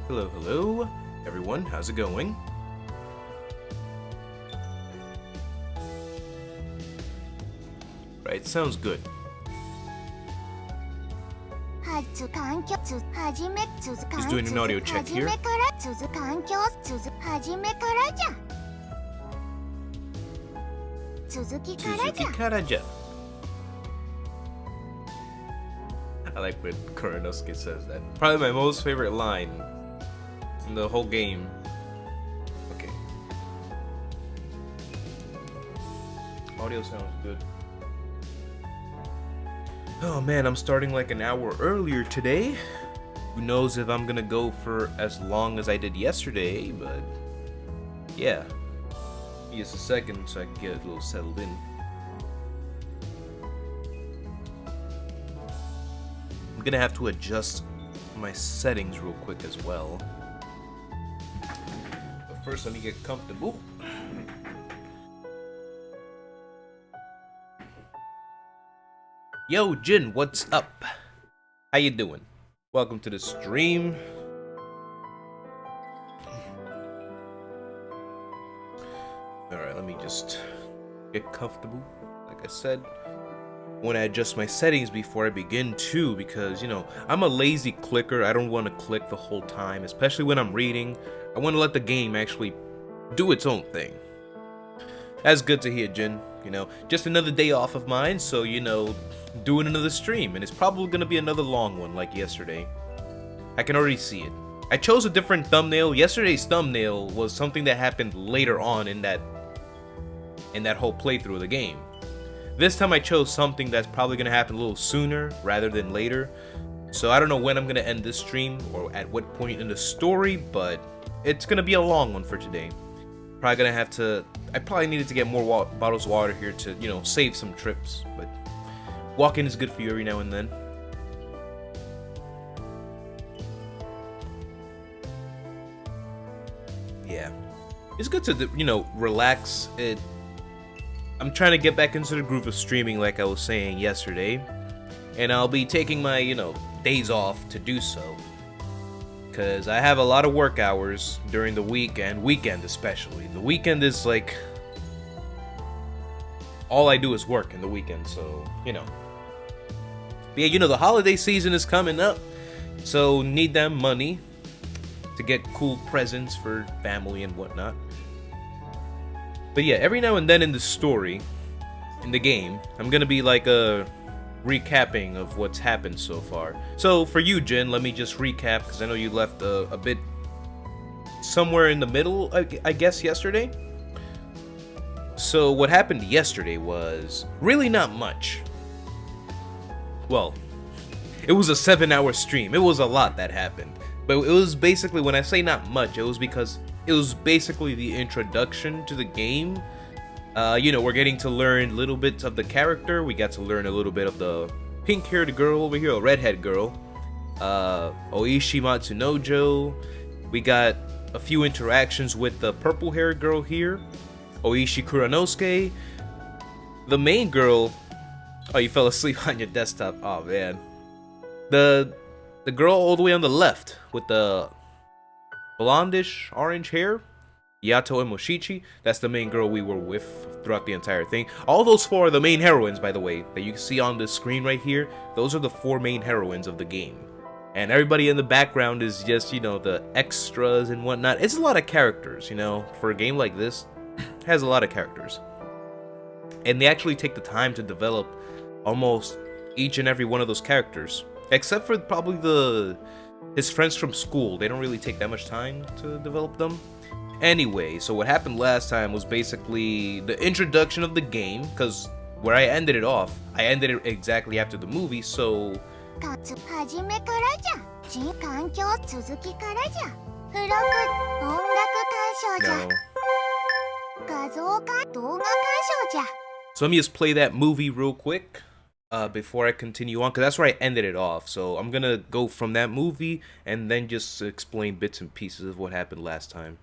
Hello, hello, everyone. How's it going? Right, sounds good. Just doing an audio check here. Suzuki Karaja. I like when Kuranosuke says that. Probably my most favorite line in the whole game. Okay. Audio sounds good. Oh man, I'm starting like an hour earlier today. Who knows if I'm gonna go for as long as I did yesterday, but yeah. Just a second so I can get a little settled in. I'm gonna have to adjust my settings real quick as well. But first, let me get comfortable. Yo, Jin, what's up? How you doing? Welcome to the stream. Alright, let me just get comfortable. Like I said, I want to adjust my settings before I begin too, because, you know, I'm a lazy clicker. I don't want to click the whole time, especially when I'm reading. I want to let the game actually do its own thing. That's good to hear, Jin. You know, just another day off of mine, so, you know, doing another stream, and it's probably going to be another long one like yesterday. I can already see it. I chose a different thumbnail. Yesterday's thumbnail was something that happened later on in that whole playthrough of the game. This time I chose something that's probably going to happen a little sooner rather than later. So I don't know when I'm going to end this stream or at what point in the story, but it's going to be a long one for today. Probably going to have to... I probably needed to get more bottles of water here to, you know, save some trips. But walking is good for you every now and then. Yeah. It's good to, you know, relax. I'm trying to get back into the groove of streaming like I was saying yesterday. And I'll be taking my, you know, days off to do so. Because I have a lot of work hours during the week and weekend especially. The weekend is like... all I do is work in the weekend, so, you know. But yeah, you know, the holiday season is coming up. So, need that money to get cool presents for family and whatnot. But yeah, every now and then in the story, in the game, I'm gonna be like recapping of what's happened so far. So for you, Jin, let me just recap, because I know you left a bit somewhere in the middle, I guess, yesterday. So what happened yesterday was really not much. Well, it was a 7-hour stream. It was a lot that happened. But it was basically, when I say not much, it was because it was basically the introduction to the game. You know, we're getting to learn little bits of the character. We got to learn a little bit of the pink-haired girl over here, a redhead girl. Oishi Matsunojo. We got a few interactions with the purple-haired girl here. Oishi Kuranosuke. The main girl... Oh, you fell asleep on your desktop. Oh, man. The girl all the way on the left with the blondish orange hair, Yato and Moshichi, that's the main girl we were with throughout the entire thing. All those 4 are the main heroines, by the way, that you can see on the screen right here. Those are the 4 main heroines of the game. And everybody in the background is just, you know, the extras and whatnot. It's a lot of characters, you know, for a game like this. It has a lot of characters. And they actually take the time to develop almost each and every one of those characters. Except for probably his friends from school. They don't really take that much time to develop them. Anyway, so what happened last time was basically the introduction of the game, because where I ended it off, I ended it exactly after the movie, so... No. So let me just play that movie real quick. Before I continue on, because that's where I ended it off. So I'm gonna go from that movie and then just explain bits and pieces of what happened last time.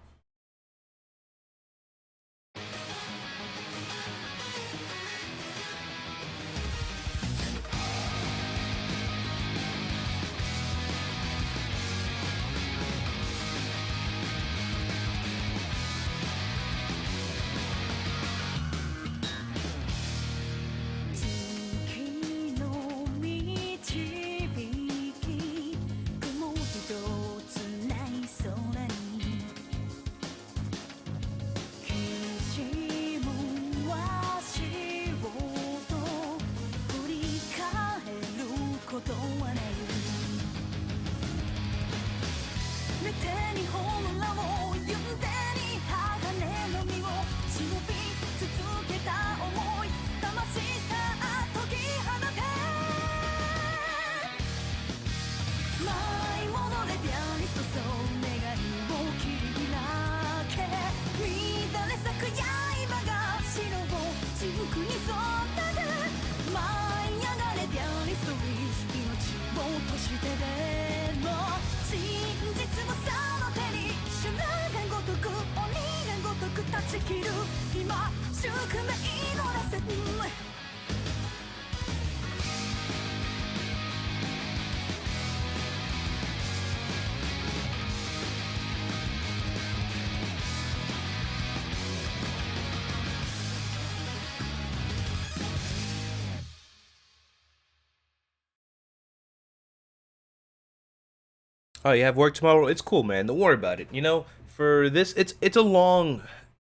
Oh, you have work tomorrow? It's cool, man. Don't worry about it. You know, for this, it's a long,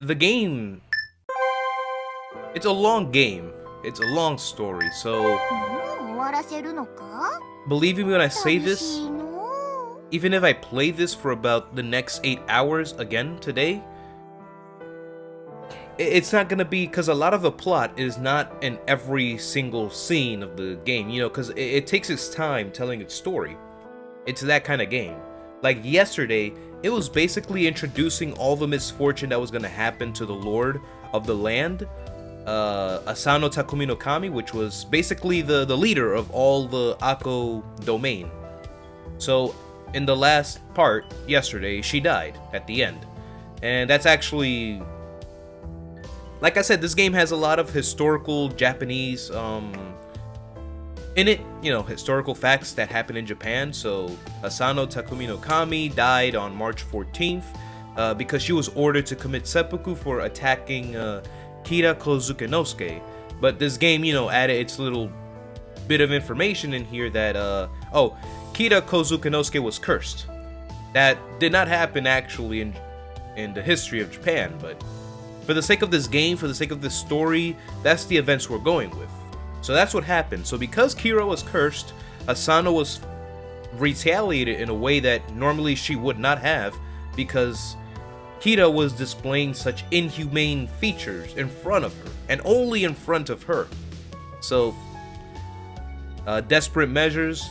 the game. It's a long game. It's a long story. So, believe me when I say this, even if I play this for about the next 8 hours again today, it's not gonna be, because a lot of the plot is not in every single scene of the game, you know, because it takes its time telling its story. It's that kind of game. Like yesterday, it was basically introducing all the misfortune that was gonna happen to the lord of the land, Asano Takumi no Kami, which was basically the leader of all the Akko domain. So, in the last part, yesterday, she died at the end. And that's actually... Like I said, this game has a lot of historical Japanese, in it, you know, historical facts that happened in Japan. So, Asano Takumi no Kami died on March 14th because she was ordered to commit seppuku for attacking Kira Kozukenosuke. But this game, you know, added its little bit of information in here that, oh, Kira Kozukenosuke was cursed. That did not happen actually in the history of Japan, but for the sake of this game, for the sake of this story, that's the events we're going with. So that's what happened. So because Kira was cursed, Asano was retaliated in a way that normally she would not have, because Kira was displaying such inhumane features in front of her, and only in front of her. So, desperate measures,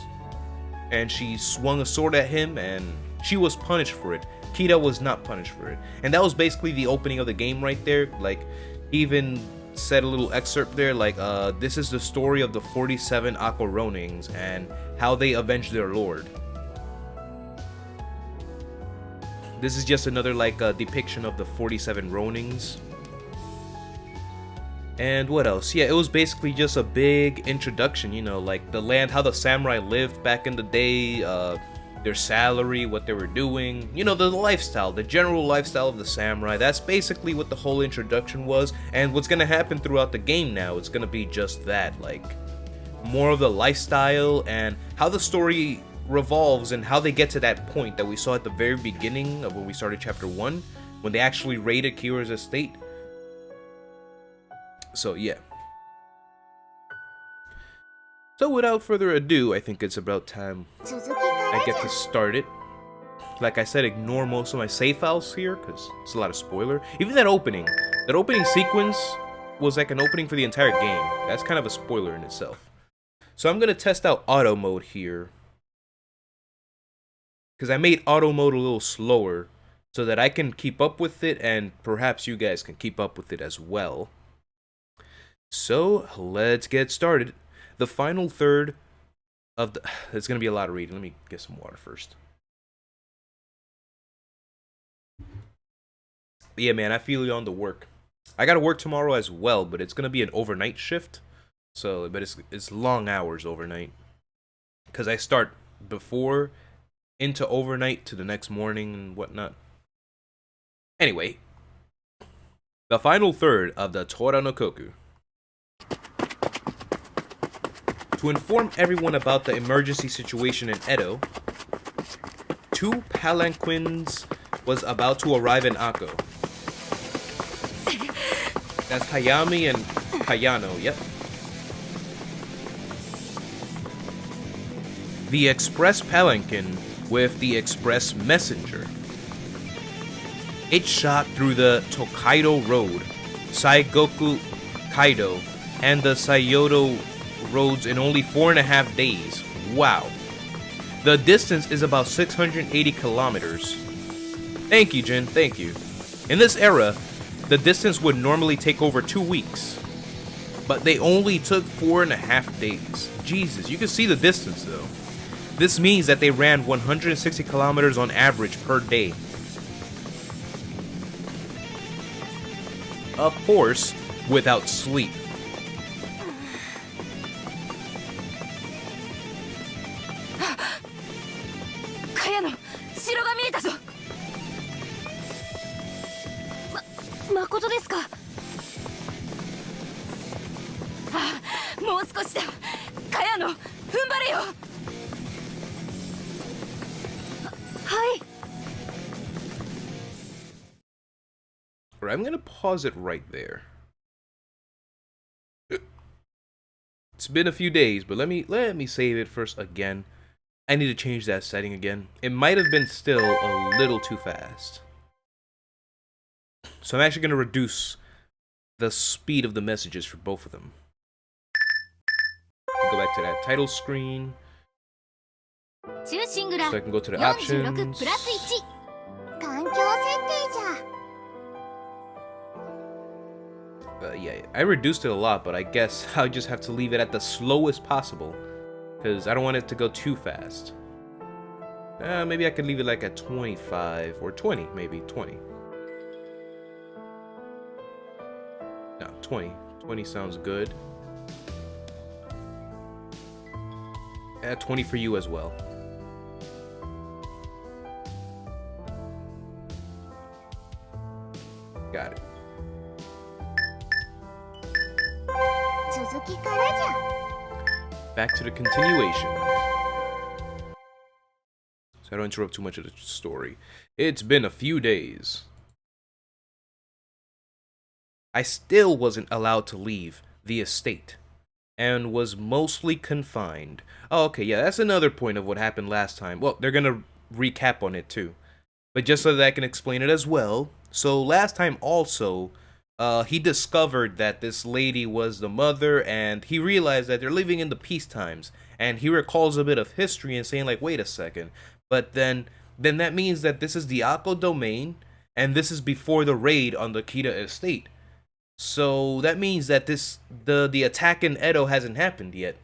and she swung a sword at him, and she was punished for it. Kira was not punished for it. And that was basically the opening of the game right there. Like, even said a little excerpt there, like, this is the story of the 47 Akko Ronings and how they avenged their lord. This is just another, like, depiction of the 47 Ronings. And what else? Yeah, it was basically just a big introduction, you know, like the land, how the samurai lived back in the day, their salary, what they were doing, you know, the lifestyle, the general lifestyle of the samurai. That's basically what the whole introduction was, and what's gonna happen throughout the game now, it's gonna be just that, like, more of the lifestyle and how the story revolves and how they get to that point that we saw at the very beginning of when we started chapter 1, when they actually raided Kira's estate. So yeah. So without further ado, I think it's about time I get to start it. Like I said, ignore most of my save files here, because it's a lot of spoiler. Even that opening sequence was like an opening for the entire game. That's kind of a spoiler in itself. So I'm going to test out auto mode here, because I made auto mode a little slower so that I can keep up with it, and perhaps you guys can keep up with it as well. So let's get started. The final third of the... It's going to be a lot of reading. Let me get some water first. Yeah, man, I feel you on the work. I got to work tomorrow as well, but it's going to be an overnight shift. So, but it's long hours overnight. Because I start before, into overnight to the next morning and whatnot. Anyway. The final third of the Tora no Koku. To inform everyone about the emergency situation in Edo, 2 palanquins was about to arrive in Akko. That's Hayami and Kayano, yep. the express palanquin with the express messenger. It shot through the Tokaido Road, Saigoku Kaido, and the Saiyodo roads in only 4.5 days. Wow. The distance is about 680 kilometers. Thank you, Jin, thank you. In this era, the distance would normally take over 2 weeks, but they only took 4.5 days. Jesus, you can see the distance though. This means that they ran 160 kilometers on average per day. Of course, without sleep. Alright, I'm gonna pause it right there. It's been a few days, but let me save it first again. I need to change that setting again. It might have been still a little too fast. So I'm actually gonna reduce the speed of the messages for both of them. Go back to that title screen. So I can go to the options. Yeah, I reduced it a lot, but I guess I'll just have to leave it at the slowest possible, because I don't want it to go too fast. Maybe I could leave it like at 25 or 20, maybe 20. No, 20. 20 sounds good. 20 for you as well. Got it. Back to the continuation. So I don't interrupt too much of the story. It's been a few days. I still wasn't allowed to leave the estate, and was mostly confined. Oh, okay, yeah, that's another point of what happened last time. Well, they're gonna recap on it too. But just so that I can explain it as well. So last time also, he discovered that this lady was the mother, and he realized that they're living in the peace times. And he recalls a bit of history and saying like, wait a second. But then that means that this is the Akko domain, and this is before the raid on the Kita estate. So that means that the attack in Edo hasn't happened yet.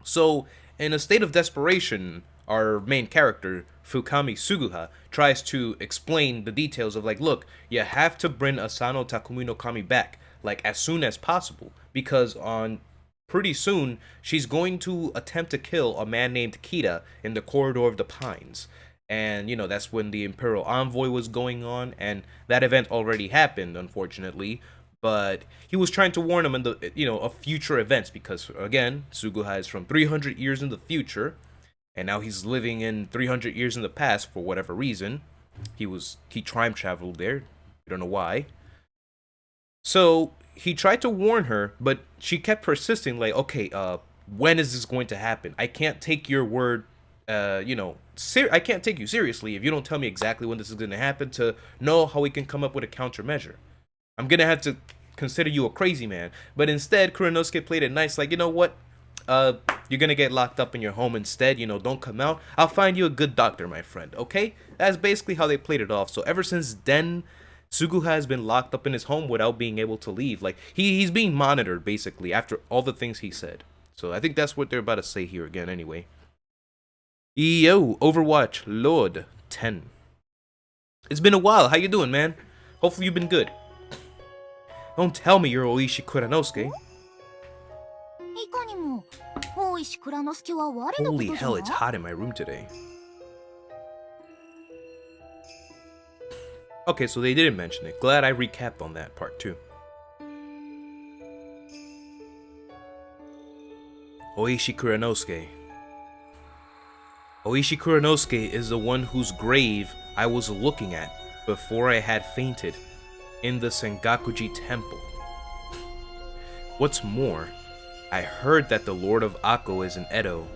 So in a state of desperation, our main character, Fukami Suguha, tries to explain the details of like, look, you have to bring Asano Takumi no Kami back, like as soon as possible, because on pretty soon she's going to attempt to kill a man named Kita in the corridor of the Pines. And you know, that's when the Imperial Envoy was going on, and that event already happened, unfortunately. But he was trying to warn him in the, you know, of future events, because again, Suguha is from 300 years in the future, and now he's living in 300 years in the past for whatever reason. He time traveled there. I don't know why. So he tried to warn her, but she kept persisting, like, okay, when is this going to happen? I can't take your word, you know, I can't take you seriously if you don't tell me exactly when this is going to happen to know how we can come up with a countermeasure. I'm going to have to consider you a crazy man. But instead, Kuranosuke played it nice, like, you know what? You're going to get locked up in your home instead, you know, don't come out. I'll find you a good doctor, my friend, okay? That's basically how they played it off. So ever since then, Suguha has been locked up in his home without being able to leave. Like, he's being monitored, basically, after all the things he said. So I think that's what they're about to say here again, anyway. Yo, Overwatch, Lord 10. It's been a while. How you doing, man? Hopefully you've been good. Don't tell me you're Oishi Kuranosuke. Holy hell, it's hot in my room today. Okay, so they didn't mention it. Glad I recapped on that part too. Oishi Kuranosuke. Oishi Kuranosuke is the one whose grave I was looking at before I had fainted in the Sengakuji Temple. What's more, I heard that the Lord of Akko is in Edo,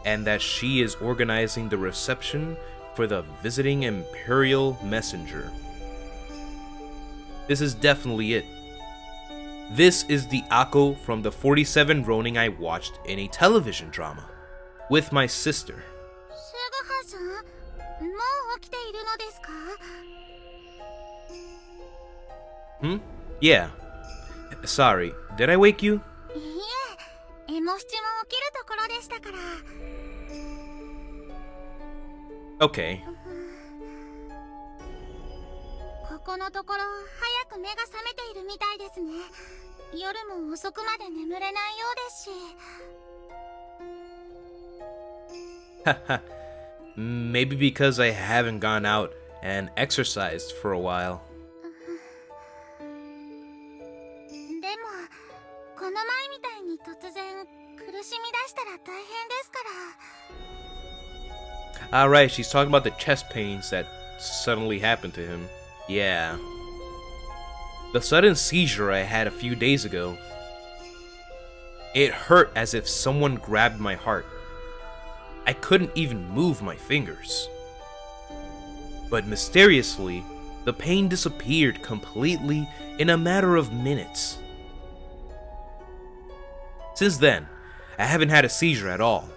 and that she is organizing the reception for the visiting Imperial Messenger. This is definitely it. This is the Akko from the 47 Ronin I watched in a television drama with my sister. Yeah. Sorry, did I wake you? Okay. ここのところ早く目が覚めているみたいですね。夜も遅くまで眠れないようですし。Haha. Maybe because I haven't gone out and exercised for a while. でもこの前みたいに突然苦しみ出したら大変ですから。Alright, she's talking about the chest pains that suddenly happened to him. Yeah. The sudden seizure I had a few days ago. It hurt as if someone grabbed my heart. I couldn't even move my fingers. But mysteriously, the pain disappeared completely in a matter of minutes. Since then, I haven't had a seizure at all.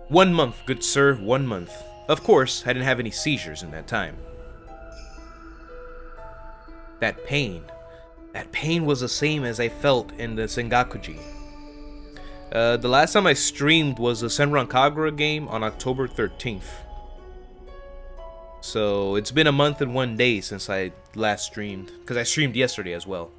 1 month, good sir, 1 month. Of course, I didn't have any seizures in that time. That pain was the same as I felt in the Sengakuji. The last time I streamed was the Senran Kagura game on October 13th. So it's been a month and 1 day since I last streamed, because I streamed yesterday as well.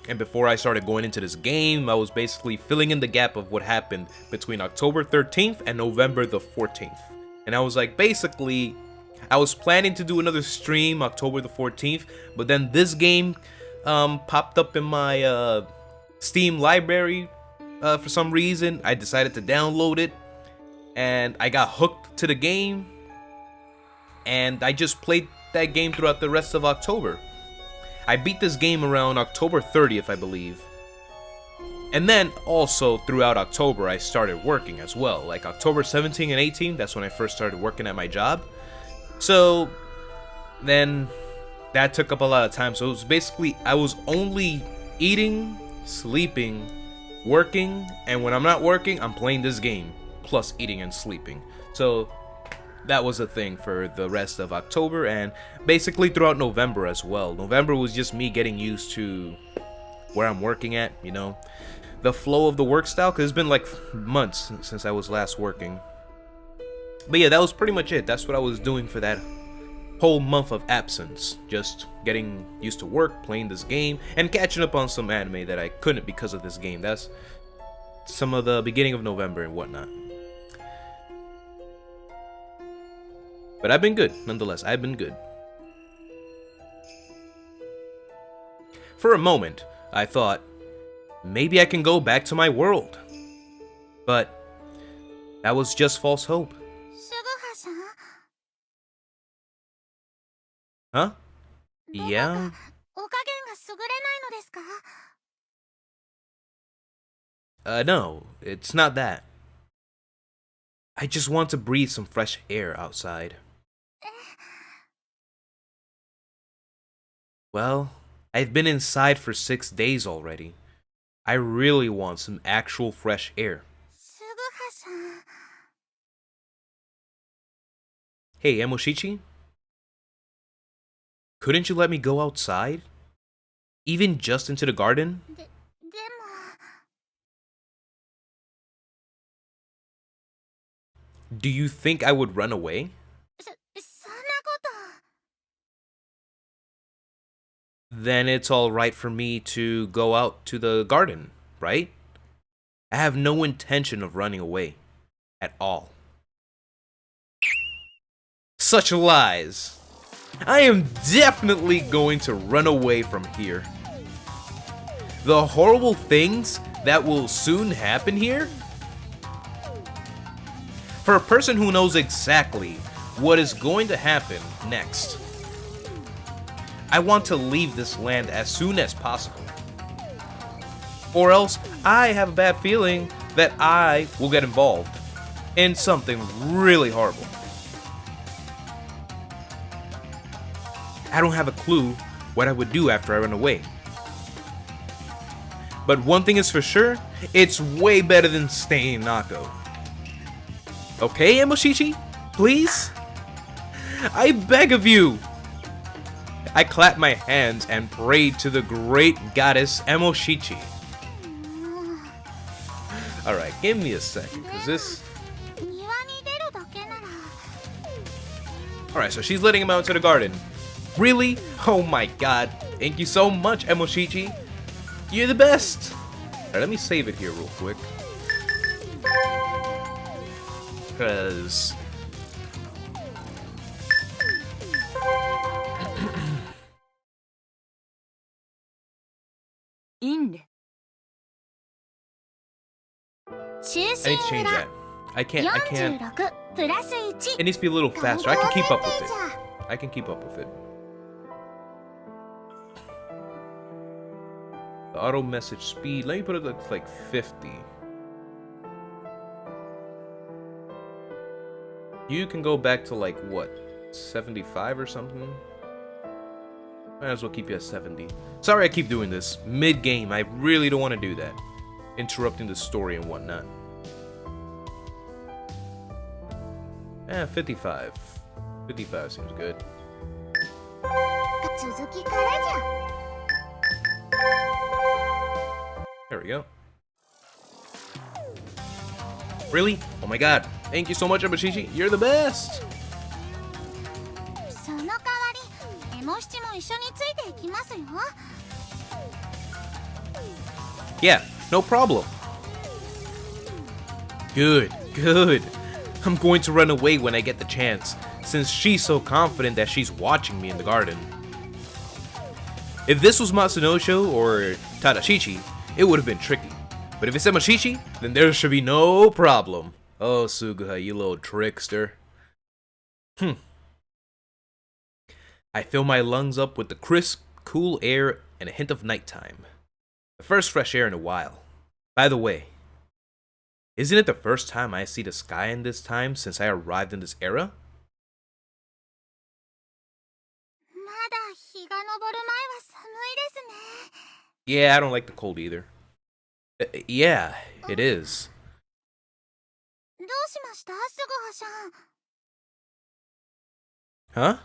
And before I started going into this game, I was basically filling in the gap of what happened between October 13th and November the 14th. And I was like, basically, I was planning to do another stream October the 14th, but then this game popped up in my Steam library for some reason. I decided to download it, and I got hooked to the game, and I just played that game throughout the rest of October. I beat this game around October 30th, I believe. And then also throughout October, I started working as well. Like October 17 and 18, that's when I first started working at my job. So then that took up a lot of time. So it was basically, I was only eating, sleeping, working, and when I'm not working, I'm playing this game, plus eating and sleeping. So that was a thing for the rest of October and basically throughout November as well. November was just me getting used to where I'm working at, you know, the flow of the work style, because it's been like months since I was last working. But yeah, that was pretty much it. That's what I was doing for that whole month of absence. Just getting used to work, playing this game, and catching up on some anime that I couldn't because of this game. That's some of the beginning of November and whatnot. But I've been good, nonetheless. I've been good. For a moment, I thought, maybe I can go back to my world. But that was just false hope. Huh? Yeah? No, it's not that. I just want to breathe some fresh air outside. Well, I've been inside for 6 days already. I really want some actual fresh air. Hey, Emoshichi? Couldn't you let me go outside? Even just into the garden? Do you think I would run away? Then it's alright for me to go out to the garden, right? I have no intention of running away. At all. Such lies. I am definitely going to run away from here. The horrible things that will soon happen here? For a person who knows exactly what is going to happen next, I want to leave this land as soon as possible. Or else, I have a bad feeling that I will get involved in something really horrible. I don't have a clue what I would do after I run away. But one thing is for sure, it's way better than staying in Akko. Okay, Emoshichi? Please? I beg of you! I clapped my hands and prayed to the great goddess Emoshichi. Alright, give me a second, cause this... Alright, so she's letting him out into the garden. Really? Oh my god. Thank you so much, Emoshichi. You're the best! Alright, let me save it here real quick. Cause... I need to change that. I can't. It needs to be a little faster. I can keep up with it. I can keep up with it. The auto message speed, let me put it at like 50. You can go back to like what, 75 or something? Might as well keep you at 70. Sorry I keep doing this. Mid-game, I really don't want to do that. Interrupting the story and whatnot. 55. 55 seems good. There we go. Really? Oh my god. Thank you so much, Emoshichi. You're the best! Yeah, no problem. Good, good. I'm going to run away when I get the chance, since she's so confident that she's watching me in the garden. If this was Matsunosho or Tadashichi, it would have been tricky. But if it's Emoshichi, then there should be no problem. Oh, Suguha, you little trickster. I fill my lungs up with the crisp, cool air and a hint of nighttime. The first fresh air in a while. By the way, isn't it the first time I see the sky in this time since I arrived in this era? Yeah, I don't like the cold either. Yeah, it is. Huh?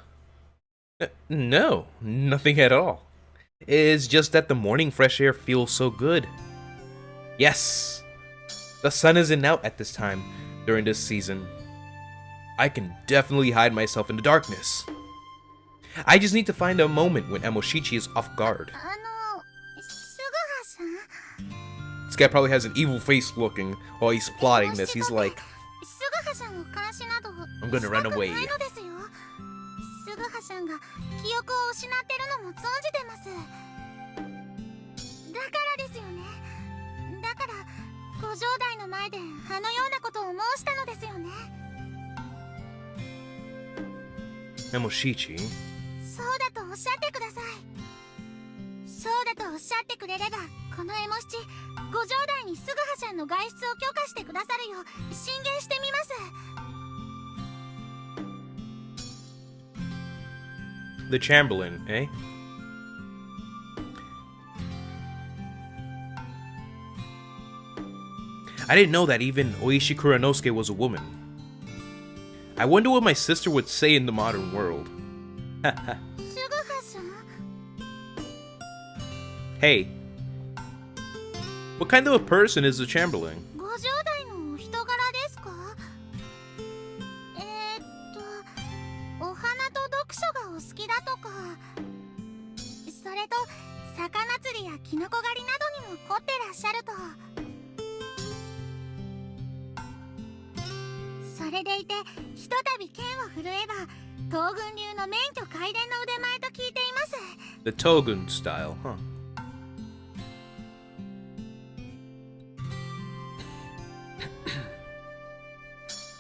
No, nothing at all. It's just that the morning fresh air feels so good. Yes! The sun isn't out at this time during this season. I can definitely hide myself in the darkness. I just need to find a moment when Emoshichi is off guard. This guy probably has an evil face looking while he's plotting this. He's like, I'm gonna run away. Emoshichi. The Chamberlain, eh? I didn't know that even Oishi Kuranosuke was a woman. I wonder what my sister would say in the modern world. Hey, what kind of a person is the Chamberlain? The Togun style, huh?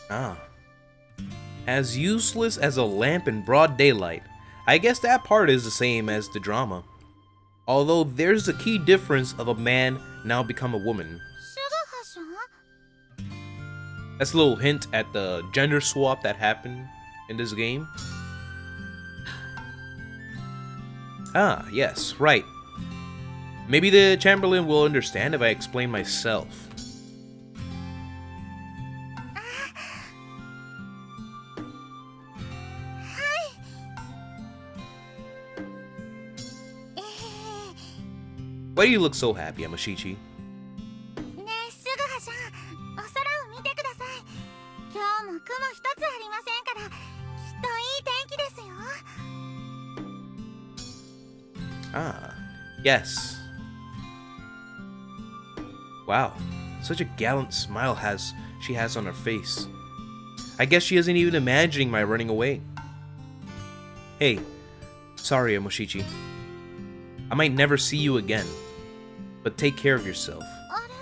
Ah. As useless as a lamp in broad daylight, I guess that part is the same as the drama. Although there's a key difference of a man now become a woman. すぐはしゃ That's a little hint at the gender swap that happened in this game. Ah, yes, right. Maybe the Chamberlain will understand if I explain myself. Why do you look so happy, Amashichi? ねえすぐはしゃお空を見てください。今日も雲一つありませんからきっといい天気ですよ。 Ah, yes. Wow, such a gallant smile she has on her face. I guess she isn't even imagining my running away. Hey, sorry, Amashichi. I might never see you again, but take care of yourself. あれ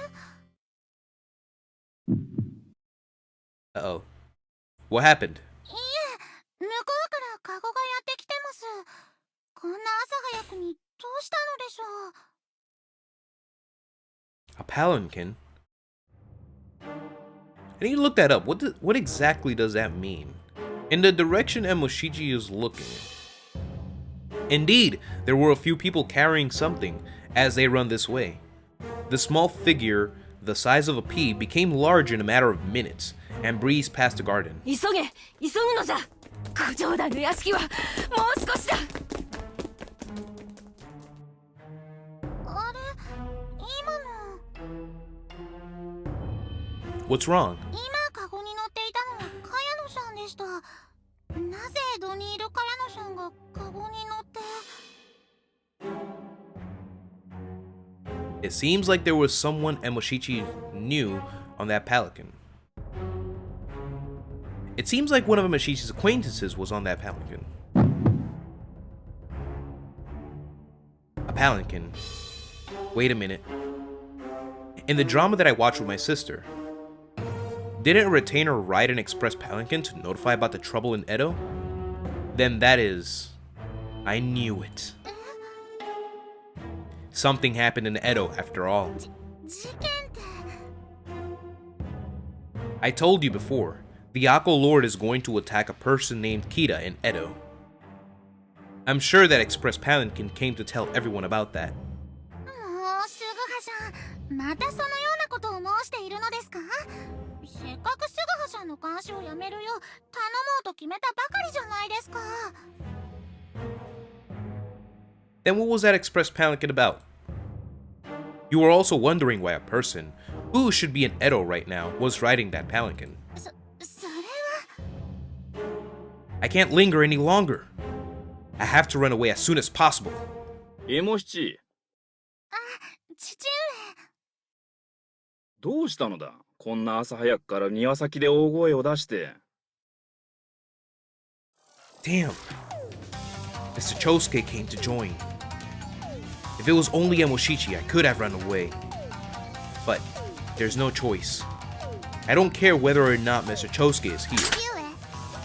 Uh-oh. What happened? いえ向こうからカゴがやってきてます。こんな朝早くにどうしたのでしょう。 A palanquin? I need to look that up. What exactly does that mean? In the direction Emoshiji is looking. Indeed, there were a few people carrying something as they run this way. The small figure, the size of a pea, became large in a matter of minutes and breezed past the garden. 急ぐのじゃ。古城代の屋敷はもう少しだ。あれ今の What's wrong? 今カゴに乗っていたのは茅野さんでした。なぜ江戸にいる茅野さんがカゴに乗って。 It seems like there was someone Emoshichi knew on that palanquin. It seems like one of Emoshichi's acquaintances was on that palanquin. A palanquin. Wait a minute. In the drama that I watched with my sister, didn't a retainer ride an express palanquin to notify about the trouble in Edo? Then that is... I knew it. Something happened in Edo after all. 事件って I told you before, the Akko Lord is going to attack a person named Kita in Edo. I'm sure that Express Palanquin came to tell everyone about that. もうすぐはしゃまたそのようなことを申しているのですか。せっかくすぐはしゃの監視をやめるよう頼もうと決めたばかりじゃないですか。 Then what was that Express Palanquin about? You were also wondering why a person, who should be in Edo right now, was riding that palanquin. それは I can't linger any longer. I have to run away as soon as possible. エモ七、あ父上。どうしたのだ。こんな朝早くから庭先で大声を出して。 Damn. Mr. Chosuke came to join. If it was only Emoshichi, I could have run away. But there's no choice. I don't care whether or not Mr. Chosuke is here. 父上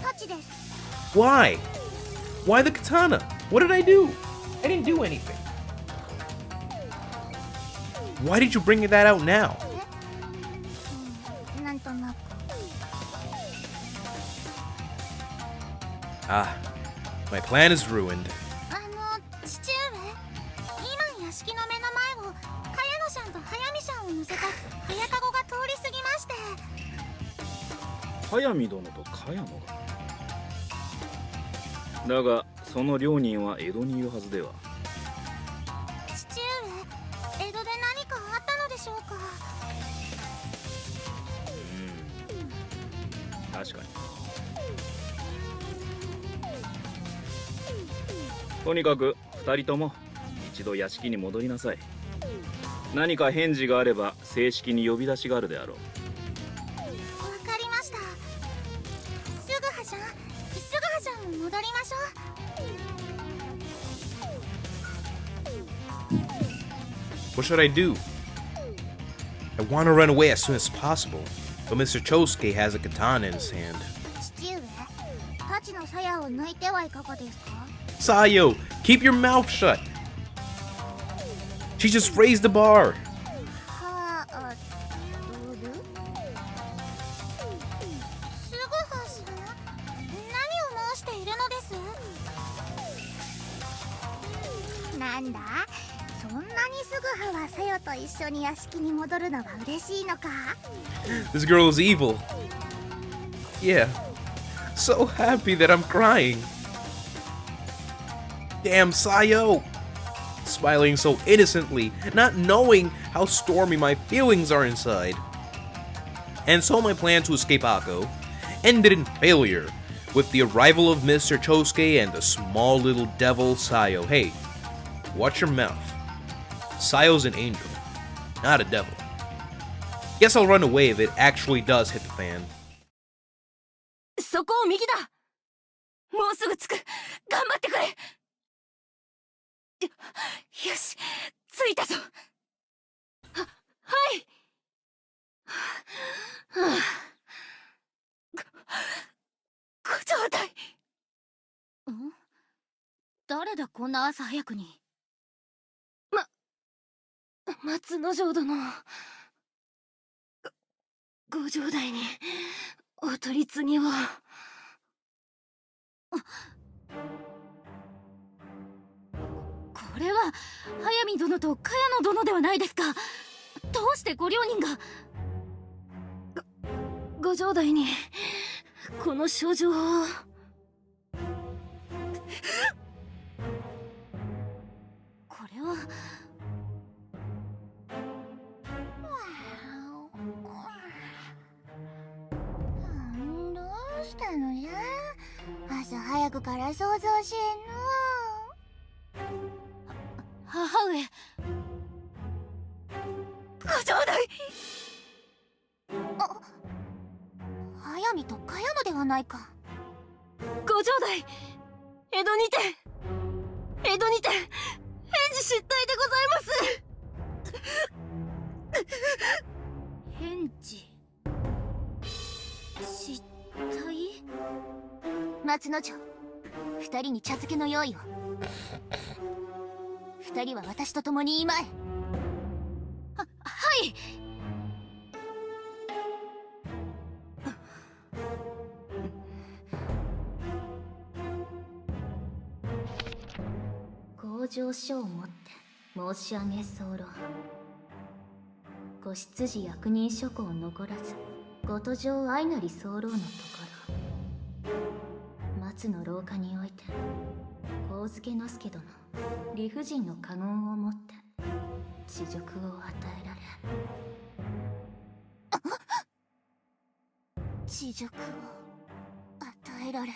タチです。 Why? Why the katana? What did I do? I didn't do anything. Why did you bring that out now? なんとなく。 Ah, my plan is ruined. 父上今屋敷の目の前を茅野さんと速水さんを乗せた早カゴが通り過ぎまして。速水殿と茅野が。だがその両人は江戸にいるはずでは。父上江戸で何かあったのでしょうか。確かに。とにかく2人とも一度屋敷に戻りなさい。何か返事があれば正式に呼び出しがあるであろう。わかりました。すぐはしゃんも戻りましょう。 What should I do? I want to run away as soon as possible, but Mr. Chosuke has a katana in his hand. 父上タチの鞘を抜いてはいかがですか。Sayo, keep your mouth shut. She just raised the bar. はあ、うるすぐはさん、何を申しているのです？なんだ、そんなにすぐははさよと一緒に屋敷に戻るのが嬉しいのか？ This girl is evil. Yeah. So happy that I'm crying. Damn, Sayo. Smiling so innocently, not knowing how stormy my feelings are inside. And so my plan to escape Akko ended in failure, with the arrival of Mr. Chosuke and the small little devil Sayo. Hey, watch your mouth. Sayo's an angel, not a devil. Guess I'll run away if it actually does hit the fan. そこを右だ。もうすぐ着く。頑張ってくれ。よし、着いたぞ。はい。ご状態。ん？誰だこんな朝早くに。松之丞殿。ご城代にお取り次ぎを。これは速水殿と茅野殿ではないですか。どうしてご両人が。ご城代にこの症状を。これは。どうしたのじゃ、朝早くから想像しえんの。母上。ご城代。速水と茅野ではないか。ご城代、江戸にて返事失態でございます。返事失態。松之丞、二人に茶漬けの用意を。二人は私と共に今へ。はい。工場書を持って申し上げ候。ご執事役人諸行残らず、ご途上相なり候のところ。松の廊下において上野之助殿、理不尽の家言をもって恥辱を与えられ。恥辱を与えられ。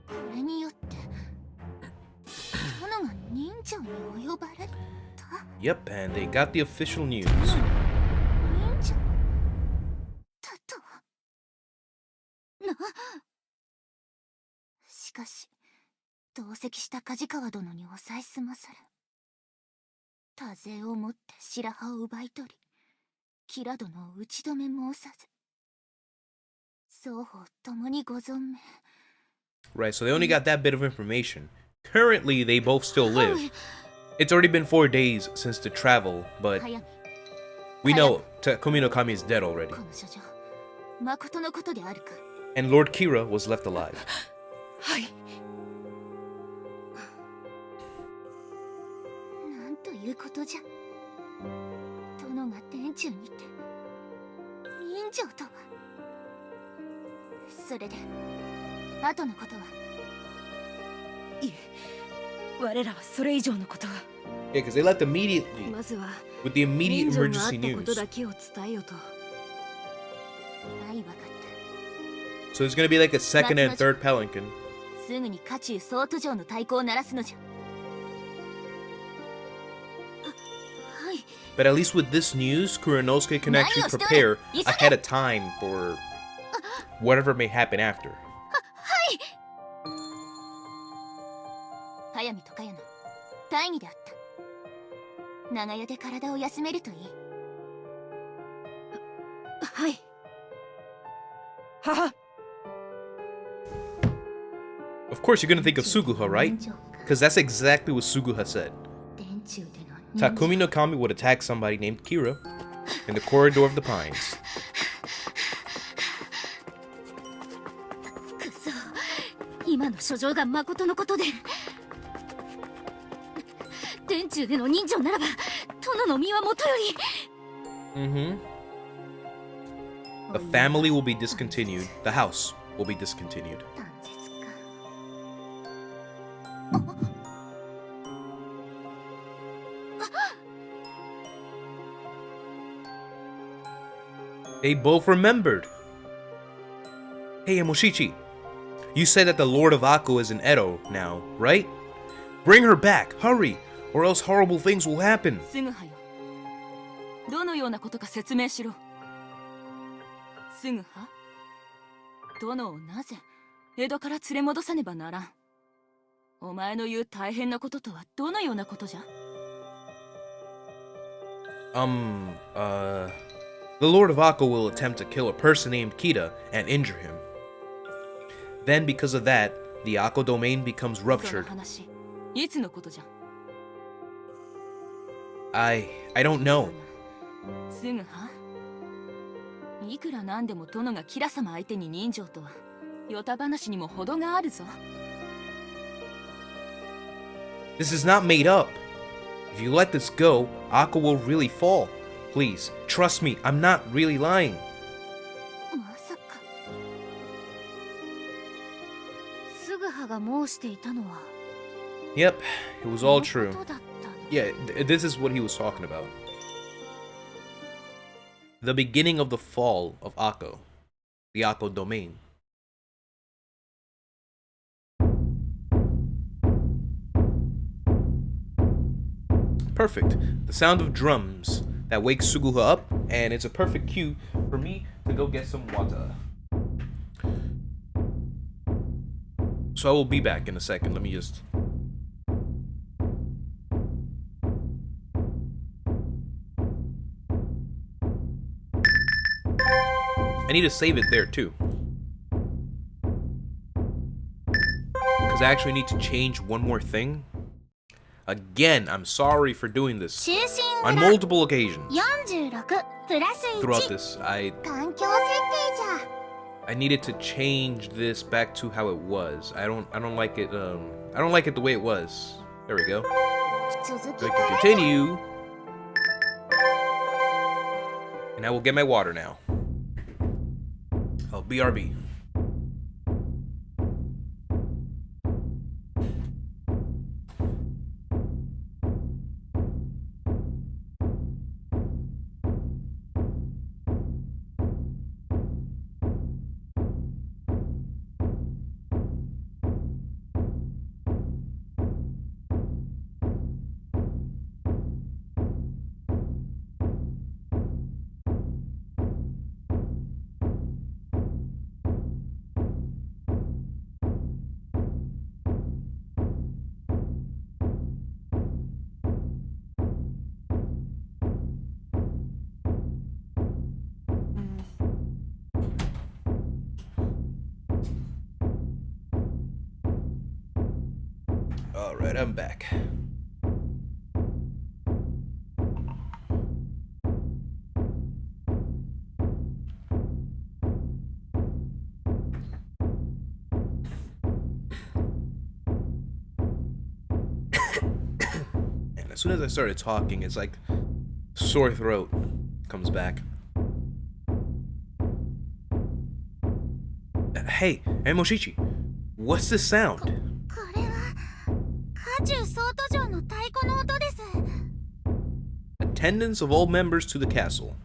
これによって殿が人情に及ばれた。 Yep, and they got the official news. 人情だとな。しかし同席した梶川殿におさいすまされ、多勢をもって白羽を奪い取り、吉良殿を打ち止め申さず、双方ともにご存命。 Right, so they only got that bit of information. Currently, they both still live. It's already been 4 days since the travel, but we know Takumi no Kami is dead already. この書状、誠のことであるか。 And Lord Kira was left alive. はい。なんということじゃ。殿が天中にて人情とは。それで後のことは。いえ、我らはそれ以上のことは。 Yeah, because they left immediately まずは with the immediate 人情があ emergency ったこと news. だけを伝えよと。はい、わかった。 So it's gonna be like a second and third palanquin. すぐに家中総都城の太鼓を鳴らすのじゃ。はい。 But at least with this news, Kuranosuke can actually prepare ahead of time for whatever may happen after. 速水と茅野、大義であった。長屋で体を休めるといい。はい。母。Of course, you're gonna think of Suguha, right? Because that's exactly what Suguha said. 電柱での忍者 Takumi no Kami would attack somebody named Kira in the corridor of the pines. くそ、今の書状が誠のことで。電柱での人情ならば殿の身はもとより。Mm-hmm. The family will be discontinued. The house will be discontinued. 断絶か They both remembered. Hey, Emoshichi. You said that the Lord of Akko is in Edo now, right? Bring her back, hurry, or else horrible things will happen. すぐはよ。どのようなことか説明しろ。すぐは殿をなぜ江戸から連れ戻さねばならん。お前の言う大変なこととはどのようなことじゃ。 The Lord of Akko will attempt to kill a person named Kita and injure him. Then, because of that, the Akko domain becomes その ruptured. 話いつのことじゃ。 I don't know. すぐはいくらなんでも殿がキラ様相手に人情とはヨタ話にも程があるぞ。 This is not made up. If you let this go, Akko will really fall. Please, trust me, I'm not really lying. まさかすぐはが申していたのは Yep, it was all こ true. のことだったの Yeah, this is what he was talking about. The beginning of the fall of Akko. The Akko domain. Perfect. The sound of drums that wakes Suguha up, and it's a perfect cue for me to go get some water. So I will be back in a second. Let me just... I need to save it there too. Because I actually need to change one more thing. Again, I'm sorry for doing this 中心 on 蔵 multiple occasions 46プラス throughout 1 this. I 環境設定じゃ I needed to change this back to how it was. I don't like it I don't like it the way it was. There we go. 続 So き I が can continue. And I will get my water now. Oh, BRB. Alright, I'm back. And as soon as I started talking, it's like sore throat comes back. Hey, Moshichi, what's this sound? これは家中総都城の太鼓の音です Attendance of all members to the castle.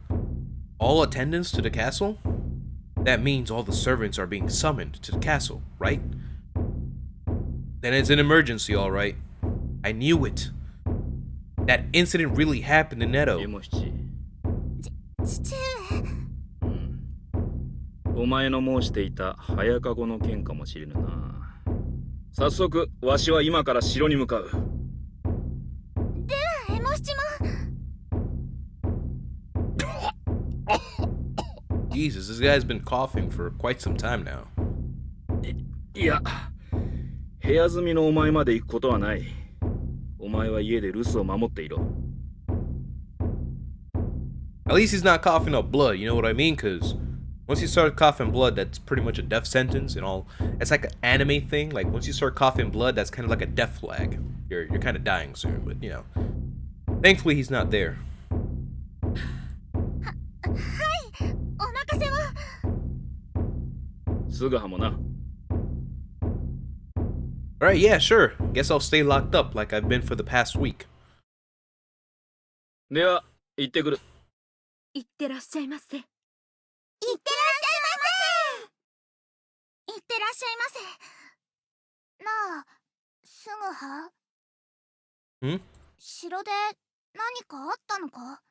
All attendants to the castle? That means all the servants are being summoned to the castle, right? Then it's an emergency, alright. I knew it. That incident really happened in Edo. エモ七、父上お前の申していた早かごの件かもしれぬな。早速わしは今から城に向かう。エモ七も Jesus, this guy's been coughing for quite some time now. いや、部屋住みのお前まで行くことはない。お前は家で留守を守っていろ。 At least he's not coughing up blood, you know what I mean? Because once you start coughing blood, that's pretty much a death sentence and all. It's like an anime thing. Like, once you start coughing blood, that's kind of like a death flag. You're kind of dying soon, but, you know. Thankfully, he's not there. お任せを。すぐはもな。 Alright, yeah, sure. Guess I'll stay locked up like I've been for the past week. では行ってくる。いってらっしゃいませ。いってらっしゃいませ。いってらっしゃいませ。なあ、すぐは？ん？城で何かあったのか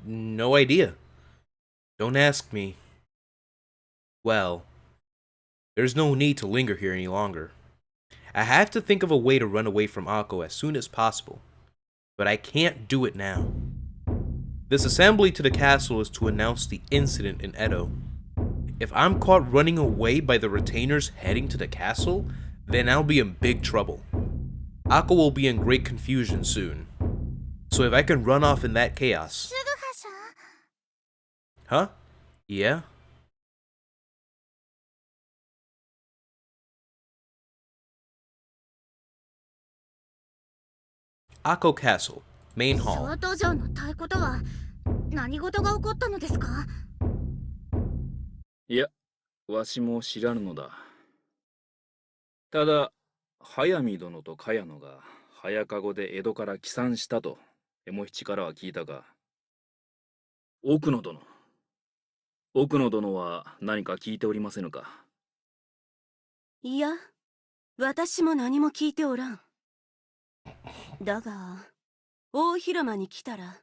No idea. Don't ask me. Well, there's no need to linger here any longer. I have to think of a way to run away from Akko as soon as possible, but I can't do it now. This assembly to the castle is to announce the incident in Edo. If I'm caught running away by the retainers heading to the castle, then I'll be in big trouble. Akko will be in great confusion soon. So if I can run off in that chaos... すぐはさん？ Huh? Yeah? Akko Castle, Main 小 Hall. 都城の太鼓とは何事が起こったのですか？いや、わしも知らぬのだ。ただ、速水殿と茅野が早かごで江戸から帰参したと右七からは聞いたが、奥野殿は何か聞いておりませぬか？いや、私も何も聞いておらん。だが、大広間に来たら、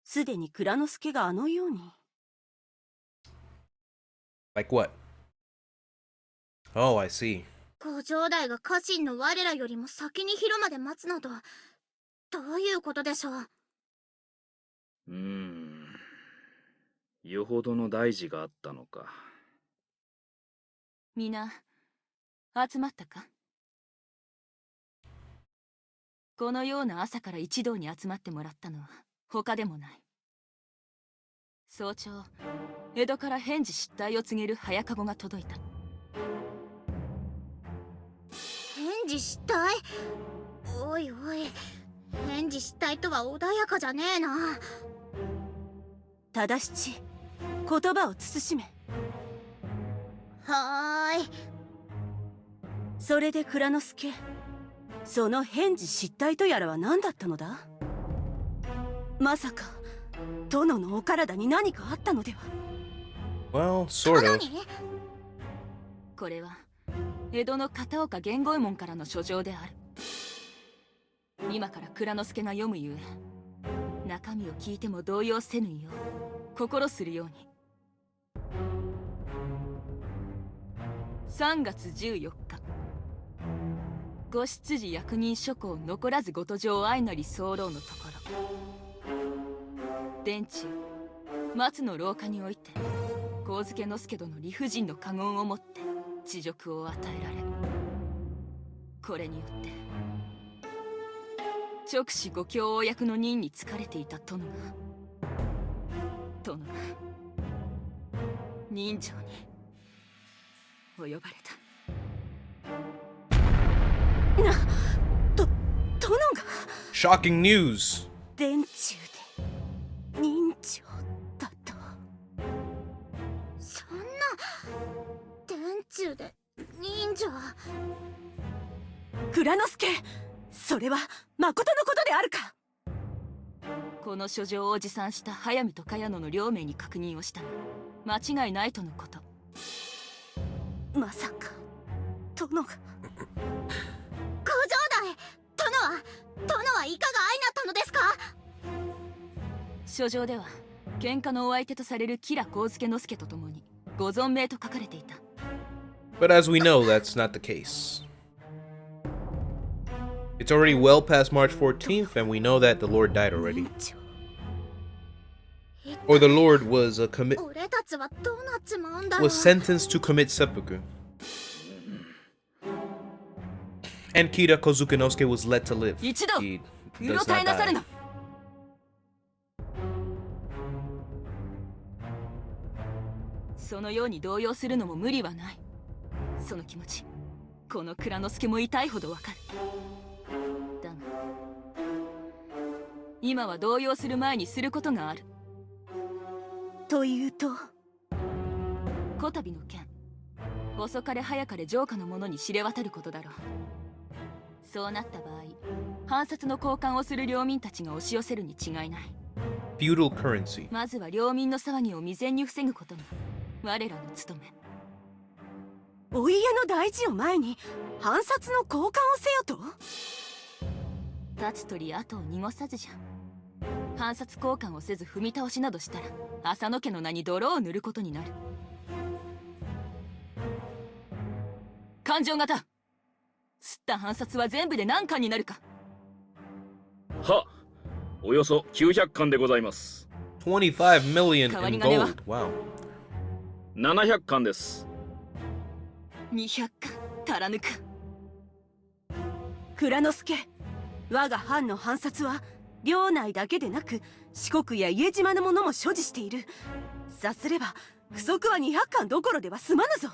すでに蔵之介があのように。Like what? Oh, I see. ご城代が家臣の我らよりも先に広間で待つなど、どういうことでしょう？よほどの大事があったのか。皆集まったか？このような朝から一堂に集まってもらったのは他でもない。早朝、江戸から返事失態を告げる早かごが届いた。返事失態？おいおい、返事失態とは穏やかじゃねえな。正し、言葉を慎め。はーい。それで蔵之介、その返事失態とやらは何だったのだ？まさか殿のお体に何かあったのでは？ Well, sort of. これは江戸の片岡源五右衛門からの書状である。今から蔵之介が読むゆえ、中身を聞いても動揺せぬよう心するように。3月14日、ご執事役人諸公残らずご途上相なり候のところ、殿中松の廊下において上野之助殿理不尽の過言をもって恥辱を与えられ、これによって直使ご教王役の任に就かれていた殿が人情にお呼ばれた。殿が Shocking news. 殿中で人情だと？そんな、殿中で忍者。蔵之介、それはまことのことであるか？この書状を持参した速水と茅野の両名に確認をしたが、間違いないとのこと。まさか殿が？ご城代、殿はいかが相なったのですか？書状では喧嘩のお相手とされる吉良上野之助と共にご存命と書かれていた。 But as we know, that's not the case. It's already well past March 14th, and we know that the Lord died already. Or the Lord was a commit. 俺たつはどうなっちまうんだろう。 was sentenced to commit seppuku. And Kira Kozukinosuke was let to live. 一度 He うろ does たえ not なさる die. な。そのように動揺するのも無理はない。その気持ち、この蔵之介も痛いほどわかる。だが今は動揺する前にすることがある。というと、こたびの件、遅かれ早かれ城下の者に知れ渡ることだろう。そうなった場合、反殺の交換をする領民たちが押し寄せるに違いない。 Feudal currency. まずは領民の騒ぎを未然に防ぐことが我らの務め。お家の大事を前に反殺の交換をせよと。立つ鳥後を濁さずじゃ。反殺交換をせず踏み倒しなどしたら浅野家の名に泥を塗ることになる。勘定型、吸った反殺は全部で何貫になるか。は、およそ900貫でございます。25 million in 代わり金は？ gold. Wow. 700貫です。200貫足らぬか。蔵之介、我が藩の藩札は領内だけでなく四国や家島の者も所持している。さすれば不足は200貫どころでは済まぬぞ。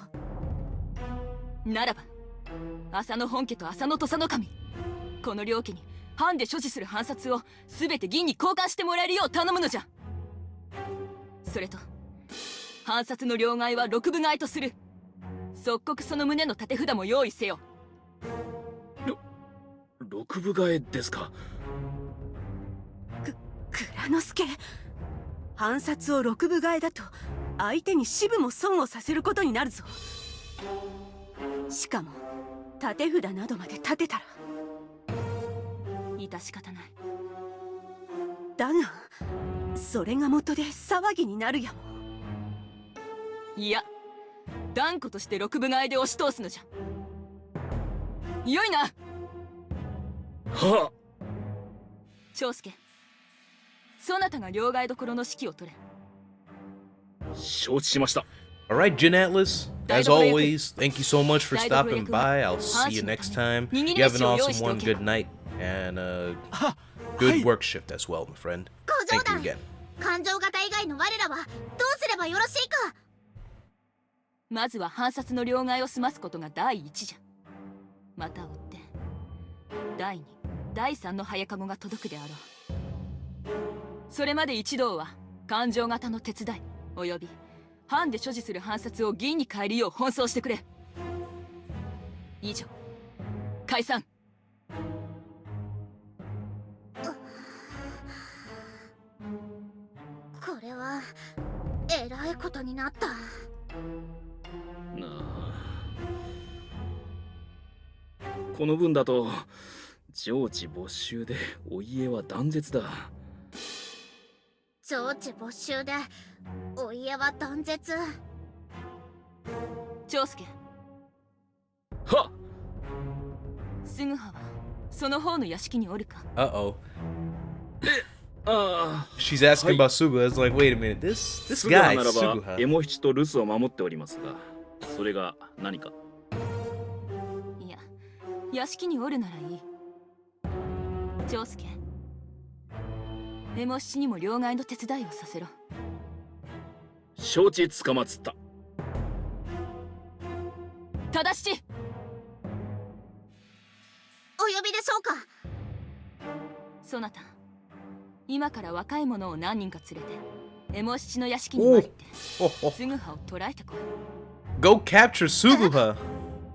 ならば浅野本家と浅野土佐守、この両家に藩で所持する藩札を全て銀に交換してもらえるよう頼むのじゃ。それと藩札の両替は6分買いとする。即刻その旨の立て札も用意せよ。6分替えですか。蔵之介、藩札を6分替えだと相手に支部も損をさせることになるぞ。しかも立て札などまで立てたら。致し方ない。だがそれが元で騒ぎになるやも。いや、断固として6分買いで押し通すのじゃ。よいな。はっ。長介、そなたが両替所の指揮を取れ。承知しました。All right, Jin Atlas. As always, thank you so much for stopping by. I'll see you next time. You have an awesome one. Good night and good work shift as well, my friend. 小冗 Thank you 談。 again. 勘定型以外の我らはどうすればよろしいか。まずは藩札の両替を済ますことが第一じゃ。また追って第2、第3の早籠が届くであろう。それまで一同は勘定型の手伝いおよび藩で所持する藩札を銀に変えるよう奔走してくれ。以上、解散。これはえらいことになった。なあ、この分だと上智没収でお家は断絶だ。上智没収でお家は断絶。長介、はっ。スグハはその方の屋敷におるか。 Uh-oh. ああ、 She's asking about Suguha. It's like, wait a minute. This スグハ guy, ならば Suguha. エモ七と留守を守っておりますが、それが何か。いや、屋敷におるならいい。長介、エモ七にも両替の手伝いをさせろ。承知つかまつった。正しい。お呼びでしょうか。そなた、今から若い者を何人か連れてエモ七の屋敷に参って Oh, oh. スグハを捕らえてこい。 Go capture Suguha.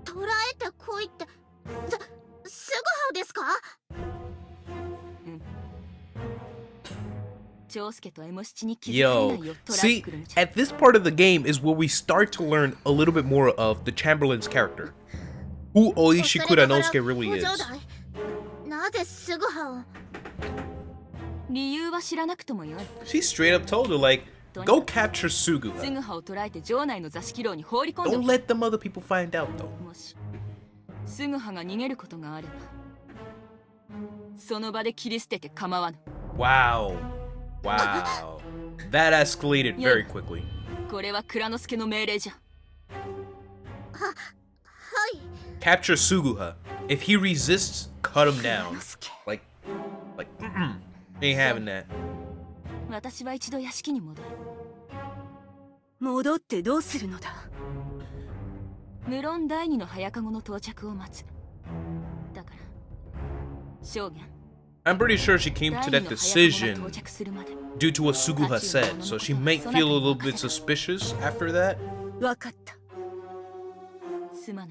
捕らえてこいってすぐはですか。長介とエモ七に気づかれ Yo, ないよう捕らえて see, くるのじゃ。 at this part of the game is where we start to learn a little bit more of the Chamberlain's character. Who Oishi Kuranosuke really ご is. 冗談。なぜすぐはを。理由は知らなくともよい。 She straight up told her, like, go capture ス Suguha. グハを捕らえて城内の座敷牢に放り込んでお Don't け。 let them other people find out, though. もしスグハが逃げることがあればその場で切り捨てて構わぬ。 Wow. Wow. That escalated very quickly. これは蔵之介の命令じゃ。はい。 Capture Suguha. If he resists, cut him down. Like, ain't having that. 私は一度屋敷に戻る。戻ってどうするのだ。無論第二の早籠の到着を待つ。だから証言。 I'm pretty sure she came to that decision due to what Suguha said, so she might feel a little bit suspicious after that. わかった。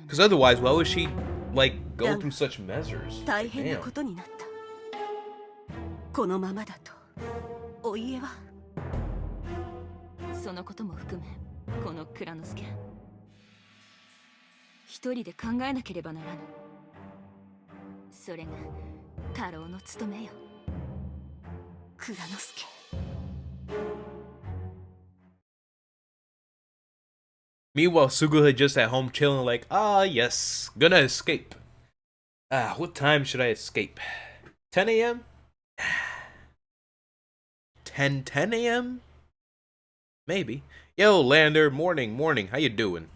Because otherwise, why would she, like, go through such measures? 大変なことになった。このままだと、お家は。そのことも含め、この蔵之介。一人で考えなければならぬ。それが太郎の務めよ。蔵之介。 Meanwhile, Suguha just at home chilling like, yes, gonna escape. What time should I escape? 10 a.m.? 10 a.m.? Maybe. Yo, Lander, morning, how you doing?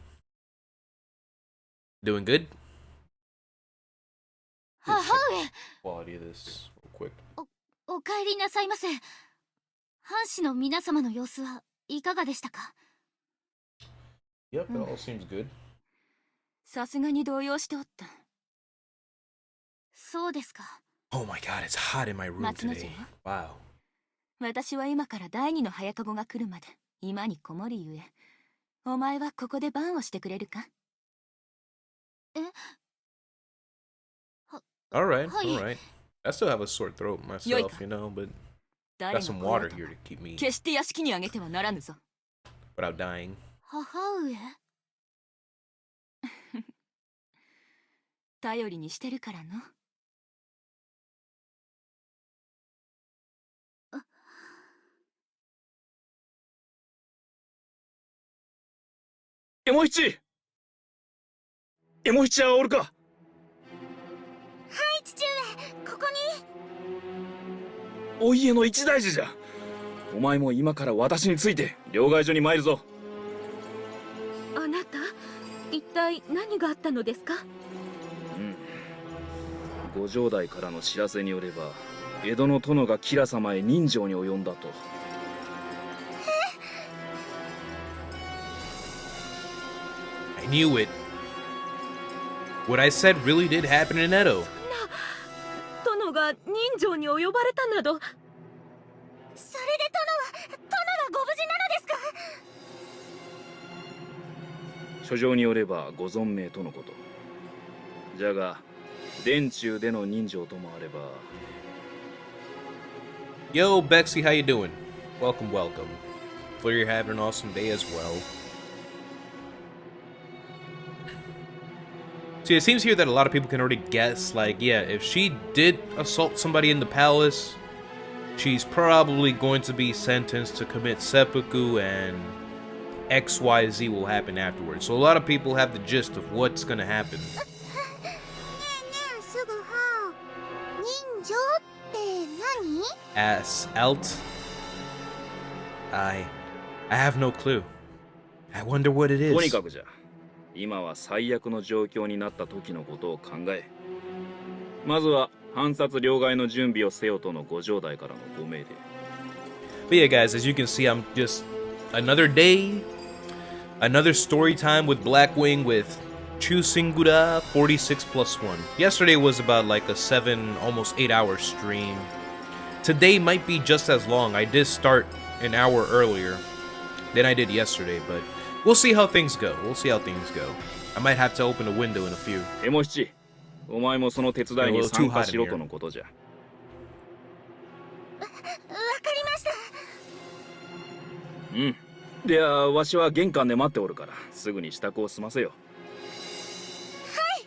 Doing good? 母上。 Quality of this real quick. お帰りなさいませ。藩士の皆様の様子はいかがでしたか？ Yep, it all seems good. さすがに動揺しておった。そうですか。 Oh my god, it's hot in my room today. Wow. 私は今から第二の早籠が来るまで今にこもりゆえ、お前はここで番をしてくれるか？え？ Alright. I still have a sore throat myself, you know, but got some water here to keep me 決して屋敷にあげてはならぬぞ。 without dying. 母上。頼りにしてるからの。エモイチはおるか？はい、父上、ここに。お家の一大事じゃ。お前も今から私について両替所に参るぞ。あなた、一体何があったのですか？ご城代からの知らせによれば、江戸の殿が吉良様へ人情に及んだと。I knew it. What I said really did happen in Edo. 殿が人情に及ばれたなど。それで殿はご無事なのですか？書状によればご存命とのこと。じゃが、殿中での人情ともあれば。 Yo, Bexy, how you doing? Welcome. Hopefully you're having an awesome day as well. See, it seems here that a lot of people can already guess, like, yeah, if she did assault somebody in the palace, she's probably going to be sentenced to commit seppuku, and XYZ will happen afterwards. So a lot of people have the gist of what's gonna happen. Alt? I have no clue. I wonder what it is. とにかくじゃ。今は最悪の状況になった時のことを考え、まずは暗殺両替の準備をせよとのご城代からのご命令。 But yeah, guys, as you can see, I'm just another day, another story time with Blackwing with Chusingura 46+1. Yesterday was about like a 7, almost 8-hour stream. Today might be just as long. I did start an hour earlier than I did yesterday, but we'll see how things go. I might have to open a window in a few. エモ七、お前もその手伝いに参加しろとのことじゃ。わかりました。うん。では、わしは玄関で待っておるから、すぐに支度を済ませよ。はい。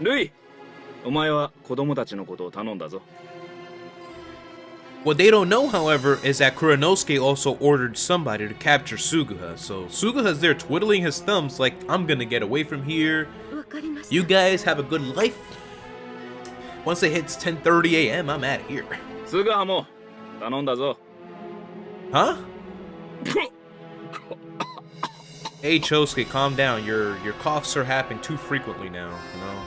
ルイ、お前は子供たちのことを頼んだぞ。What they don't know, however, is that Kuranosuke also ordered somebody to capture Suguha. So Suguha's there twiddling his thumbs like, I'm gonna get away from here. You guys have a good life. Once it hits 10:30 a.m., I'm out of here. スガハも頼んだぞ。Huh? Hey Chosuke, calm down. Your coughs are happening too frequently now, you know?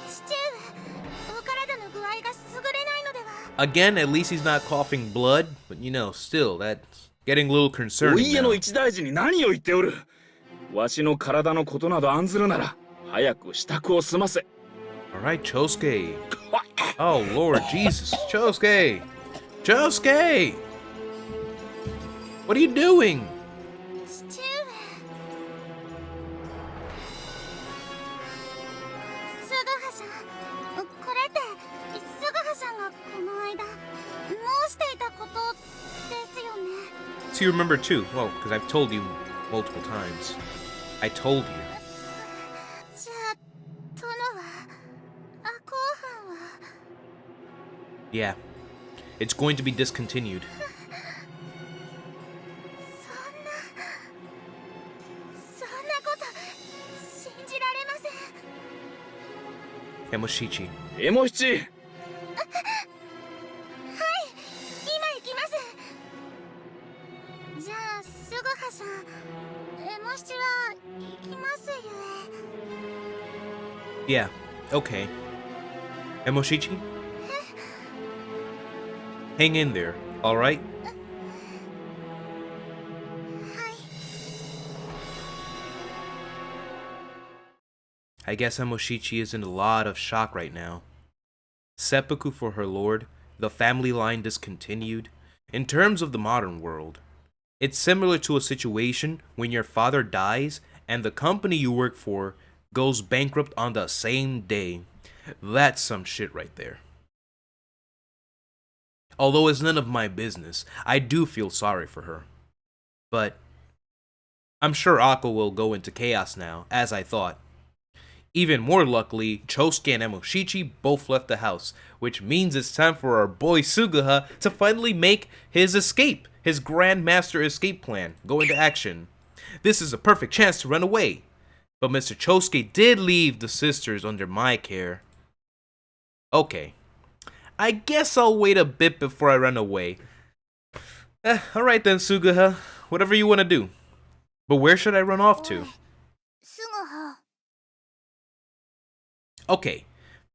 父上、お体の具合が優れないのでは。 Again, at least he's not coughing blood, but you know, still, that's getting a little お concerning 家の now. 一大事に何を言っておる。わしの体のことなど案ずるなら早く支度を済ませ。 Alright, Chosuke. Oh, Lord Jesus. Chosuke! Chosuke! What are you doing? 父上、スグハさん、これってスグハさんがこの間申していたことですよね。 So you remember too. Well, because I've told you multiple times. I told you. じゃあ殿はアコーハンは Yeah. It's going to be discontinued. そんなこと信じられません。 Emoshichi. エモ七、今行きます。じゃあスグハさん、エモ七は行きますゆえ。 Yeah. Okay. Emoshichi? Hang in there, alright? はい。 I guess Emoshichi is in a lot of shock right now. Seppuku for her lord, the family line discontinued. In terms of the modern world, it's similar to a situation when your father dies and the company you work for goes bankrupt on the same day. That's some shit right there. Although it's none of my business, I do feel sorry for her. But I'm sure Akko will go into chaos now, as I thought. Even more luckily, Chosuke and Emoshichi both left the house, which means it's time for our boy Suguha to finally make his escape, his Grandmaster escape plan, go into action. This is a perfect chance to run away. But Mr. Chosuke did leave the sisters under my care. Okay. I guess I'll wait a bit before I run away. Alright then, Suguha. Whatever you want to do. But where should I run off to? スグハ、 Okay,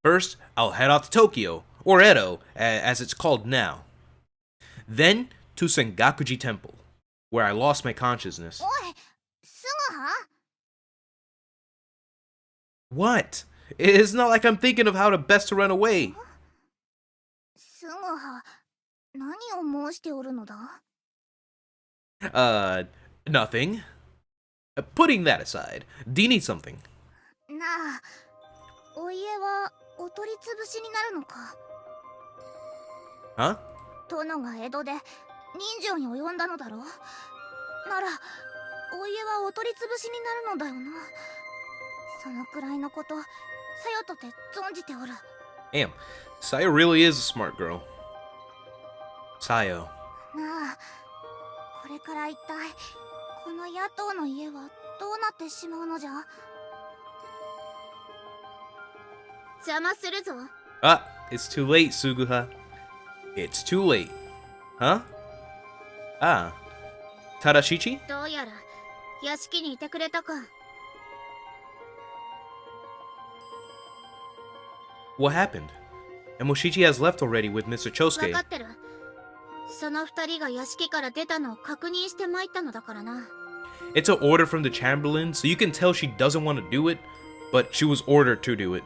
first I'll head off to Tokyo, or Edo, as it's called now. Then to Sengakuji Temple, where I lost my consciousness. おい、スグハ、 What? It's not like I'm thinking of how to best to run away. スグハ、何を申しておるのだ。 Nothing. Putting that aside, do you need something? なあ、お家はお取り潰しになるのか。 Huh? 殿が江戸で人情に及んだのだろう。ならお家はお取り潰しになるのだよな。そのくらいのことさよとて存じておる。 Damn, Sayo really is a smart girl. Sayo. なあ、これから一体この野党の家はどうなってしまうのじゃ。邪魔するぞ。 Ah, it's too late, Suguha. It's too late. Huh? Ah. Tadashichi? どうやら屋敷にいてくれたか。 What happened? Emoshichi has left already with Mr. 分 Chosuke. かってる。その二人が屋敷から出たのを確認して参ったのだからな。 It's an order from the Chamberlain, so you can tell she doesn't want to do it, but she was ordered to do it.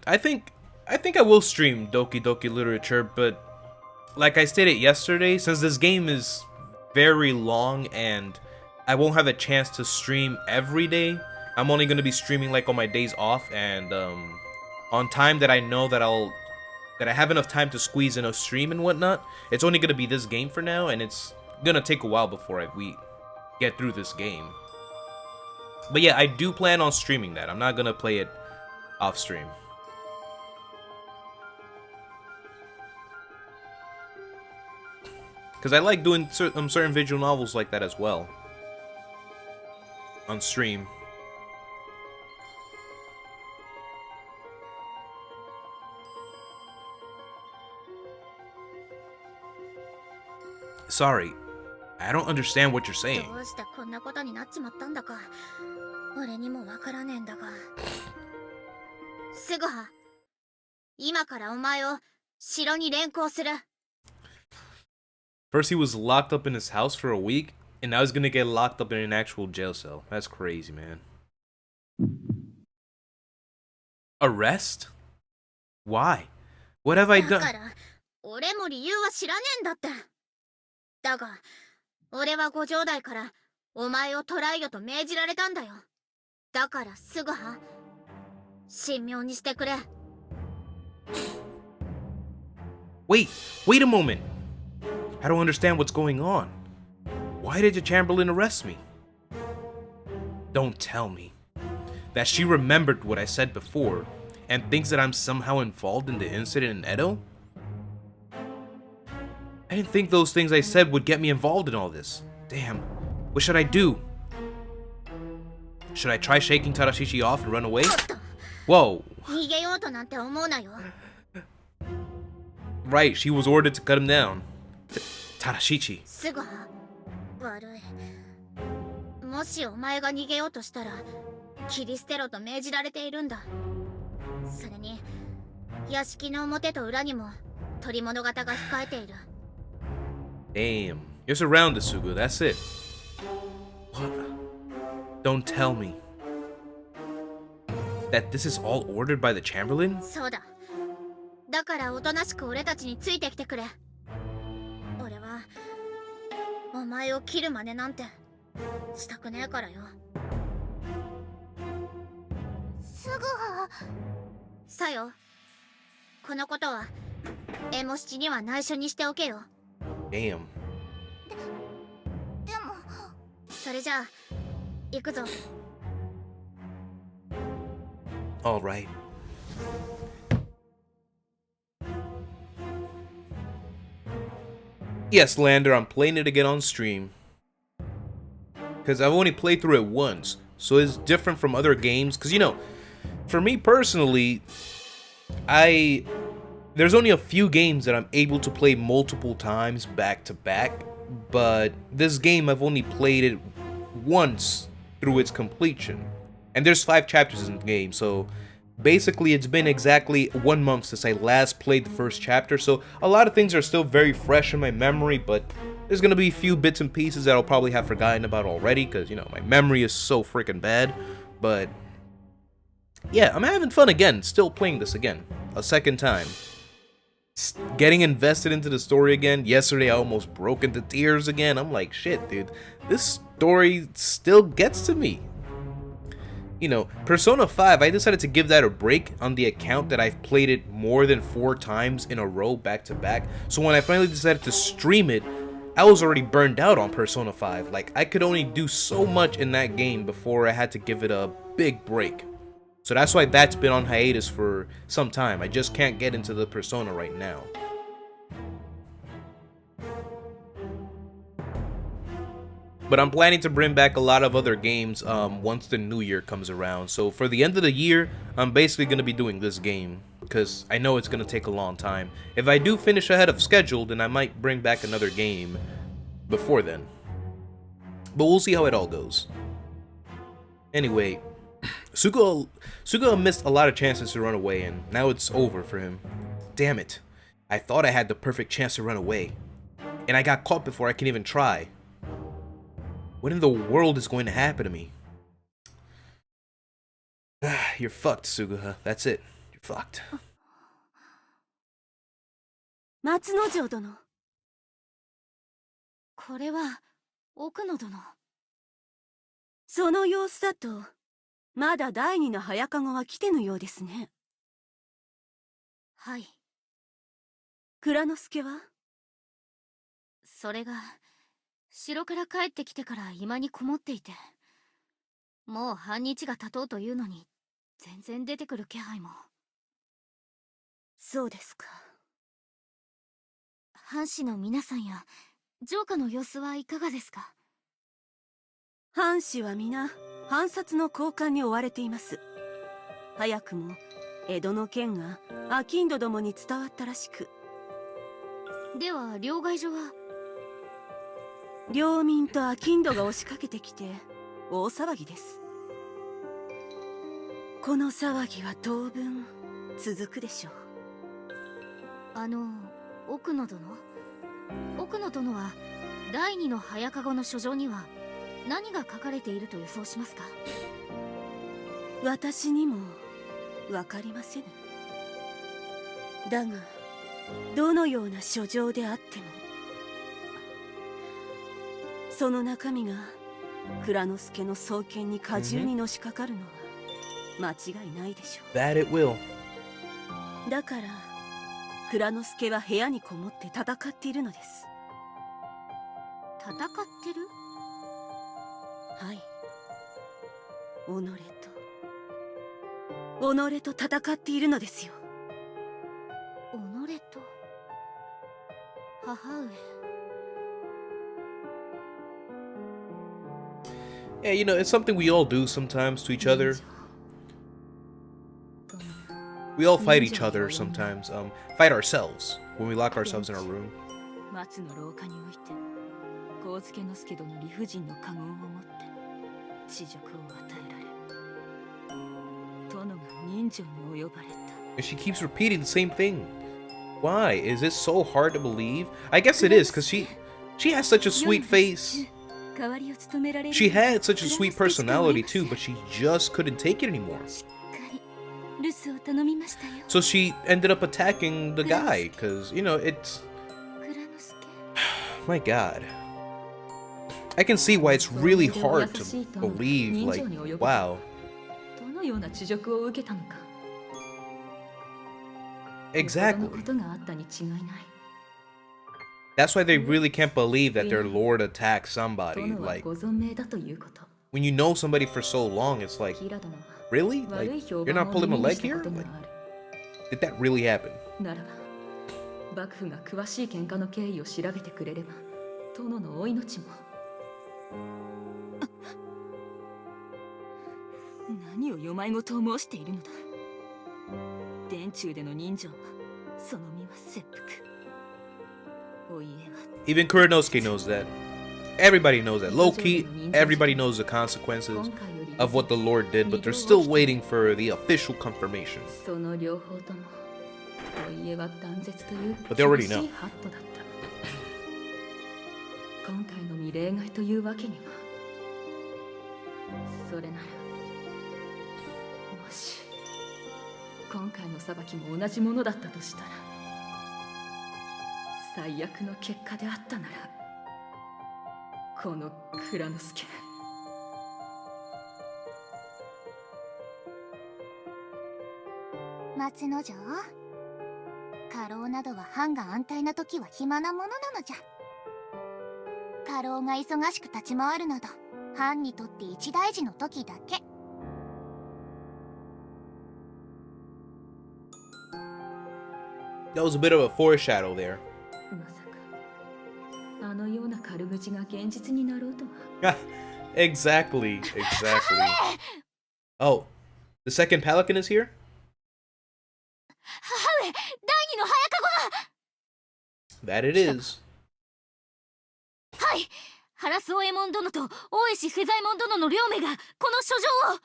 I think I will stream Doki Doki Literature, but like I stated yesterday, since this game is very long and I won't have a chance to stream every day, I'm only going to be streaming like on my days off and on time that I know that I have enough time to squeeze in a stream and whatnot. It's only going to be this game for now, and it's going to take a while before we get through this game. But yeah, I do plan on streaming that. I'm not going to play it off stream. Because I like doing certain visual novels like that as well. On stream. Sorry, I don't understand what you're saying. どうしてこんなことになっちまったんだか俺にもわからねえんだが。すぐは今からお前を城に連行する。 First he was locked up in his house for a week, and now he's gonna get locked up in an actual jail cell. That's crazy, man. Arrest? Why? What have I だ done? から俺も理由は知らねえんだって。だが俺は五条代からお前を捕らえよと命じられたんだよ。だからすぐは神妙にしてくれ。 Wait a moment. I don't understand what's going on. Why did the Chamberlain arrest me? Don't tell me that she remembered what I said before and thinks that I'm somehow involved in the incident in Edo? I didn't think those things I said would get me involved in all this. Damn. What should I do? Should I try shaking Tarashishi off and run away? Whoa. 逃げようとなんて思うなよ。 Right, she was ordered to cut him down. Tarashichi. すぐは悪い。もしお前が逃げようとしたら切り捨てろと命じられているんだ。それに屋敷の表と裏にも取り物型が控えている。 Damn. You're surrounded, Sugu. That's it. What? Don't tell me that this is all ordered by the Chamberlain? そうだ。だからおとなしく俺たちについてきてくれ。俺はお前を切る真似なんてしたくねえからよ。すぐは。さよ。このことはエモ七には内緒にしておけよ。 Damn. でもそれじゃあ行くぞ。 All right. Yes, Lander, I'm playing it again on stream. Because I've only played through it once. So it's different from other games. Because, you know, for me personally, there's only a few games that I'm able to play multiple times back to back. But this game, I've only played it once through its completion. And there's 5 chapters in the game, so basically it's been exactly 1 month since I last played the first chapter, so a lot of things are still very fresh in my memory, but there's gonna be a few bits and pieces that I'll probably have forgotten about already, because, you know, my memory is so freaking bad. But yeah, I'm having fun again, still playing this again, a second time. Getting invested into the story again. Yesterday I almost broke into tears again. I'm like, shit, dude, this story still gets to me. You know, Persona 5, I decided to give that a break on the account that I've played it more than 4 times in a row back to back. So when I finally decided to stream it, I was already burned out on Persona 5. Like, I could only do so much in that game before I had to give it a big break. So that's why that's been on hiatus for some time. I just can't get into the Persona right now. But I'm planning to bring back a lot of other games once the new year comes around. So for the end of the year, I'm basically going to be doing this game, because I know it's going to take a long time. If I do finish ahead of schedule, then I might bring back another game before then. But we'll see how it all goes. Anyway, Sugo missed a lot of chances to run away, and now it's over for him. Damn it. I thought I had the perfect chance to run away, and I got caught before I can even try. What in the world is going to happen to me? You're fucked, Suguha. That's it. You're fucked. 松之丞殿。これは奥野殿。その様子だとまだ第二の早籠は来てぬようですね。はい。蔵之介は？それが城から帰ってきてから居間にこもっていて、もう半日が経とうというのに全然出てくる気配も。そうですか。藩士の皆さんや城下の様子はいかがですか？藩士は皆藩札の交換に追われています。早くも江戸の件が商人どもに伝わったらしく。では両替所は？領民と商人が押しかけてきて大騒ぎです。この騒ぎは当分続くでしょう。奥野殿は第二の早籠の書状には何が書かれていると予想しますか？私にも分かりませぬ。だがどのような書状であってもその中身が蔵之介の双剣に過重にのしかかるのは間違いないでしょう。 That it will. だから蔵之介は部屋にこもって戦っているのです。戦ってる？はい、己と戦っているのですよ。己と母上。Yeah, you know, it's something we all do sometimes to each other. We all fight each other sometimes. Fight ourselves when we lock ourselves in our room. 松の廊下において上野之助殿理不尽の家言をもって恥辱を与えられ、殿が人情に及ばれた。 And she keeps repeating the same thing. Why? Is it so hard to believe? I guess it is, because she has such a sweet face. She had such a sweet personality too, but she just couldn't take it anymore. So she ended up attacking the guy, because, you know, it's... My god. I can see why it's really hard to believe, like, wow. Exactly. That's why they really can't believe that their lord attacked somebody. Like, when you know somebody for so long, it's like, really? Like, you're not pulling a leg here? Like, did that really happen? 幕府が詳しい喧嘩の経緯を調べてくれれば殿のお命も。何を世まいごとを申しているのだ。殿中での人情はその身は切腹。お家は Even Kuranosuke knows that. Everybody knows that. Low key, everybody knows the consequences of what the Lord did, but they're still waiting for the official confirmation. その両方ともお家は断絶という But they already know. 厳しいハットだった。今回のみ例外というわけには。それならもし今回の裁きも同じものだったとしたら、最悪の結果であったなら、この蔵之介。松之丞、家老などは藩が安泰な時は暇なものなのじゃ。家老が忙しく立ち回るなど藩にとって一大事の時だけ。That was a bit of a foreshadow there. まさかあのような軽口が現実になろうとは。Exactly. Oh, the second Pelican is here? 母上、第二の早籠が。 That it is. はい、原宗右衛門殿と大石世左衛門殿の両名がこの書状を。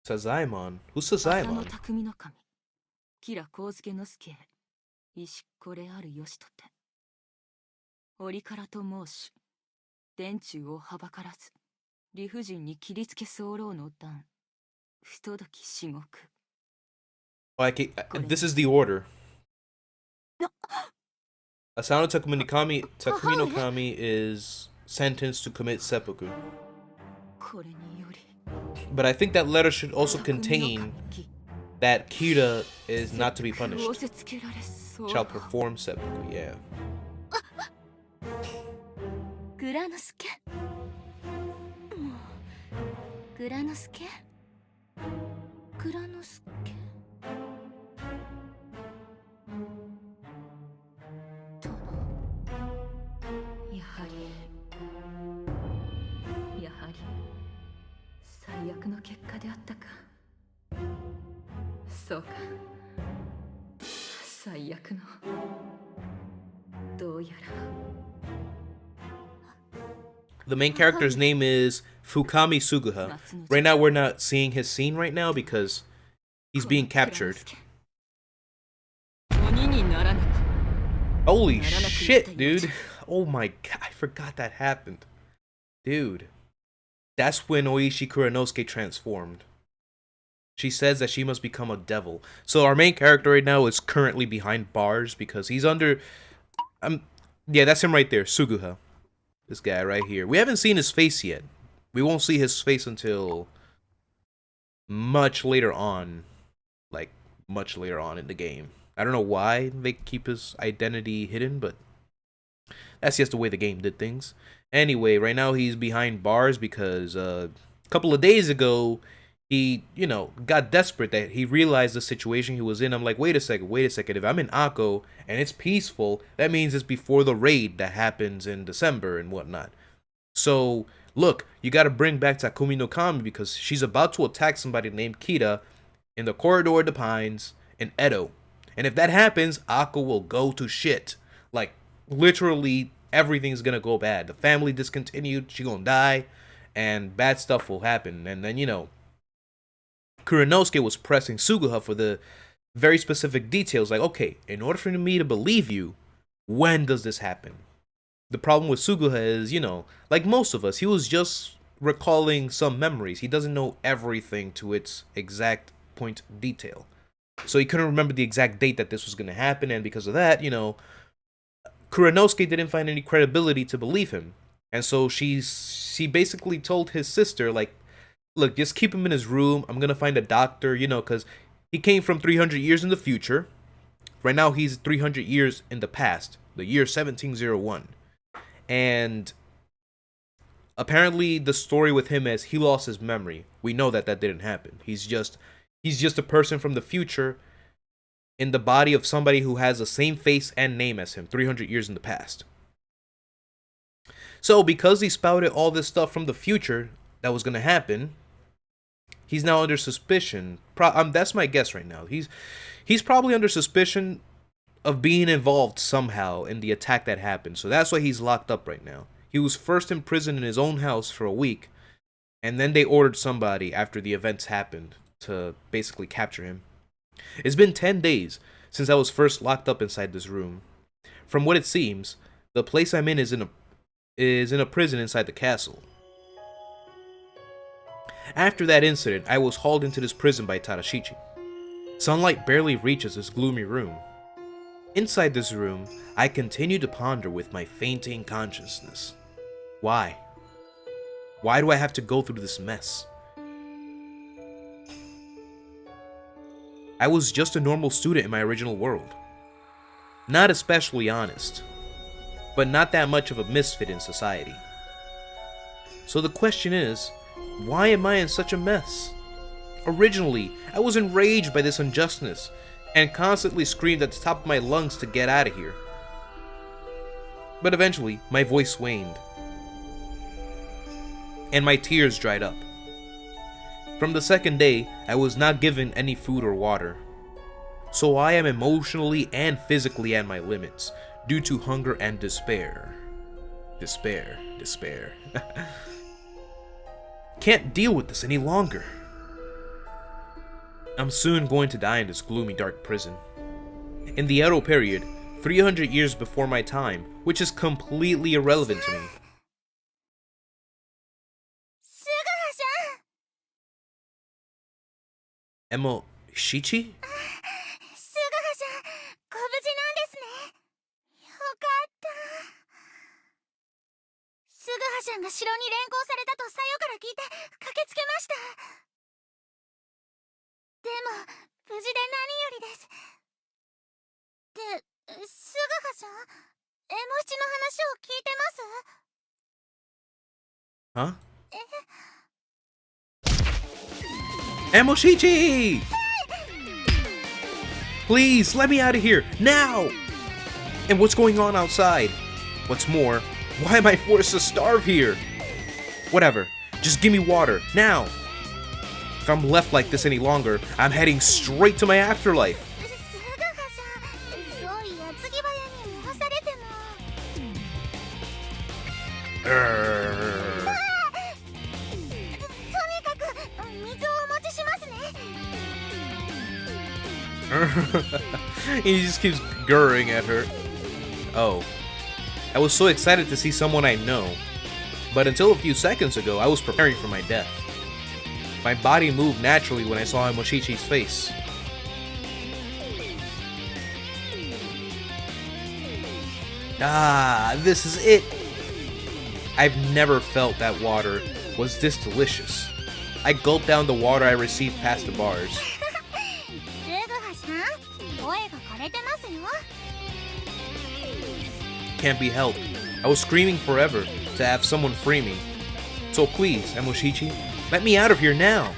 Sazaemon. Who's 浅野 Sazaemon? 匠の神、吉良上野之助、石これあるよしとて。折からと申し、殿中をはばからず、理不尽に切りつけ候の段、不届き至極。Oh, this is the order. Asano Takumi no Kami is sentenced to commit seppuku. これにより、 But I think that letter should also contain that Kira is not to be punished. 仰せつけられそう。 Shall perform seppuku, yeah. 蔵之介。もう蔵之介。蔵之介。殿。やはり最悪の結果であったか。そうか、最悪の。どうやら The main character's name is Fukami Suguha. Right now, we're not seeing his scene right now because he's being captured. Holy shit, dude. Oh my god, I forgot that happened. Dude. That's when Oishi Kuranosuke transformed. She says that she must become a devil. So our main character right now is currently behind bars because he's under... yeah, that's him right there, Suguha. This guy right here. We haven't seen his face yet. We won't see his face until much later on. Like, much later on in the game. I don't know why they keep his identity hidden, but that's just the way the game did things. Anyway, right now he's behind bars because a couple of days ago, he, got desperate that he realized the situation he was in. I'm like, wait a second. If I'm in Akko and it's peaceful, that means it's before the raid that happens in December and whatnot. So, look, you got to bring back Takumi no Kami because she's about to attack somebody named Kita in the corridor of the Pines in Edo. And if that happens, Akko will go to shit. Like, literally, everything's gonna go bad. The family discontinued, she gonna die, and bad stuff will happen. And then, Kuranosuke was pressing Suguha for the very specific details. Like, okay, in order for me to believe you, when does this happen? The problem with Suguha is, like most of us, he was just recalling some memories. He doesn't know everything to its exact point detail. So he couldn't remember the exact date that this was going to happen, and because of that, Kuranosuke didn't find any credibility to believe him. And so she basically told his sister, like, look, just keep him in his room. I'm going to find a doctor, because he came from 300 years in the future. Right now, he's 300 years in the past, the year 1701. And apparently, the story with him is he lost his memory. We know that didn't happen. He's just a person from the future in the body of somebody who has the same face and name as him 300 years in the past. So because he spouted all this stuff from the future that was going to happen, he's now under suspicion. That's my guess right now. He's probably under suspicion of being involved somehow in the attack that happened. So that's why he's locked up right now. He was first imprisoned in his own house for a week, and then they ordered somebody after the events happened to basically capture him. It's been 10 days since I was first locked up inside this room. From what it seems, the place I'm in is in a prison inside the castle. After that incident, I was hauled into this prison by Tadashichi. Sunlight barely reaches this gloomy room. Inside this room, I continue to ponder with my fainting consciousness. Why? Why do I have to go through this mess? I was just a normal student in my original world. Not especially honest, but not that much of a misfit in society. So the question is, why am I in such a mess? Originally, I was enraged by this injustice and constantly screamed at the top of my lungs to get out of here. But eventually, my voice waned, and my tears dried up. From the second day, I was not given any food or water. So I am emotionally and physically at my limits due to hunger and despair. Despair. Can't deal with this any longer. I'm soon going to die in this gloomy dark prison. In the Edo period, 300 years before my time, which is completely irrelevant to me. Emo Shichi? ちゃんが城に連行されたとさよから聞いて駆けつけました。でも無事で何よりです。で、スガハさん、エモ七の話を聞いてます？Emoshichi! Please, let me out of here, now! And what's going on outside? What's more, why am I forced to starve here? Whatever, just give me water, now! If I'm left like this any longer, I'm heading straight to my afterlife. He just keeps gurring at her. Oh. I was so excited to see someone I know. But until a few seconds ago, I was preparing for my death. My body moved naturally when I saw Emoshichi's face. Ah, this is it! I've never felt that water was this delicious. I gulped down the water I received past the bars. Can't be helped. I was screaming forever to have someone free me. So please, Emoshichi, let me out of here now.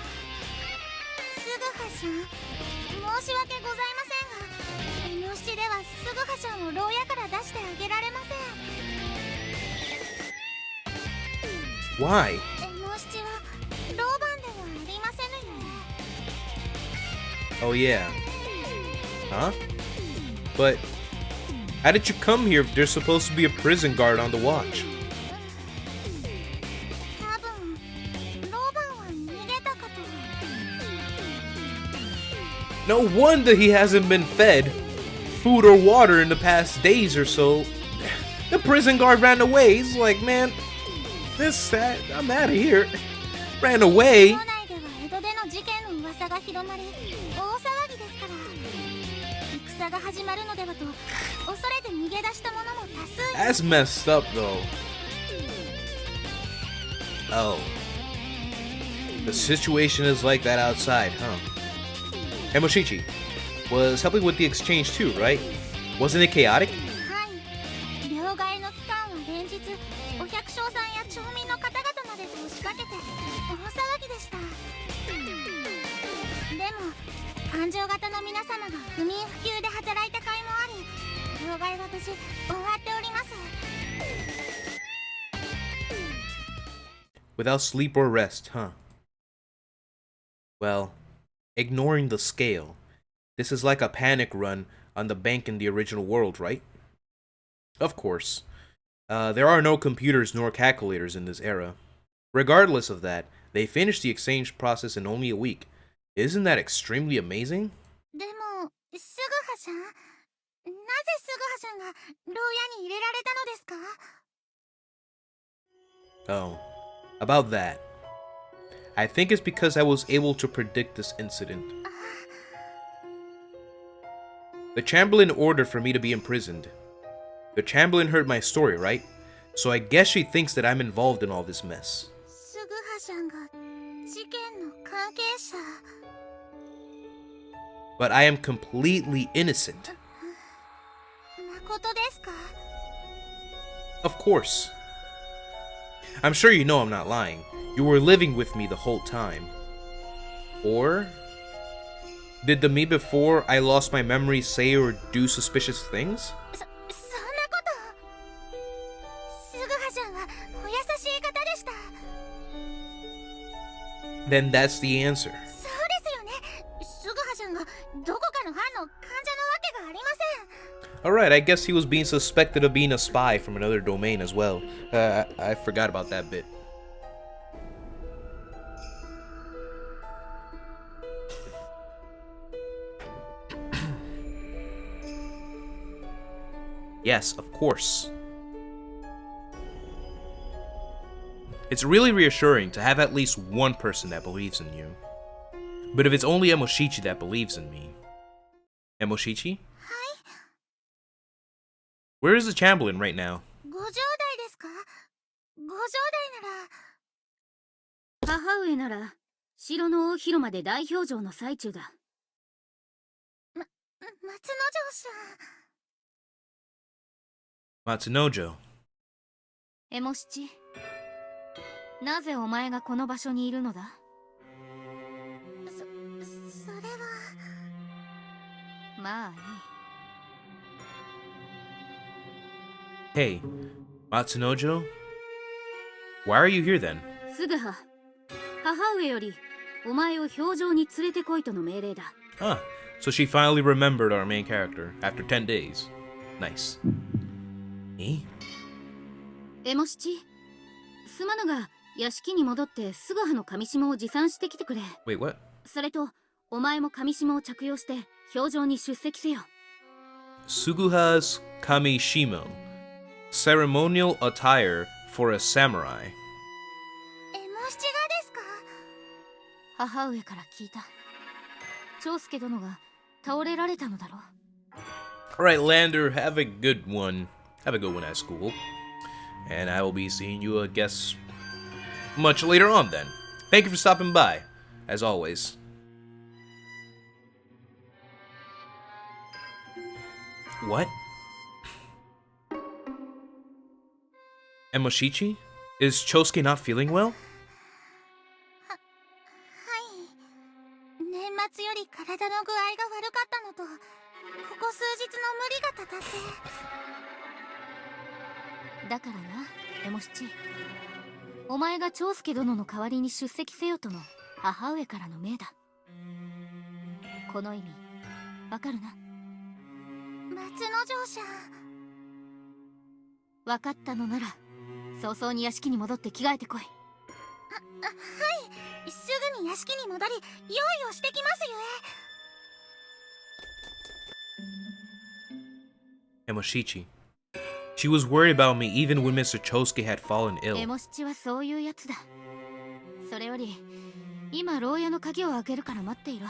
Why? Oh yeah. Huh? But how did you come here if there's supposed to be a prison guard on the watch? No wonder he hasn't been fed food or water in the past days or so. The prison guard ran away. He's like, man, I'm out of here. Ran away. That's messed up though. Oh. The situation is like that outside, huh? Emoshichi was helping with the exchange too, right? Wasn't it chaotic? Without sleep or rest, huh? Well, ignoring the scale, this is like a panic run on the bank in the original world, right? Of course. There are no computers nor calculators in this era. Regardless of that, they finished the exchange process in only a week. Isn't that extremely amazing? Oh, about that. I think it's because I was able to predict this incident. The Chamberlain ordered for me to be imprisoned. The Chamberlain heard my story, right? So I guess she thinks that I'm involved in all this mess. But I am completely innocent. Of course. I'm sure you know I'm not lying. You were living with me the whole time. Or did the me before I lost my memory say or do suspicious things? Then that's the answer. Alright, I guess he was being suspected of being a spy from another domain as well. I forgot about that bit. Yes, of course. It's really reassuring to have at least one person that believes in you. But if it's only Emoshichi that believes in me... Emoshichi? Where is the Chamberlain right now? 母上なら城の大広間で大表情の最中だ。松之Matsunojo. エモ七、なぜお前がこの場所にいるのだ？それは。まあいい。Hey, Matsunojo? Why are you here then? すぐは。母上よりお前を表情に連れてこいとの命令だ。Ah, so she finally remembered our main character after 10 days. Nice. Me? エモ七、すまぬが屋敷に戻ってすぐはの紙紐を持参してきてくれ。Wait, what? それとお前も紙紐を着用して表情に出席せよ。 Suguha's Kamishimo. Ceremonial attire for a samurai. エモ七がですか？母上から聞いた。長介殿が倒れられたのだろう。 Alright, Lander, have a good one. Have a good one at school. And I will be seeing you, I guess, much later on then. Thank you for stopping by, as always. What? Emoshichi? Is Chosuke not feeling well? はい。年末より体の具合が悪かったのと、ここ数日の無理がたたって。だからな、エモ七。お前が長介殿の代わりに出席せよとの母上からの命だ。この意味、わかるな？松之丞者。わかったのなら、早々に屋敷に戻って着替えてこい。はい。すぐに屋敷に戻り、用意をしてきますゆえ。 Emoshichi. She was worried about me even when Mr. Chosuke had fallen エ ill. モ七はそういうやつだ。それより、今牢屋の鍵を開けるから待っていろ。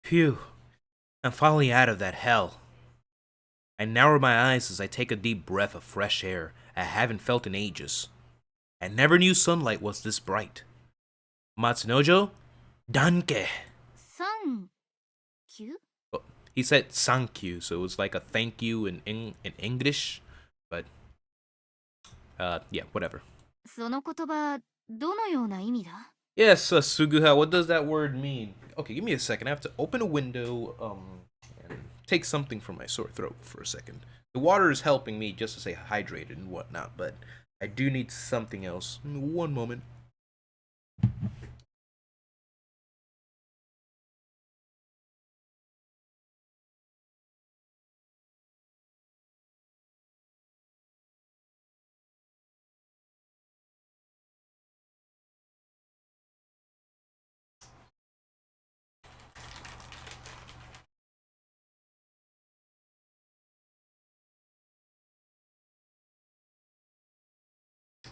Phew. I'm finally out of that hell. I narrow my eyes as I take a deep breath of fresh air I haven't felt in ages. I never knew sunlight was this bright. Matsunojo? Danke. サンキュー？ He said thank you, so it was like a thank you in English. But, yeah, whatever. その言葉、どのような意味だ？ Yes, Suguha, what does that word mean? Okay, give me a second. I have to open a window, and take something from my sore throat for a second. The water is helping me just to stay hydrated and whatnot, but I do need something else. One moment.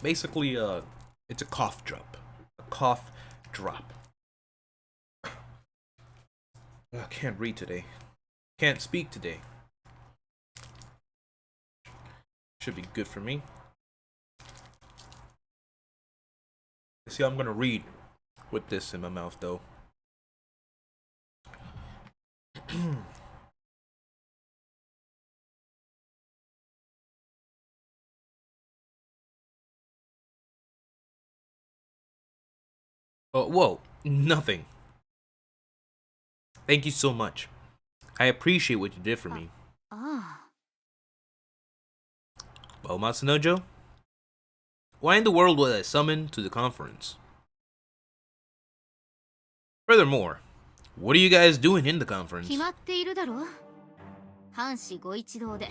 Basically, it's a cough drop. A cough drop. I can't read today. Can't speak today. Should be good for me. See, I'm gonna read with this in my mouth, though. Oh, whoa, nothing. Thank you so much. I appreciate what you did for me. ああ。 Well, Matsunojo, why in the world was I summoned to the conference? Furthermore, what are you guys doing in the conference? 決まっているだろう。藩士ご一同で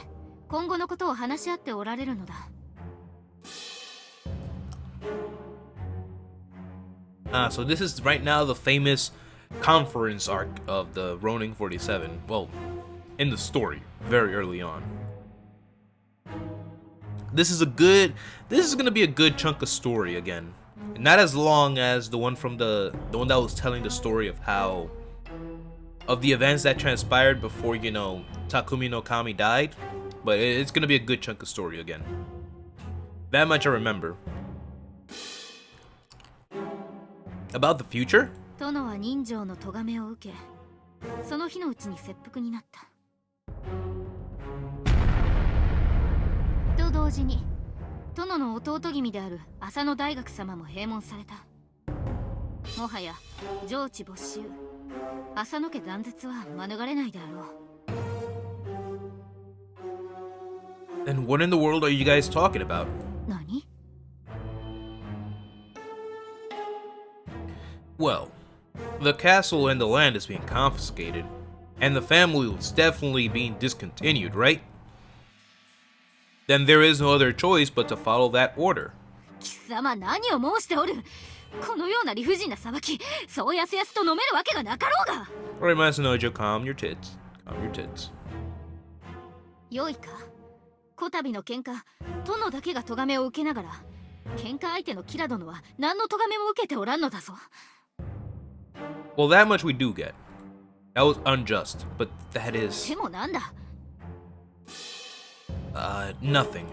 今後のことを話し合っておられるのだ。 So this is right now the famous conference arc of the Ronin 47. Well, in the story, very early on. This is gonna be a good chunk of story again. Not as long as the one from the one that was telling the story of the events that transpired before, you know, Takumi no Kami died. But it's gonna be a good chunk of story again. That much I remember. About the future? 殿は人情の咎めを受け、その日のうちに切腹になった。と同時に、殿の弟君である浅野大学様も閉門された。もはや上智没収、浅野家断絶は免れないであろう。 And what in the world are you guys talking about? 何？ Well, the castle and the land is being confiscated, and the family was definitely being discontinued, right? Then there is no other choice but to follow that order. 貴様何を申しておる。このような理不尽な裁き、そうやすやすと飲めるわけがなかろうが。 Alright, Masanojo, calm your tits. Calm your tits. よいか。こたびの喧嘩、殿だけが咎めを受けながら、喧嘩相手のキラ殿は何の咎めも受けておらんのだぞ。 Well, that much we do get. That was unjust, but that is でもなんだ。 nothing.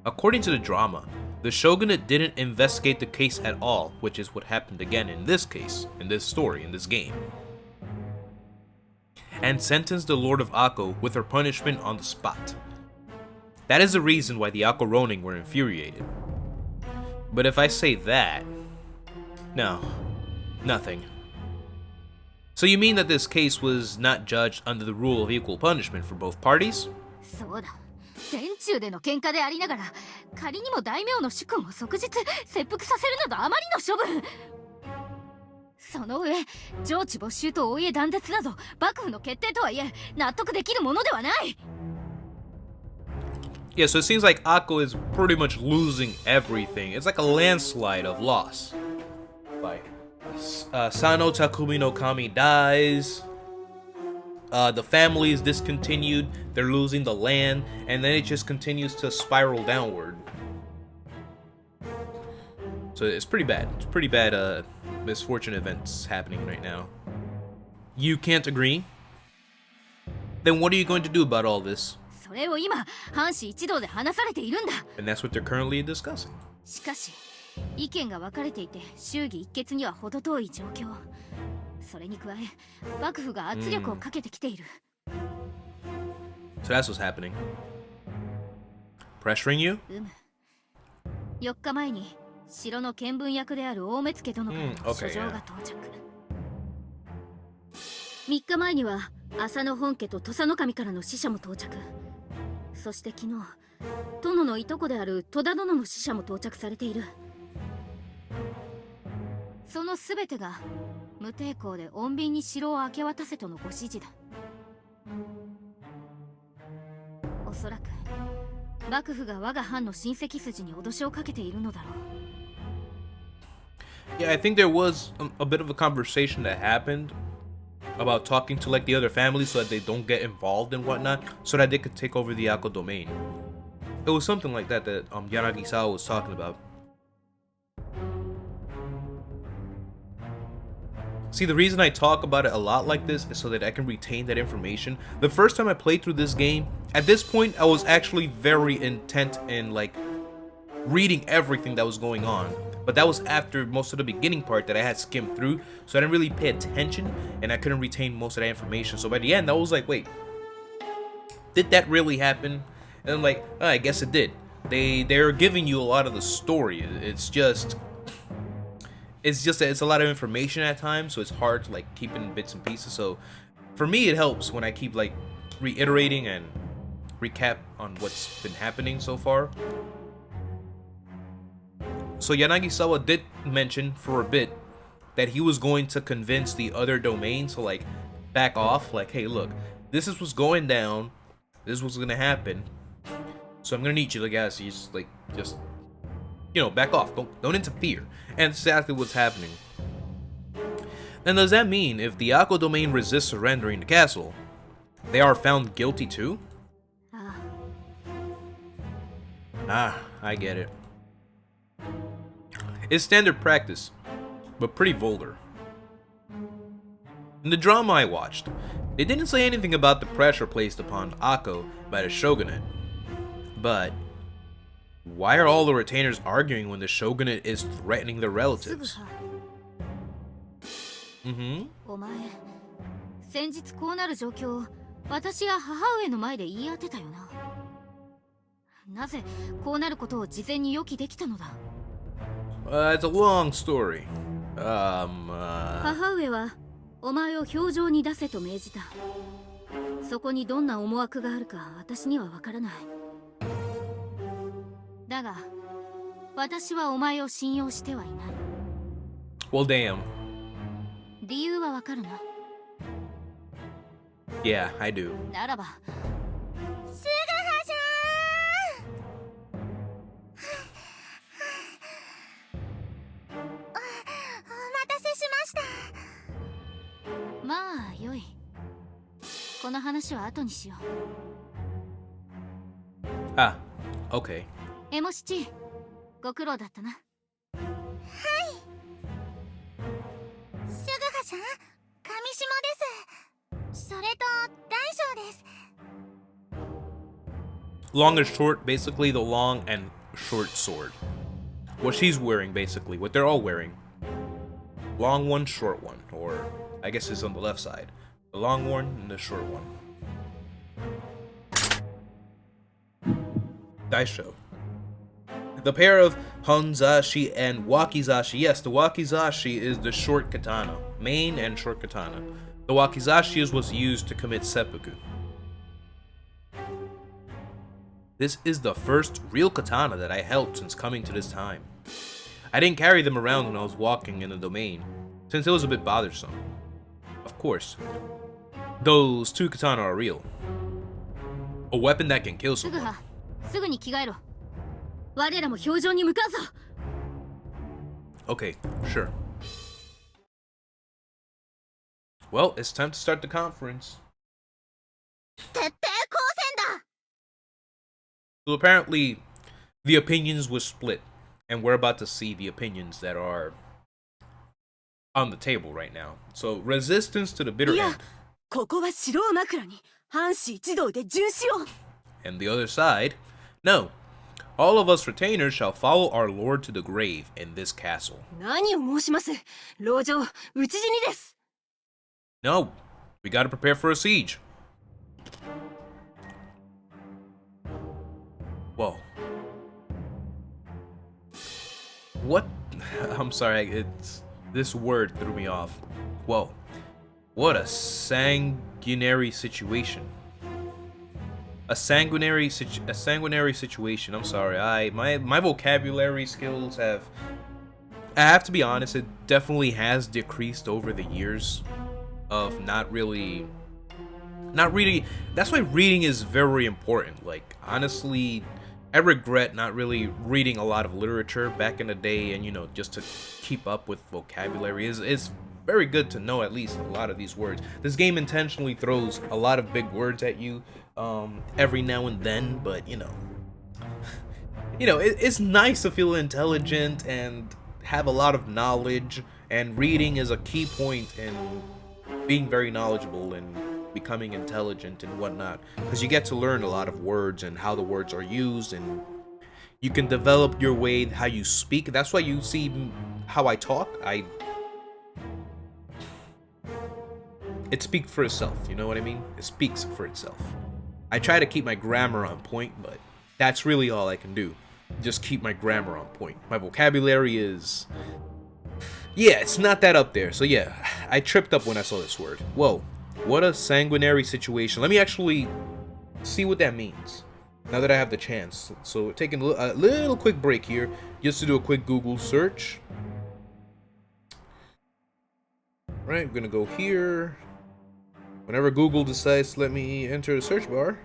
According to the drama, the shogunate didn't investigate the case at all, which is what happened again in this case, in this story, in this game, and sentenced the Lord of Akko with her punishment on the spot. That is the reason why the Akko Ronin were infuriated. But if I say that, no, nothing. So you mean that this case was not judged under the rule of equal punishment for both parties? そうだ。天中での喧嘩でありながら、仮にも大名の主君を即日切腹させるなどあまりの処分。その上、上智没収とお家断絶など幕府の決定とはいえ納得できるものではない。 Yeah, so it seems like Akko is pretty much losing everything. It's like a landslide of loss. Like, Sano Takumi no Kami dies. The family is discontinued. They're losing the land, and then it just continues to spiral downward. So it's pretty bad. It's pretty bad misfortune events happening right now. You can't agree? Then what are you going to do about all this? それを今、藩士一同で話されているんだ。 And that's what they're currently discussing. しかし、意見が分かれていて祝儀一決には程遠い状況。それに加え、幕府が圧力をかけてきている。So that's what's happening. Pressuring you? 4日前に城の見分役である大目付殿からの書状が到着。3日前には浅野本家と土佐守からの使者も到着。そして昨日、殿のいとこである戸田殿の使者も到着されている。そのすべてが無抵抗で穏便に城を明け渡せとのご指示だ。おそらく幕府が我が藩の親戚筋に脅しをかけているのだろう。 Yeah, I think there was a bit of a conversation that happened about talking to like the other families so that they don't get involved and whatnot, so that they could take over the Akko domain. It was something like that that Yanagisawa was talking about. See, the reason I talk about it a lot like this is so that I can retain that information. The first time I played through this game, at this point, I was actually very intent in like reading everything that was going on. But that was after most of the beginning part that I had skimmed through, so I didn't really pay attention and I couldn't retain most of that information. So by the end, I was like, wait, did that really happen? And I'm like, oh, I guess it did. They're giving you a lot of the story. It's just that it's a lot of information at times, so it's hard to like keep in bits and pieces. So for me, it helps when I keep like reiterating and recap on what's been happening so far. So Yanagisawa did mention for a bit that he was going to convince the other domains to like back off, like, hey, look, this is what's going down, this is what's gonna happen, so I'm gonna need you to guys just you know, back off, don't interfere. And that's exactly what's happening. And does that mean if the Akko domain resists surrendering the castle, they are found guilty too? Ah, I get it. It's standard practice, but pretty vulgar. In the drama I watched, they didn't say anything about the pressure placed upon Akko by the shogunate. But why are all the retainers arguing when the shogunate is threatening their relatives? お前、先日こうなる状況を私が母上の前で言い当てたよな。なぜこうなることを事前に予期できたのだ。It's a long story. 母上はお前を表情に出せと命じた。そこにどんな思惑があるか私にはわからない。だが私はお前を信用してはいない。Well, damn. 理由はわかるな。Yeah, I do. ならば。すぐはじゃーん。まあよい。この話は後にしよ Ah, okay. う。エモ七、ご苦労だったな。シュグハさん、上下です。それと大将です。 Long and short, basically the long and short sword. What she's wearing, basically, what they're all wearing. Long one, short one, or I guess it's on the left side. The long one and the short one. Daisho. The pair of Hanzashi and Wakizashi. Yes, the Wakizashi is the short katana. Main and short katana. The Wakizashi is what's used to commit seppuku. This is the first real katana that I held since coming to this time. I didn't carry them around when I was walking in the domain, since it was a bit bothersome. Of course, those two katana are real. A weapon that can kill すぐ someone. は、すぐに着替えろ。我らも表情に向かうぞ。 Okay, sure. Well, it's time to start the conference. 徹底抗戦だ。 So apparently, the opinions were split, and we're about to see the opinions that are on the table right now. So resistance to the bitter いや end, ここは城を枕に藩士一同で巡視を。 and the other side, no. All of us retainers shall follow our lord to the grave in this castle. 何を申します。籠城討ち死にです。 No, we gotta prepare for a siege. Whoa. What? I'm sorry, it's this word threw me off. Whoa. What a sanguinary situation. A sanguinary situation. I'm sorry. My vocabulary skills I have to be honest, it definitely has decreased over the years of not reading. That's why reading is very important. Like, honestly, I regret not really reading a lot of literature back in the day, and just to keep up with vocabulary. It's very good to know at least a lot of these words. This game intentionally throws a lot of big words at you every now and then, but it's nice to feel intelligent and have a lot of knowledge, and reading is a key point in being very knowledgeable and becoming intelligent and whatnot, because you get to learn a lot of words and how the words are used, and you can develop your way how you speak. That's why you see how I talk. It speaks for itself, you know what I mean? It speaks for itself. I try to keep my grammar on point, but that's really all I can do. Just keep my grammar on point. My vocabulary is... yeah, it's not that up there. So yeah, I tripped up when I saw this word. Whoa, what a sanguinary situation. Let me actually see what that means now that I have the chance. So taking a little quick break here just to do a quick Google search. Right, we're gonna go here. Whenever Google decides to let me enter the search bar.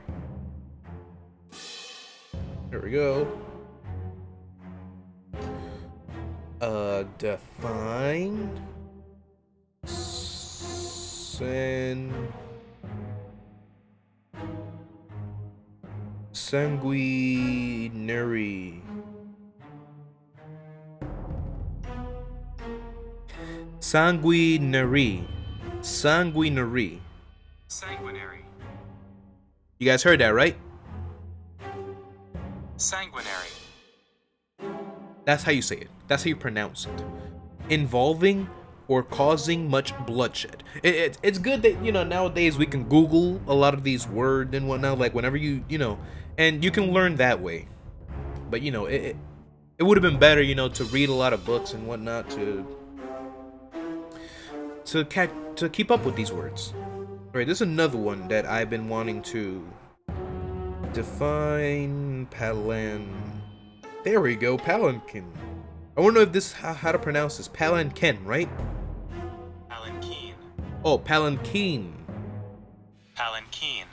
There we go. Define sanguinary. Sanguinary. You guys heard that, right? Sanguinary. That's how you say it. That's how you pronounce it. Involving or causing much bloodshed. It's good that, nowadays we can Google a lot of these words and whatnot, like whenever and you can learn that way. But, it would have been better, to read a lot of books and whatnot to keep up with these words. Alright, this is another one that I've been wanting to define. There we go, palanquin. I wonder if this how to pronounce this. Palanquin, right? Palanquin. Oh, palanquin. Palanquin.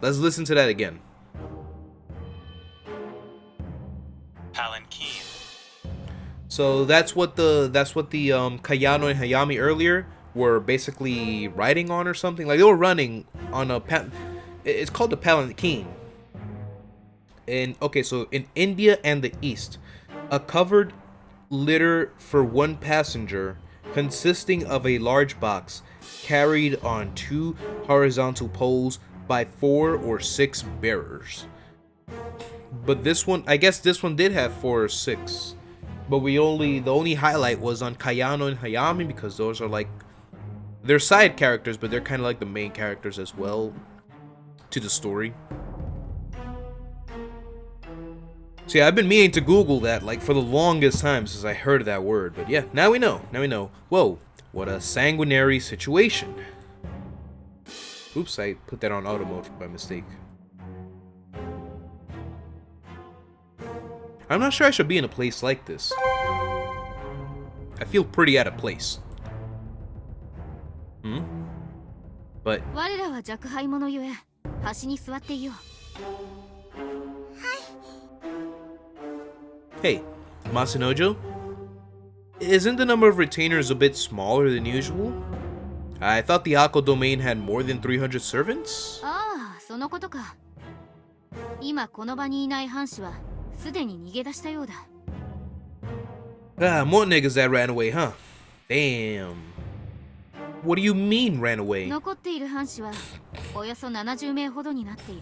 Let's listen to that again. Palanquin. So that's what the Kayano and Hayami earlier were basically riding on or something. Like they were running on a it's called the palanquin. And okay, so in India and the East, a covered litter for one passenger consisting of a large box carried on 2 horizontal poles by 4 or 6 bearers. But this one, I guess this one did have 4 or 6. But the only highlight was on Kayano and Hayami because those are like, they're side characters, but they're kind of like the main characters as well to the story. So yeah, I've been meaning to Google that like for the longest time since I heard that word. But yeah, now we know. Now we know. Whoa, what a sanguinary situation. Oops, I put that on auto mode by mistake. I'm not sure I should be in a place like this. I feel pretty out of place. But 我らは若輩者ゆえ端に座っていよう。 hey, Masanojo, isn't the number of retainers a bit smaller than usual? I thought the Akko domain had more than 300 servants? ああ、そのことか。今この場にいない藩士はすでに逃げ出したようだ。 Ah, more niggas that ran away, huh? Damn. What do you mean ran away? 残っている藩士はおよそ70名ほどになっている。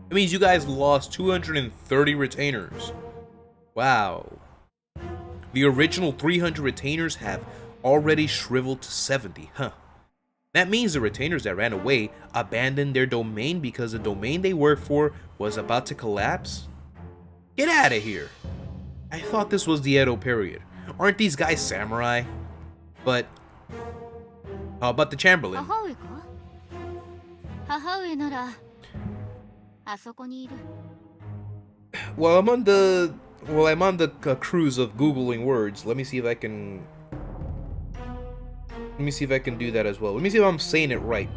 It means you guys lost 230 retainers. Wow. The original 300 retainers have already shriveled to 70, huh? That means the retainers that ran away abandoned their domain because the domain they worked for was about to collapse? Get out of here! I thought this was the Edo period. Aren't these guys samurai? But how about the Chamberlain? 母上か？母上ならあそこにいる。 Well, I'm on the cruise of googling words. Let me see if I can do that as well. Let me see if I'm saying it right.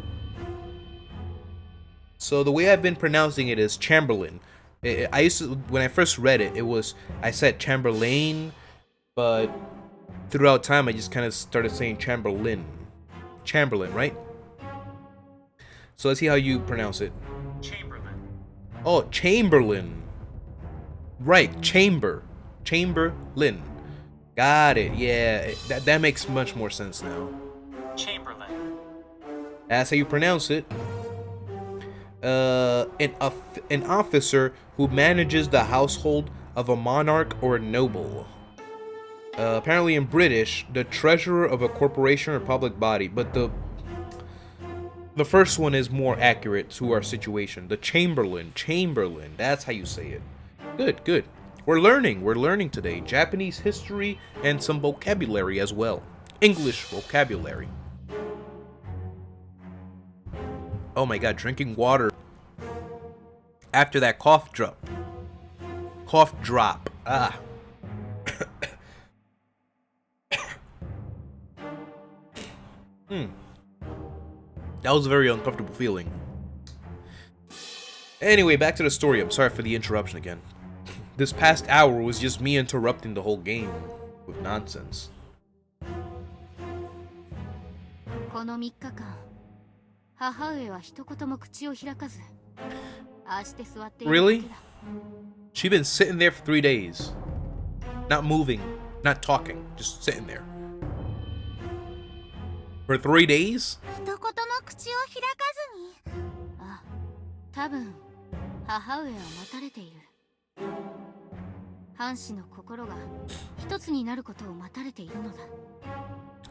So the way I've been pronouncing it is Chamberlain. I used to, when I first read it, I said Chamberlain, but throughout time I just kind of started saying Chamberlain. Chamberlain, right? So let's see how you pronounce it. Chamberlain. Oh, Chamberlain. Right, Chamberlain. Got it. Yeah, that makes much more sense now. Chamberlain. That's how you pronounce it. An officer who manages the household of a monarch or noble. Apparently in British, the treasurer of a corporation or public body, but the first one is more accurate to our situation. The Chamberlain, that's how you say it. Good. We're learning today. Japanese history and some vocabulary as well. English vocabulary. Oh my god, drinking water after that cough drop. Ah. That was a very uncomfortable feeling. Anyway, back to the story. I'm sorry for the interruption again. This past hour was just me interrupting the whole game with nonsense. この3日間、母上は一言も口を開かず、ああして座っているだけ Really? だ。 She's been sitting there for 3 days. Not moving, not talking, just sitting there. For 3 days? 一言も口を開かずに。あ、多分母上は待たれている。藩士の心が一つになることを待たれているのだ。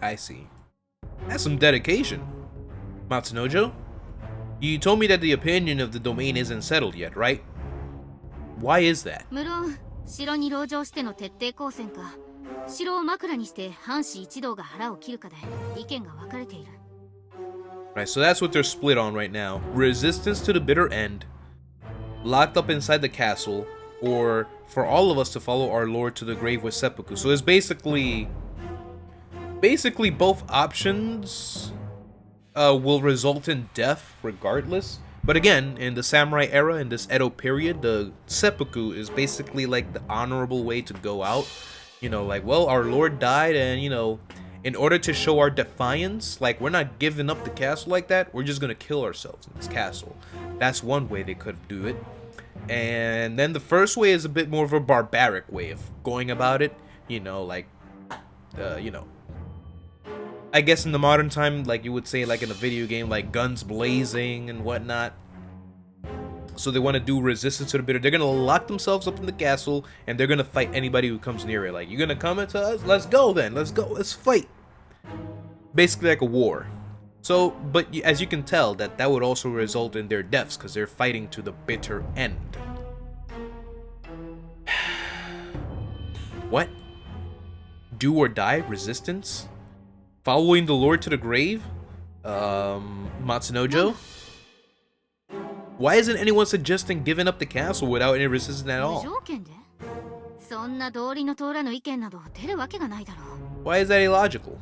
I see. That's some dedication. Matsunojo? You told me that the opinion of the domain isn't settled yet, right? Why is that? 無論城に籠城しての徹底抗戦か、城を枕にして藩士一同が腹を切るかで意見が分かれている。 Right, so that's what they're split on right now. Resistance to the bitter end, locked up inside the castle, or for all of us to follow our lord to the grave with seppuku. So it's basically both options will result in death regardless, But again, in the samurai era, in this Edo period, the seppuku is basically like the honorable way to go out. You know, like, well, our lord died, and, you know, in order to show our defiance, like, we're not giving up the castle like that, we're just gonna kill ourselves in this castle. That's one way they could do it. And then the first way is a bit more of a barbaric way of going about it. You know, like, you know, I guess in the modern time, like you would say, like in a video game, like guns blazing and whatnot. So they want to do resistance to the bitter. They're going to lock themselves up in the castle, and they're going to fight anybody who comes near it. Like, you're going to come into us? Let's go then. Let's go. Let's fight. Basically like a war. So, but as you can tell, that would also result in their deaths, because they're fighting to the bitter end. What? Do or die resistance? Following the Lord to the grave? Matsunojo? Why isn't anyone suggesting giving up the castle without any resistance at 無 all? 条件でそんな道理の通らぬ意見など出るわけがないだろう。 Why is that illogical?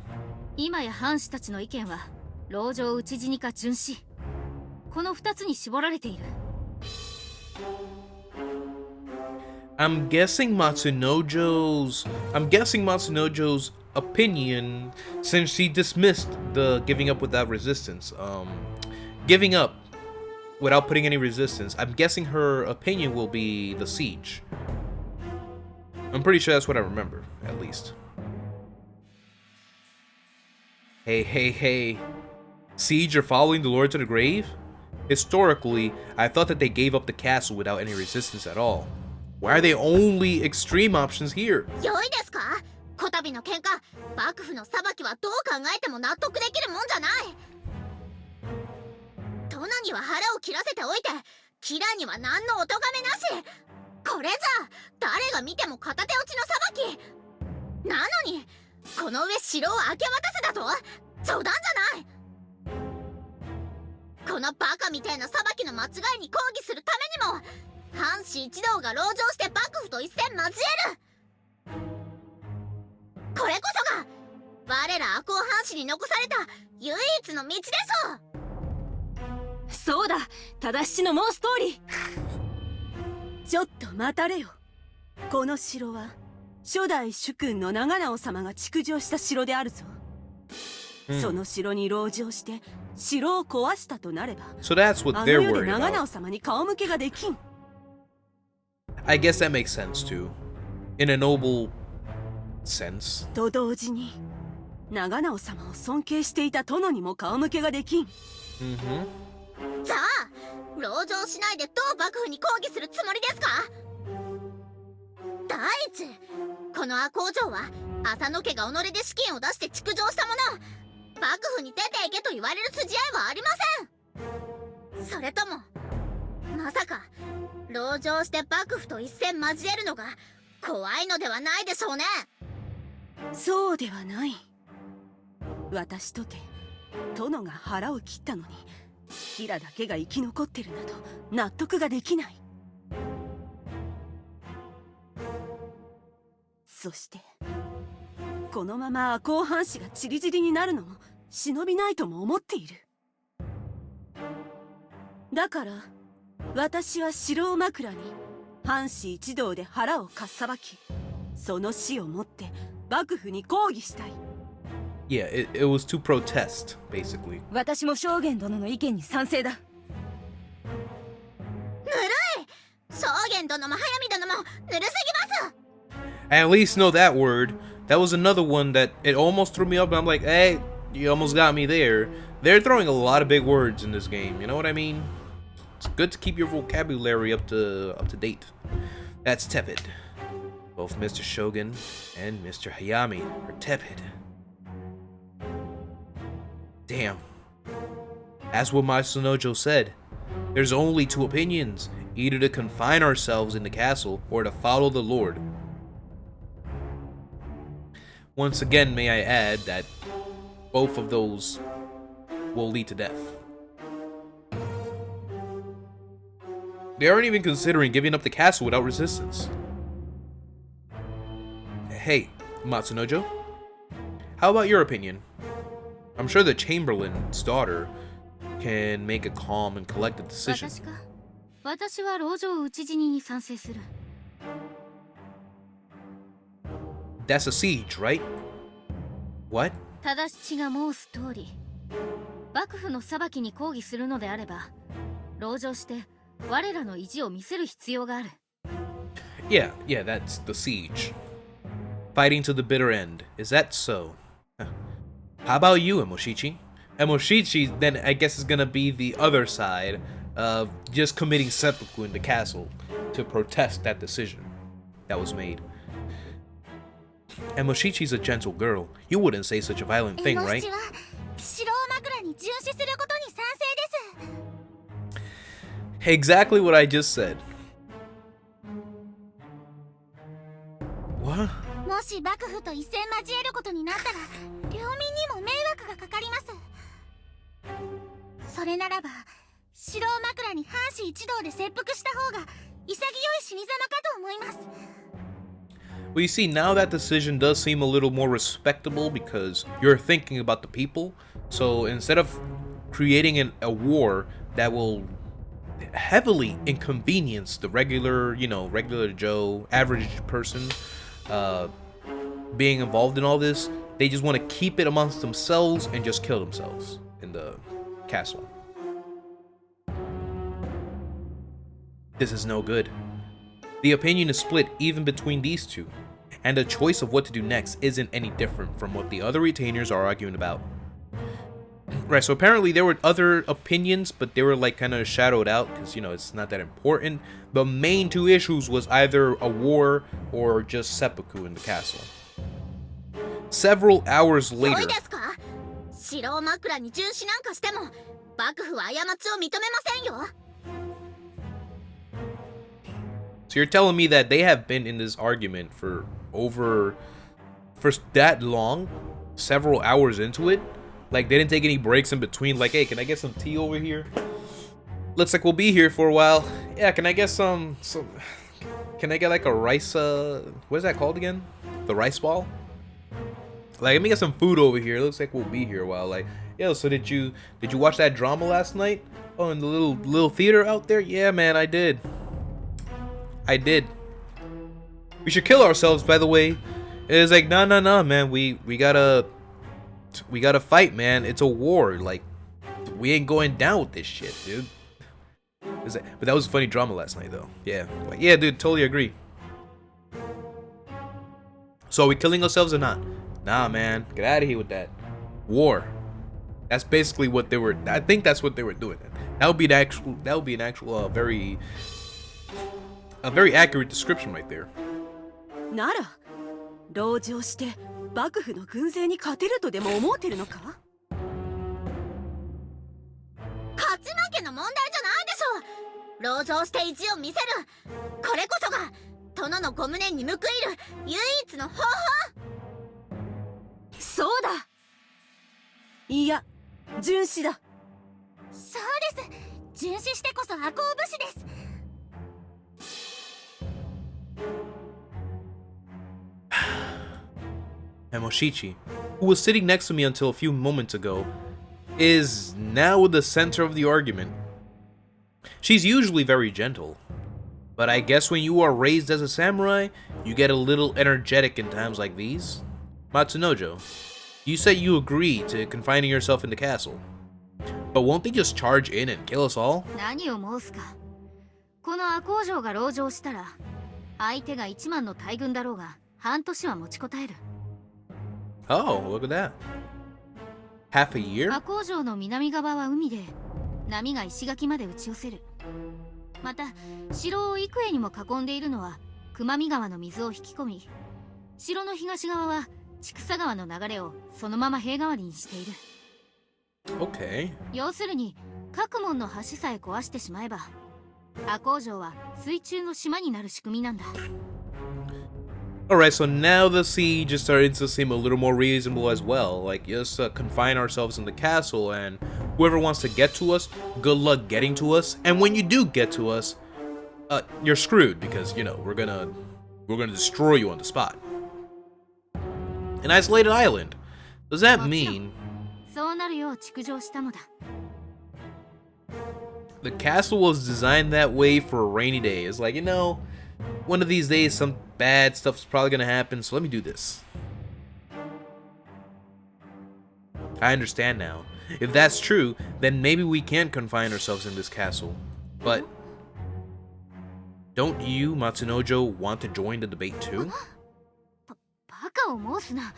今や藩士たちの意見は籠城討ち死にか殉死、この2つに絞られている。 I'm guessing Matsunojo's opinion, since he dismissed the giving up without resistance. Giving up without putting any resistance. I'm guessing her opinion will be the siege. I'm pretty sure that's what I remember, at least. Hey. Siege or following the Lord to the grave? Historically, I thought that they gave up the castle without any resistance at all. Why are they only extreme options here? 良いですか？こたびの喧嘩、幕府の裁きはどう考えても納得できるもんじゃない。殿には腹を切らせておいて、キラには何のお咎めなし。これじゃ誰が見ても片手落ちの裁き。なのにこの上城を明け渡せだと？冗談じゃない。このバカみたいな裁きの間違いに抗議するためにも、藩士一同が籠城して幕府と一戦交える。これこそが我ら赤穂藩士に残された唯一の道でしょう。そうだ、正しの申す通り。ちょっと待たれよ。この城は初代主君の長直様が築城した城であるぞ。その城に籠城して城を壊したとなれば、 So that's what あの they're 世で worried 長直 about. 様に顔向けができん。 I guess that makes sense too. In a noble sense. と同時に長直様を尊敬していた殿にも顔向けができん。 じゃあ籠城しないでどう幕府に抗議するつもりですか？第一、この赤穂城は浅野家が己で資金を出して築城したもの。幕府に出ていけと言われる筋合いはありません。それともまさか籠城して幕府と一戦交えるのが怖いのではないでしょうね。そうではない。私とて殿が腹を切ったのにキラだけが生き残ってるなど納得ができない。そしてこのまま赤穂藩士がチリチリになるのも忍びないとも思っている。だから私は城を枕に藩士一同で腹をかっさばき、その死をもって幕府に抗議したい。 Yeah, it was to protest, basically. 私も証言殿の意見に賛成だ。ぬるい。証言殿も早見殿もぬるすぎます。 I at least know that word. That was another one that it almost threw me up, and I'm like, hey, you almost got me there. They're throwing a lot of big words in this game, you know what I mean? It's good to keep your vocabulary up to date. That's tepid. Both Mr. Shogun and Mr. Hayami are tepid. Damn. As what Matsunojo said, there's only two opinions, either to confine ourselves in the castle or to follow the Lord. Once again, may I add that both of those will lead to death. They aren't even considering giving up the castle without resistance. Hey, Matsunojo, how about your opinion? I'm sure the Chamberlain's daughter can make a calm and collected decision. 私か。私は籠城討ち死にに賛成する。 That's a siege, right? What? ただし血が申す通り、幕府の裁きに抗議するのであれば、籠城して我らの意地を見せる必要がある。 Yeah, that's the siege. Fighting to the bitter end. Is that so? Huh. How about you, Emoshichi? Emoshichi, then I guess is gonna be the other side of just committing seppuku in the castle to protest that decision that was made. Emoshichi's a gentle girl. You wouldn't say such a violent thing, right? は城を枕に殉死することに賛成です。 Exactly what I just said. What? もし幕府と一戦交えることになったら領民にも迷惑がかかります。それならば城を枕に藩士一同で切腹した方が潔い死に様かと思います。 Well, you see, now that decision does seem a little more respectable because you're thinking about the people. So instead of creating a war that will heavily inconvenience the regular Joe, average person being involved in all this, they just want to keep it amongst themselves and just kill themselves in the castle. This is no good. The opinion is split even between these two, and the choice of what to do next isn't any different from what the other retainers are arguing about. Right, so apparently there were other opinions, but they were like kind of shadowed out because, it's not that important. The main two issues was either a war or just seppuku in the castle. Several hours 良 later... いですか？城を枕に殉死なんかしても幕府は過ちを認めませんよ。 So you're telling me that they have been in this argument for that long, several hours into it? Like they didn't take any breaks in between, like, hey, can I get some tea over here? Looks like we'll be here for a while. Yeah, can I get some can I get like a rice what is that called again? The rice ball? Like, let me get some food over here. It looks like we'll be here a while. Like, yo, so did you watch that drama last night? Oh, in the little theater out there? Yeah, man, I did. We should kill ourselves, by the way. It's like, no, man. We gotta fight, man. It's a war. Like, we ain't going down with this shit, dude. But that was a funny drama last night, though. Yeah, like, yeah, dude, totally agree. So are we killing ourselves or not? Nah, man, get out of here with that. War. That's basically what they were. I think that's what they were doing. That would be an actual very accurate description right there. なら籠城して幕府の軍勢に勝てるとでも思ってるのか？勝ち負けの問題じゃないでしょ。籠城して意地を見せる。これこそが殿のご無念に報いる唯一の方法。そうだ。いや、殉死だ。そうです。殉死してこそ赤穂武士です。 Emoshichi, who was sitting next to me until a few moments ago, is now the center of the argument. She's usually very gentle, but I guess when you are raised as a samurai, you get a little energetic in times like these. Matsunojo, you said you agree to confining yourself in the castle, but won't they just charge in and kill us all? 何を申すか。この赤穂城が籠城したら、相手が1万の大軍だろうが、半年は持ちこたえる。 Oh, look at that. Half a year? 赤穂城の南側は海で、波が石垣まで打ち寄せる。また、城を幾重にも囲んでいるのは、熊見川の水を引き込み、城の東側は千草川の流れをそのまま塀代わりにしている。Okay. 要するに、各門の橋さえ壊してしまえば、赤穂城は水中の島になる仕組みなんだ。 Alright, so now the siege is starting to seem a little more reasonable as well. Like, just confine ourselves in the castle, and whoever wants to get to us, good luck getting to us. And when you do get to us, you're screwed because, we're gonna destroy you on the spot. An isolated island. Does that mean... そうなるよう築城したのだ。The castle was designed that way for a rainy day. It's like, you know, one of these days some bad stuff's probably gonna happen, so let me do this. I understand now. If that's true, then maybe we can confine ourselves in this castle. But don't you, Matsunojo, want to join the debate too? バカを申すな。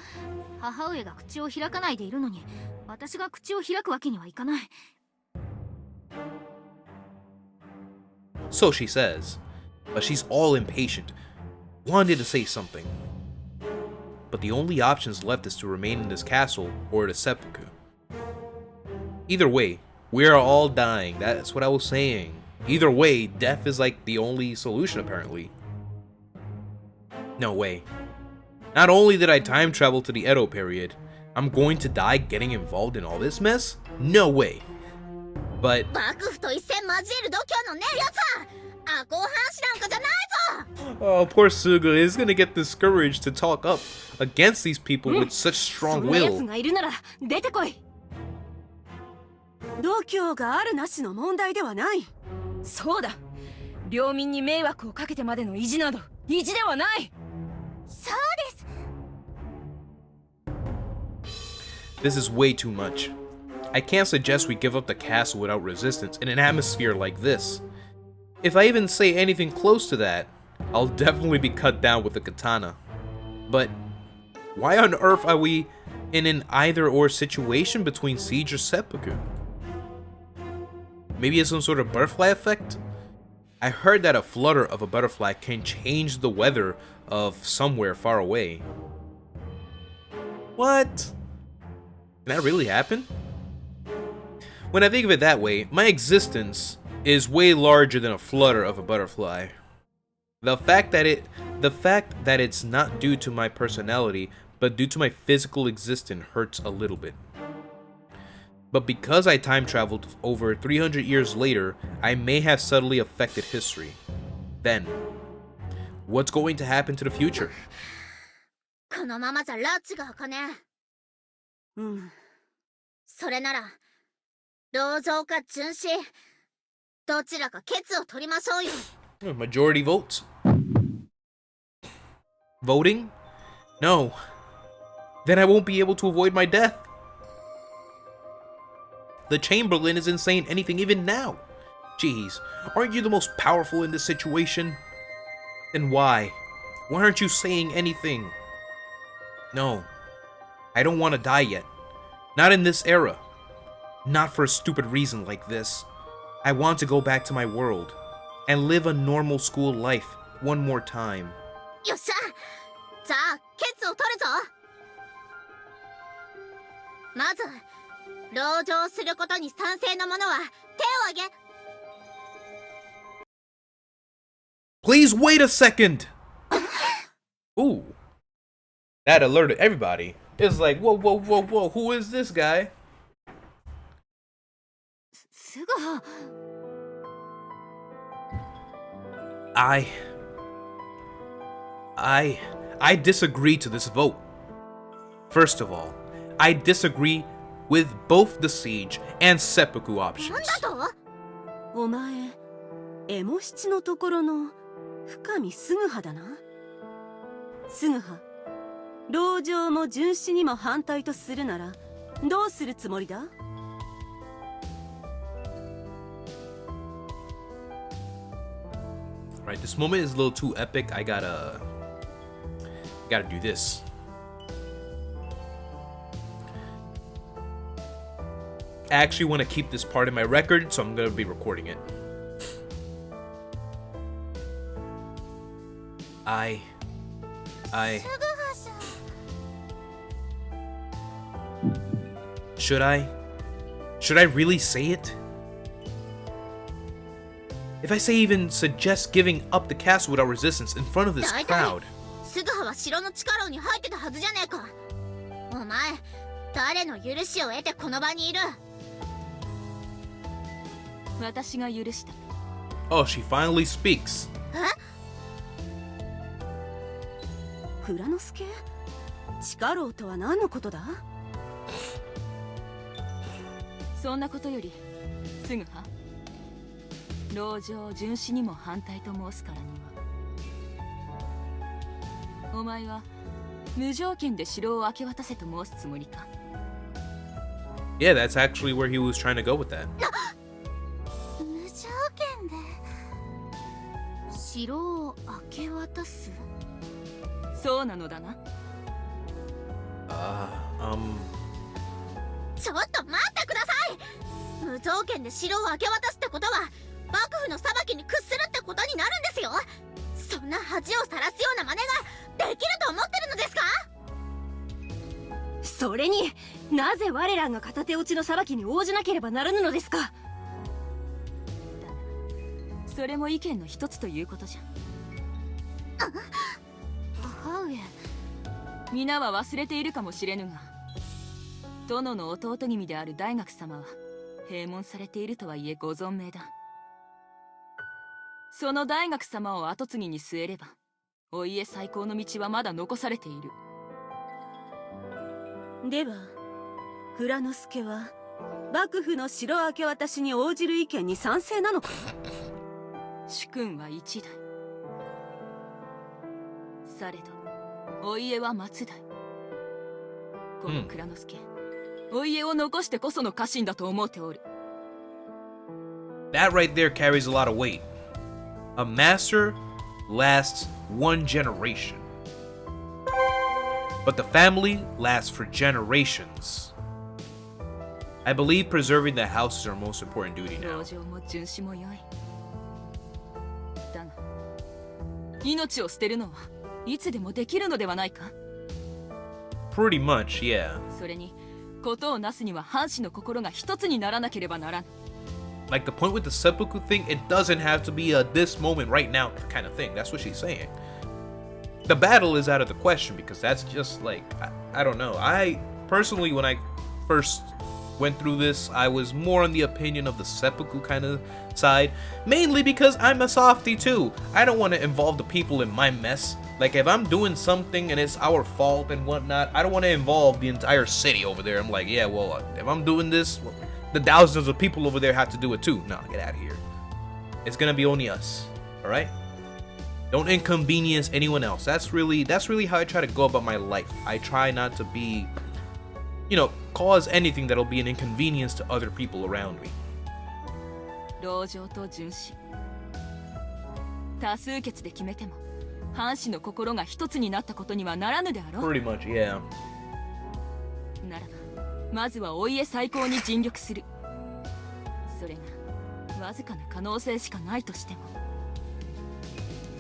母上が口を開かないでいるのに、私が口を開くわけにはいかない。So she says, but she's all impatient, wanted to say something. But the only options left is to remain in this castle or the seppuku. Either way, we are all dying. That's what I was saying. Either way, death is like the only solution apparently. No way. Not only did I time travel to the Edo period, I'm going to die getting involved in all this mess? No way. But 幕府と一戦交える度胸のねえやつは赤穂藩士なんかじゃないぞ oh, poor Suga is gonna get discouraged to talk up against these people with such そ strong んな奴 will. がいるなら出てこい。度胸があるなしの問題ではない。そうだ。領民に迷惑をかけてまでの意地など意地ではない。そうです This is way too much. I can't suggest we give up the castle without resistance in an atmosphere like this. If I even say anything close to that, I'll definitely be cut down with a katana. But why on earth are we in an either-or situation between siege or seppuku? Maybe it's some sort of butterfly effect? I heard that a flutter of a butterfly can change the weather of somewhere far away. What? Can that really happen? When I think of it that way, my existence is way larger than a flutter of a butterfly. The fact that it's not due to my personality, but due to my physical existence hurts a little bit. But because I time traveled over 300 years later, I may have subtly affected history. Then, what's going to happen to the future? このままじゃラッチが開かねえ。それなら同情か殉死どちらか決を取りましょうよ。 Majority votes? Voting? No. Then I won't be able to avoid my death. The Chamberlain isn't saying anything even now. Jeez, aren't you the most powerful in this situation? Then why? Why aren't you saying anything? No. I don't want to die yet. Not in this era. Not for a stupid reason like this. I want to go back to my world and live a normal school life one more time. よっしゃじゃあ決を取るぞまず籠城することに賛成の者は手を挙げ Please wait a second! Ooh. That alerted everybody. It's like, whoa, whoa, whoa, whoa, who is this guy? すぐは I disagree to this vote. First of all, I disagree with both the siege and seppuku なん options. だとお前エモ七のところの深見すぐはだな。すぐは籠城も殉死にも反対とするならどうするつもりだ？ Right, this moment is a little too epic. I gotta do this. I actually want to keep this part in my record, so I'm gonna be recording it. I Should I really say it? If I say even suggest giving up the castle without resistance in front of this crowd. すぐはは城の地下牢に入ってたはずじゃねえかお前誰の許しを得てこの場にいる私が許した。 Oh, she finally speaks. 蔵之介？地下牢とは何のことだ？そんなことよりすぐは老女巡視にも反対と申すからには、お前は無条件で城を明け渡せと申すつもりか？ Yeah, that's actually where he was trying to go with that. 無条件で城を明け渡す？そうなのだな。ちょっと待ってください。無条件で城を明け渡すってことは幕府の裁きに屈するってことになるんですよ。そんな恥をさらすような真似ができると思ってるのですか？それになぜ我らが片手落ちの裁きに応じなければならぬのですか？それも意見の一つということじゃ。母上、皆は忘れているかもしれぬが、殿の弟君である大学様は閉門されているとはいえご存命だ。その大学様を跡継ぎに据えれば、お家再興の道はまだ残されている。では蔵之介は幕府の城明け渡しに応じる意見に賛成なのか？主君は一代、されどお家は松代。この蔵之介、お家を残してこその家臣だと思っておる。 That right there carries a lot of weight. A master lasts one generation, but the family lasts for generations. I believe preserving the house is our most important duty now. 老女も巡視もよい。だが命を捨てるのはいつでもできるのではないか？ Pretty much, yeah. それに事をなすには藩士の心が一つにならなければならん。 Like the point with the seppuku thing, it doesn't have to be a this moment right now kind of thing. That's what she's saying. The battle is out of the question because that's just like, I don't know. I personally, when I first went through this, I was more on the opinion of the seppuku kind of side, mainly because I'm a softie too. I don't want to involve the people in my mess. Like if I'm doing something and it's our fault and whatnot, I don't want to involve the entire city over there. I'm like, yeah, well, if I'm doing this, well, the thousands of people over there have to do it too. Nah, get out of here. It's gonna be only us. All right? Don't inconvenience anyone else. That's really how I try to go about my life. I try not to be, cause anything that'll be an inconvenience to other people around me. 老女と巡視、多数決で決めても藩士の心が一つになったことにはならぬであろう。 Pretty much, yeah. ならばまずはお家再興に尽力する。それがわずかな可能性しかないとしても、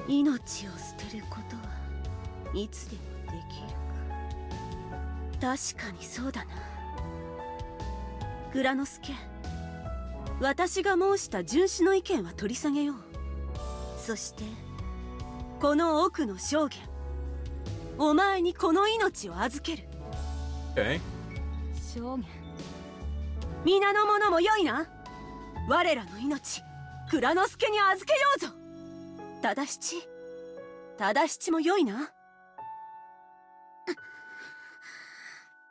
命を捨てることはいつでもできるか。確かにそうだな。蔵之介、私が申した巡視の意見は取り下げよう。そしてこの奥の証言、お前にこの命を預ける。 Okay. 証言。皆の者もよいな。我らの命、蔵之介に預けようぞ。忠七もよいな。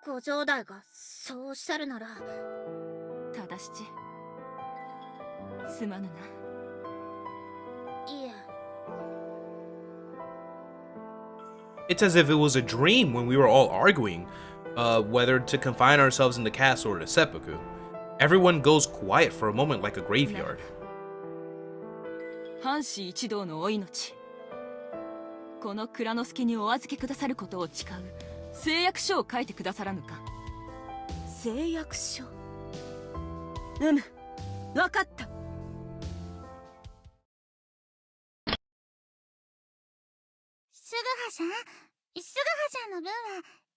ご城代がそうおっしゃるなら。忠七、すまぬな。いえ。 It's as if it was a dream when we were all arguing whether to confine ourselves in the castle or the seppuku. Everyone goes quiet for a moment like a graveyard. 藩士一同のお命、この蔵之介にお預けくださることを誓う誓約書を書いてくださらぬか？誓約書。わかった。すぐはさんの分は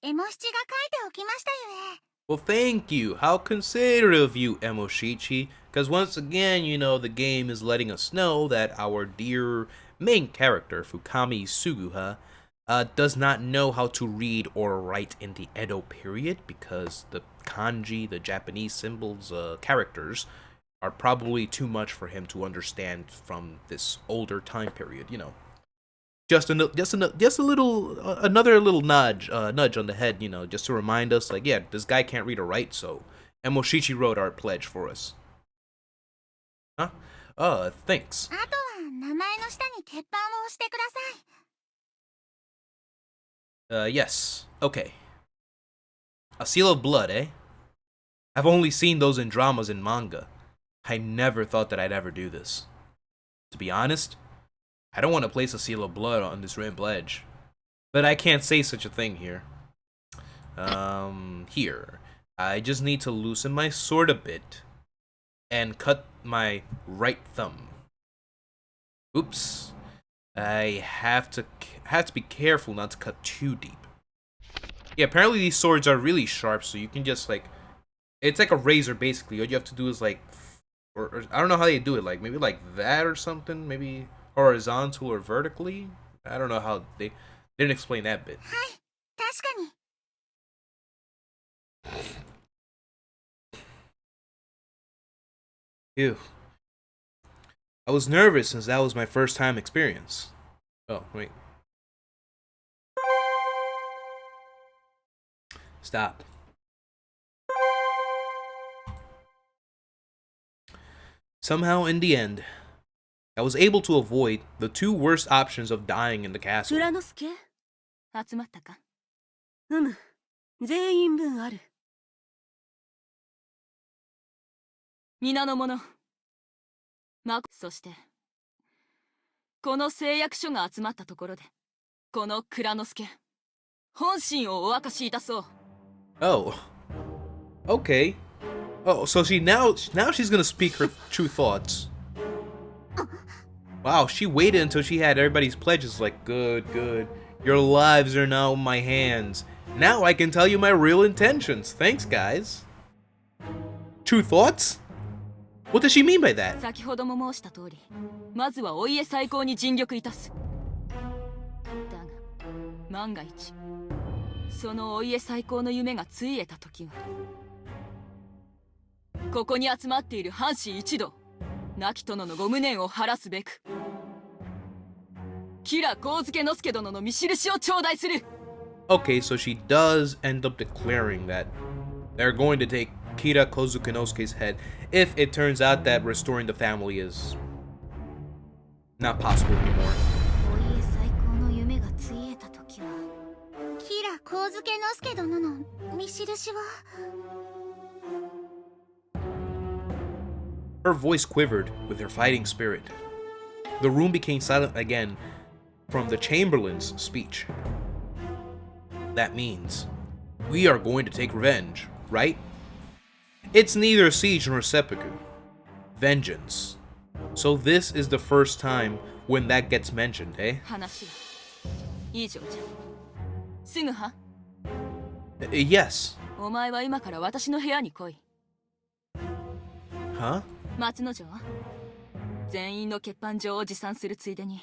エモ七が書いておきましたゆえ。 Well, thank you. How considerate of you, Emoshichi. Because once again, the game is letting us know that our dear main character, Fukami Suguha, does not know how to read or write in the Edo period because the kanji, the Japanese symbols, characters, are probably too much for him to understand from this older time period, Just a little, another little nudge on the head, just to remind us, like, yeah, this guy can't read or write, so Emoshichi wrote our pledge for us. Huh? Thanks. あとは名前の下に鉄板を押してください。 Yes. Okay. A seal of blood, eh? I've only seen those in dramas and manga. I never thought that I'd ever do this. To be honest, I don't want to place a seal of blood on this written pledge. But I can't say such a thing here. Here. I just need to loosen my sword a bit and cut my right thumb. Oops. I have to be careful not to cut too deep. Yeah, apparently these swords are really sharp, so you can just like, it's like a razor basically. All you have to do is like, or I don't know how they do it, like maybe like that or something, maybe horizontal or vertically. I don't know how they didn't explain that bit. はい、確かに。Ew. I was nervous since that was my first time experience. Oh, wait. Stop. Somehow, in the end, I was able to avoid the two worst options of dying in the castle. 蔵之介集まったか？全員分ある。皆の者、そしてこの誓約書が集まったところで、この蔵之介本心をお明かしいたそう。 Oh. Okay. Oh, so now she's gonna speak her true thoughts. Wow, she waited until she had everybody's pledges like, good. Your lives are now in my hands. Now I can tell you my real intentions. Thanks, guys. True thoughts? What does she mean by that? 先ほども申した通り、まずはお家再興に尽力いたす。だが万が一そのお家再興の夢がついえた時は、ここに集まっている藩士一同、亡き殿のご無念を晴らすべく、吉良上野之助殿の見印を頂戴する。 Okay, so she does end up declaring that they're going to take Kira Kozukinosuke's head if it turns out that restoring the family is not possible anymore. お家最高の夢がついえた時は、吉良上野之助殿の見印は。 Her voice quivered with her fighting spirit. The room became silent again from the Chamberlain's speech. That means we are going to take revenge, right? It's neither siege nor seppuku. Vengeance. So this is the first time when that gets mentioned, eh? 話は以上じゃ。すぐは？ Yes. お前は今から私の部屋に来い。 Huh? 松之丞、全員の欠板状を持参するついでに、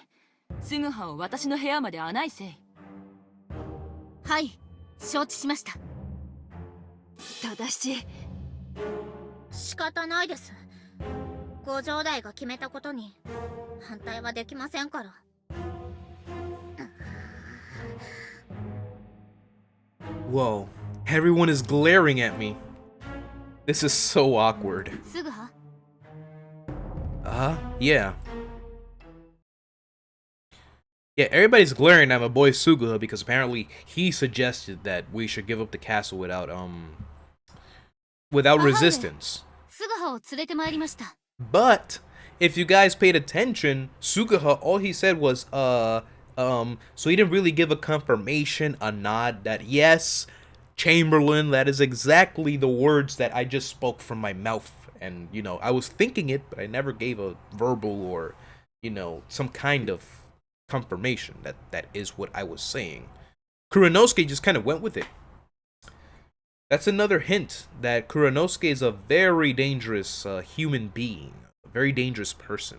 すぐはを私の部屋まで案内せい。はい、承知しました。ただし仕方ないです。ご城代が決めたことに反対はできませんから。 Whoa. Everyone is glaring at me. This is so awkward. すぐは？ Yeah. Yeah, everybody's glaring at my boy Suguha because apparently he suggested that we should give up the castle without resistance. すぐはを連れてまいりました。 But if you guys paid attention, Suguha, all he said was so he didn't really give a confirmation, a nod that yes, Chamberlain, that is exactly the words that I just spoke from my mouth. And, you know, I was thinking it, but I never gave a verbal or, you know, some kind of confirmation that that is what I was saying. Kuranosuke just kind of went with it. That's another hint that Kuranosuke is a very dangerous human being. A very dangerous person.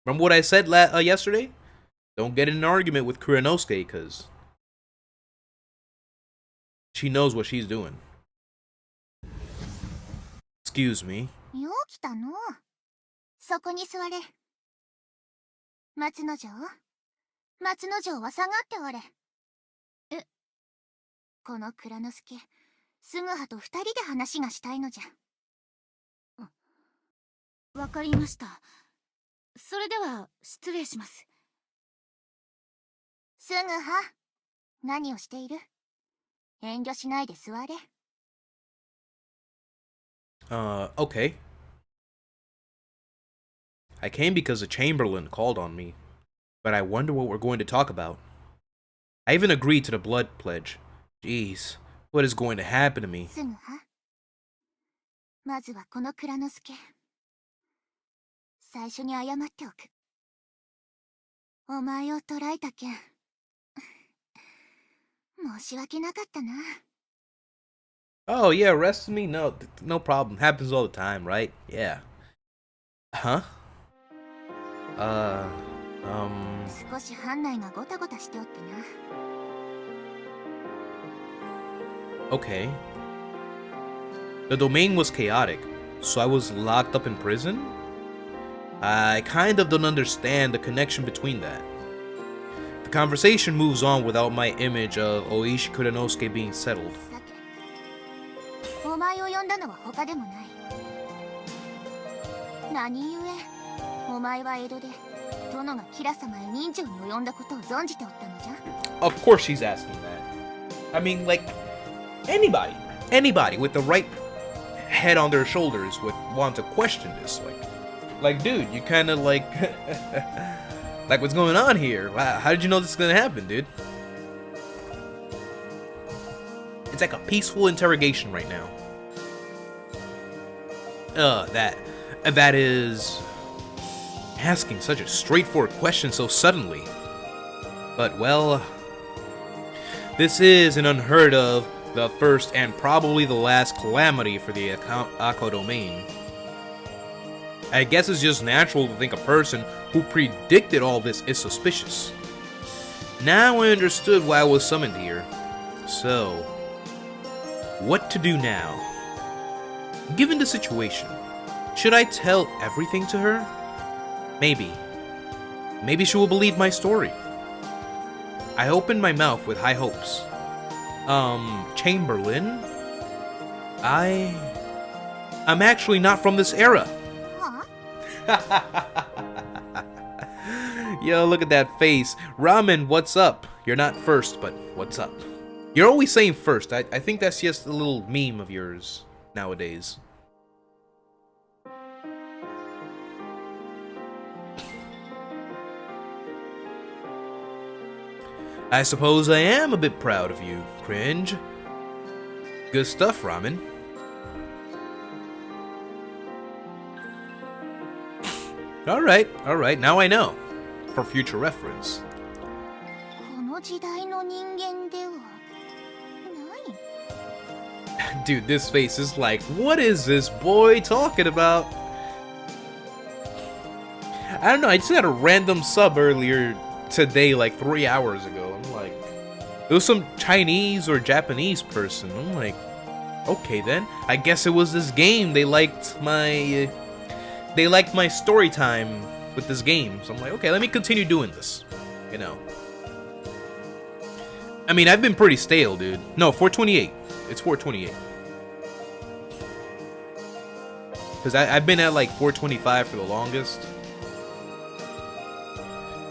Remember what I said yesterday? Don't get in an argument with Kuranosuke, because she knows what she's doing. Excuse me. よう来たの。そこに座れ。松之丞は下がっておれ。え、この蔵之介、すぐはと二人で話がしたいのじゃ。わかりました。それでは失礼します。すぐは。何をしている？遠慮しないで座れ。Okay. I came because a Chamberlain called on me, but I wonder what we're going to talk about. I even agreed to the blood pledge. Jeez, what is going to happen to me? すぐは。まずはこの蔵之介。最初に謝っておく。お前を捕らえた件。申し訳なかったな。Oh yeah, arrested me? No problem. Happens all the time, right? Yeah. Huh? 少し班内がゴタゴタしておってな。 Okay. The domain was chaotic, so I was locked up in prison? I kind of don't understand the connection between that. The conversation moves on without my image of Oishi Kuranosuke being settled. さて、お前を呼んだのは他でもない。何故、お前は江戸で殿がキラ様へ人情に及んだことを存じておったのじゃ。 Of course she's asking that. I mean, like, anybody with the right head on their shoulders would want to question this. Like, dude, you kind of like, like, what's going on here? Wow, how did you know this is gonna happen, dude? It's like a peaceful interrogation right now. That is asking such a straightforward question so suddenly. But well, this is an unheard of, the first and probably the last calamity for the Akko domain. I guess it's just natural to think a person who predicted all this is suspicious. Now I understood why I was summoned here. So, what to do now? Given the situation, should I tell everything to her? Maybe. Maybe she will believe my story. I opened my mouth with high hopes. Chamberlain? I'm actually not from this era. は？ Yo, look at that face. Ramen, what's up? You're not first, but what's up? You're always saying first. I think that's just a little meme of yours nowadays. I suppose I am a bit proud of you, Cringe. Good stuff, Ramen. Alright, now I know. For future reference. この時代の人間ではない。 Dude, this face is like, what is this boy talking about? I don't know, I just got a random sub earlier today, like 3 hours ago. I'm like, it was some Chinese or Japanese person. I'm like, okay then. I guess it was this game. They liked my story time with this game. So I'm like, okay, let me continue doing this. You know. I mean, I've been pretty stale, dude. No, 428. It's 428. Because I've been at like 425 for the longest.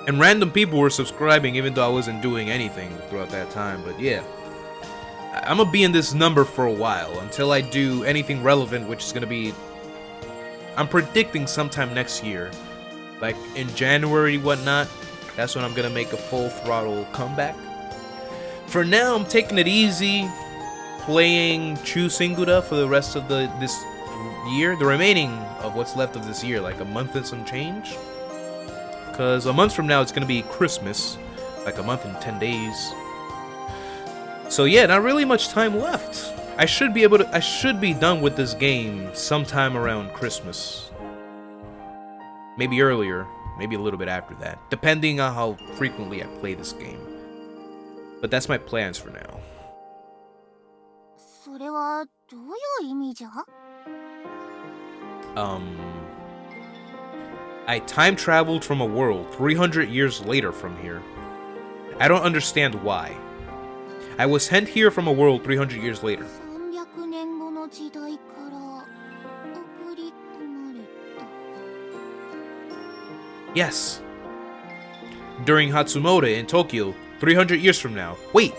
And random people were subscribing even though I wasn't doing anything throughout that time. But yeah. I'm gonna be in this number for a while until I do anything relevant, which is gonna be... I'm predicting sometime next year. Like in January, whatnot. That's when I'm gonna make a full throttle comeback. For now, I'm taking it easy. Playing Chusingura for the rest of this year. The remaining of what's left of this year. Like a month and some change. Because a month from now, it's gonna be Christmas. Like a month and 10 days. So yeah, not really much time left. I should be done with this game sometime around Christmas. Maybe earlier, maybe a little bit after that, depending on how frequently I play this game. But that's my plans for now. それはどういう意味じゃ？ I time traveled from a world 300 years later from here. I don't understand why. I was sent here from a world 300 years later. 300年後の時代から送り込まれた。Yes. During Hatsumode in Tokyo, 300 years from now. Wait.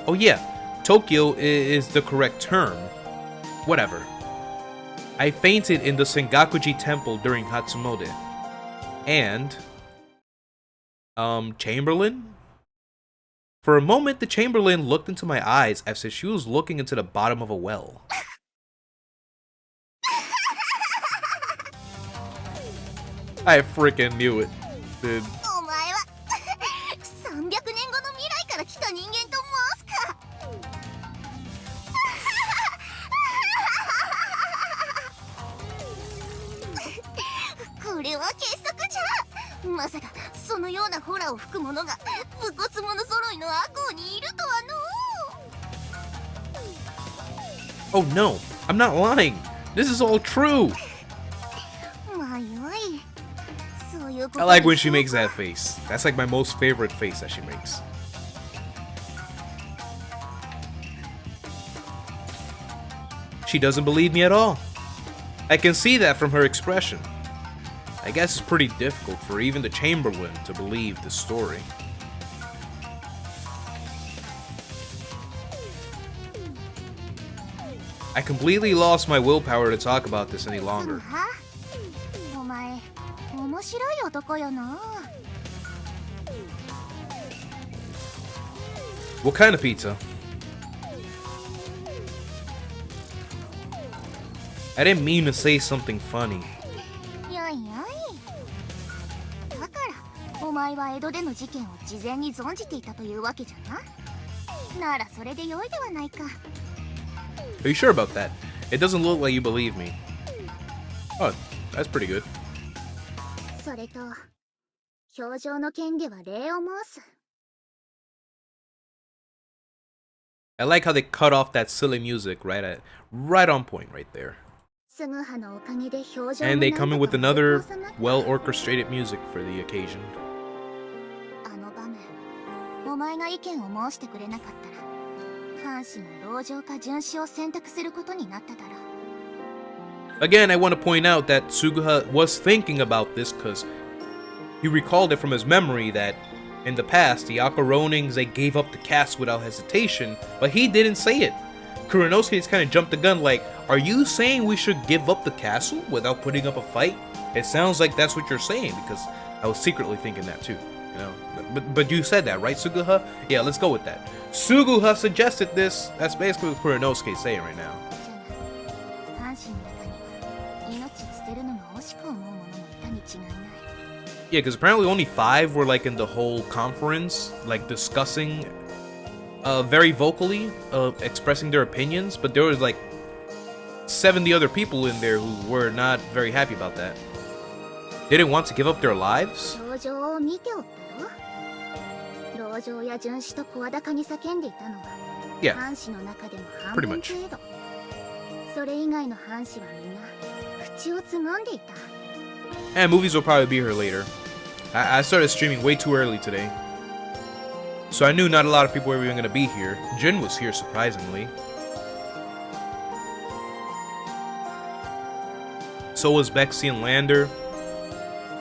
Oh yeah, Tokyo is the correct term. Whatever. I fainted in the Sengakuji temple during Hatsumode. And Chamberlain? For a moment, the Chamberlain looked into my eyes as if she was looking into the bottom of a well. I freaking knew it, dude. お前は300年後の未来から来た人間と申すか。これは傑作じゃ。まさかそのようなホラーを吹く者が武骨者揃いのアコーにいるとはのう。 Oh no, I'm not lying. This is all true. まあよい。そういうこと I like when she makes that face. That's like my most favorite face that she makes. She doesn't believe me at all. I can see that from her expression. I guess it's pretty difficult for even the Chamberlain to believe the story. I completely lost my willpower to talk about this any longer. はお前面白い男よな。 What kind of pizza? I didn't mean to say something funny. やいやい。だからお前は江戸での事件を事前に存じていたというわけじゃな。ならそれでよいではないか。 Are you sure about that? It doesn't look like you believe me. Oh, that's pretty good. それと表情の件では礼を申す。 I like how they cut off that silly music right on point right there. すぐはのおかげで表情 And they come in with another あ well-orchestrated music for the occasion. の場面お前が意見を申してくれなかったら藩士の籠城か殉死を選択することになっただろう。 Again, I want to point out that Tsuguha was thinking about this because he recalled it from his memory that in the past, the Akko Ronings, they gave up the castle without hesitation, but he didn't say it. Kuranosuke's kind of jumped the gun like, are you saying we should give up the castle without putting up a fight? It sounds like that's what you're saying, because I was secretly thinking that too. You know, but you said that, right, Tsuguha? Yeah, let's go with that. Tsuguha suggested this. That's basically what Kuranosuke's saying right now. じゃな藩士の中には命を捨てるのが惜しく思う者もいたに違いない。 Yeah, because apparently only 5 were like in the whole conference, like discussing very vocally, expressing their opinions, but there was like 70 other people in there who were not very happy about that. They didn't want to give up their lives? 籠城を見ておったろ。籠城や殉死と声高に叫んでいたのは Yeah, 藩士の中でも半 pretty 分 much. 程度。それ以外の藩士はみんな口をつまんでいた。 And movies will probably be here later. I started streaming way too early today, so I knew not a lot of people were even going to be here. Jin was here, surprisingly. So was Bexy and Lander,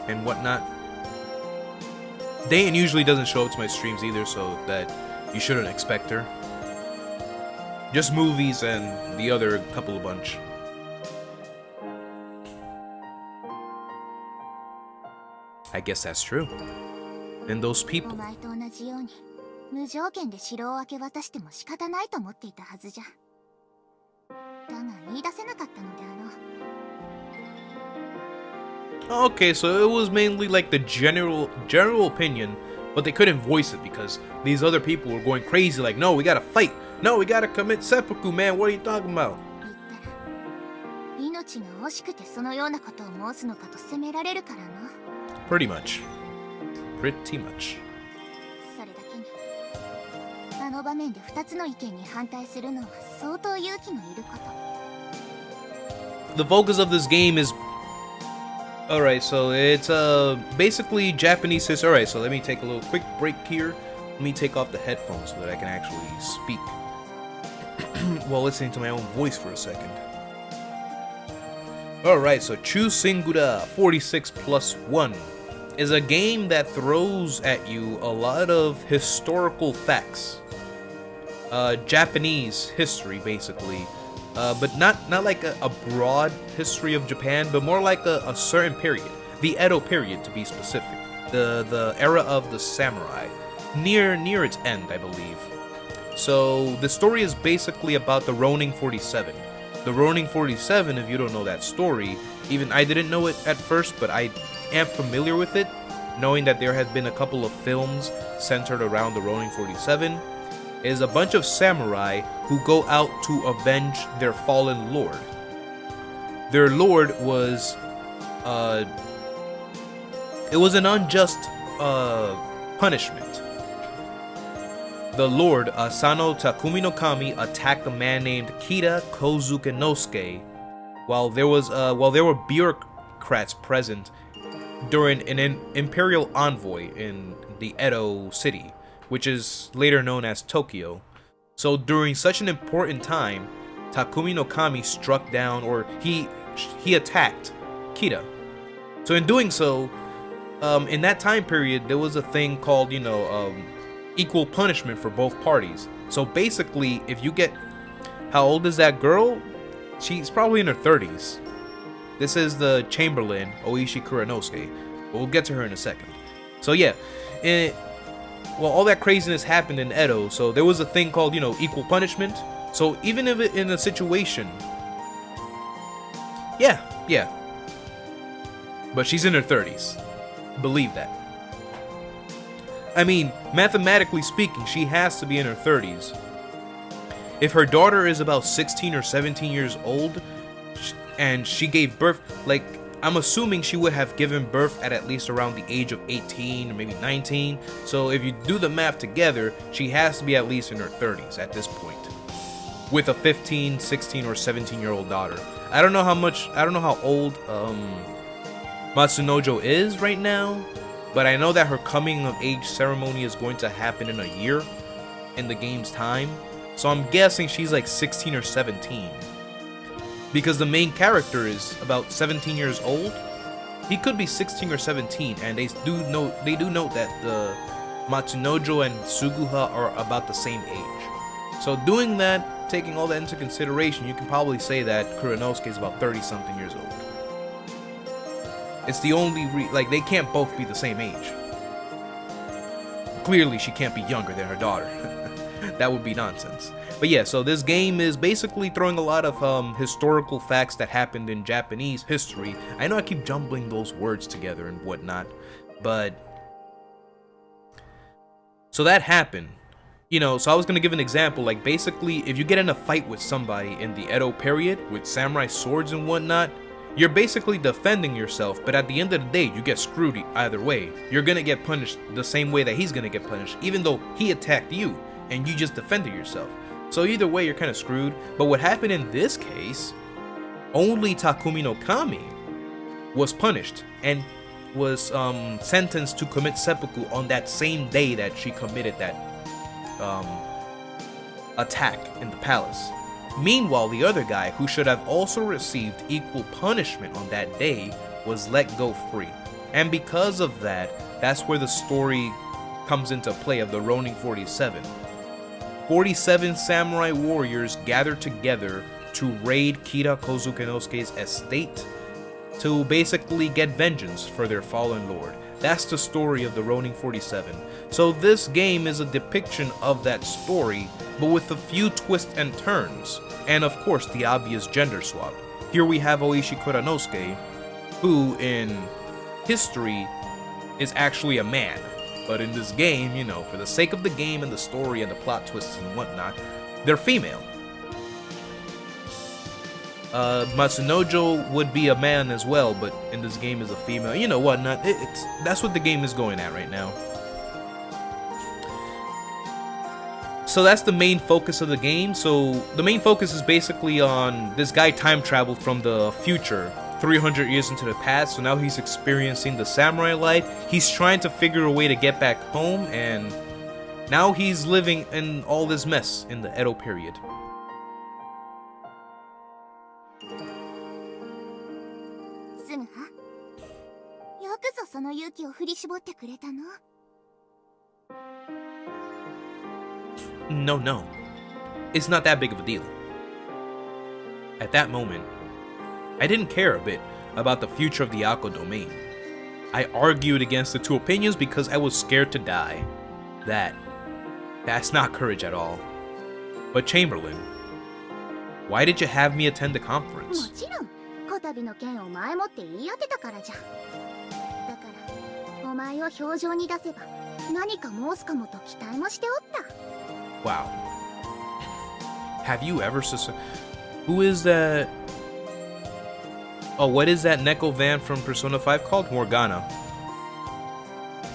and whatnot. Dayan usually doesn't show up to my streams either, so that you shouldn't expect her. Just movies and the other couple of bunch. I guess that's true. And those お people. 前と同じように無条件で城を明け渡しても仕方ないと思っていたはずじゃ。だが言い出せなかったのであろう。 Okay, so it was mainly like the general opinion, but they couldn't voice it because these other people were going crazy like, no, we gotta fight. No, we gotta commit seppuku, man. What are you talking about? 言ったら命が惜しくてそのようなことを申すのかと責められるからな。 Pretty much. Pretty much. それだけにあの場面で2つの意見に反対するのは相当勇気のいること。 The focus of this game is... Alright, so it's basically Japanese history. Alright, so let me take a little quick break here. Let me take off the headphones so that I can actually speak while listening to my own voice for a second. Alright, so Chusingura 46+1. is a game that throws at you a lot of historical facts, Japanese history basically, but not like a broad history of Japan, but more like a certain period, the Edo period to be specific, the era of the samurai, near its end, I believe. So the story is basically about the Ronin 47. The Ronin 47, if you don't know that story, even I didn't know it at first, but I am familiar with it, knowing that there had been a couple of films centered around the Ronin 47, is a bunch of samurai who go out to avenge their fallen lord. Their lord was, it was an unjust punishment. The lord, Asano Takumi no Kami, attacked a man named Kida Kozukenosuke while there were bureaucrats present during an imperial envoy in the Edo city, which is later known as Tokyo. So during such an important time, Takumi no Kami struck down, or he attacked Kida. So in doing so, in that time period, there was a thing called, equal punishment for both parties. So basically, if you get, how old is that girl? She's probably in her 30s. This is the Chamberlain, Oishi Kuranosuke. But we'll get to her in a second. So yeah, all that craziness happened in Edo, so there was a thing called, equal punishment. So even if in a situation, yeah. But she's in her 30s. Believe that. I mean, mathematically speaking, she has to be in her 30s. If her daughter is about 16 or 17 years old, and she gave birth, like, I'm assuming she would have given birth at least around the age of 18 or maybe 19. So if you do the math together, she has to be at least in her 30s at this point, with a 15, 16, or 17-year-old daughter. I don't know how old Matsunojo is right now, but I know that her coming of age ceremony is going to happen in a year in the game's time. So I'm guessing she's like 16 or 17. Because the main character is about 17 years old. He could be 16 or 17, and they do note that the Matsunojo and Suguha are about the same age. So doing that, taking all that into consideration, you can probably say that Kuranosuke is about 30-something years old. It's the only they can't both be the same age. Clearly, she can't be younger than her daughter. That would be nonsense. But yeah, so this game is basically throwing a lot of historical facts that happened in Japanese history. I know I keep jumbling those words together and whatnot, but so that happened. So I was gonna give an example, like basically if you get in a fight with somebody in the Edo period with samurai swords and whatnot, you're basically defending yourself, but at the end of the day, you get screwed either way. You're gonna get punished the same way that he's gonna get punished, even though he attacked you and you just defended yourself. So either way, you're kind of screwed. But what happened in this case, only Takumi no Kami was punished and was sentenced to commit seppuku on that same day that she committed that attack in the palace. Meanwhile, the other guy, who should have also received equal punishment on that day, was let go free. And because of that, that's where the story comes into play of the Ronin 47. 47 samurai warriors gathered together to raid Kida Kozukenosuke's estate to basically get vengeance for their fallen lord. That's the story of the Ronin 47. So this game is a depiction of that story, but with a few twists and turns, and of course the obvious gender swap. Here we have Oishi Kuranosuke, who in history is actually a man, but in this game, for the sake of the game and the story and the plot twists and whatnot, they're female. Matsunojo would be a man as well, but in this game is a female. Whatnot. That's what the game is going at right now. So that's the main focus of the game. So the main focus is basically on this guy time traveled from the future 300 years into the past, so now he's experiencing the samurai life. He's trying to figure a way to get back home, and now he's living in all this mess in the Edo period. すぐはよくぞその勇気を振り絞ってくれたの。 No, no. It's not that big of a deal. At that moment, I didn't care a bit about the future of the Akko domain. I argued against the two opinions because I was scared to die. That's not courage at all. But Chamberlain, why did you have me attend the も conference? ちろんこたびの件を前もって言い当てたからじゃ。だからお前を表情に出せば何か申すかもと期待もしておった。 Wow. Have you ever who is that? Oh, what is that Neko van from Persona 5 called? Morgana.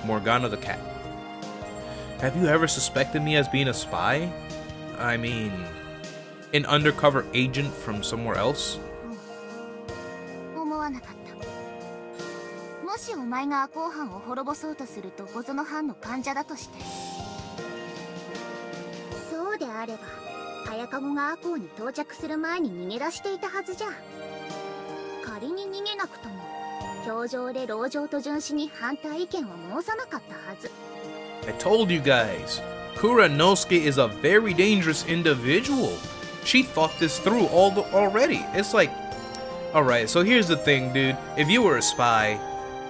Morgana the cat. Have you ever suspected me as being a spy? I mean, an undercover agent from somewhere else? 思わなかった。もしお前がアコー藩を滅ぼそうとするどこぞの藩の患者だとして、そうであれば早籠がアコーに到着する前に逃げ出していたはずじゃ。仮に逃げなくとも表情で老嬢と殉死に反対意見は申さなかったはず。 I told you guys, Kuranosuke is a very dangerous individual. She thought this through already. It's like, alright, so here's the thing, dude. If you were a spy,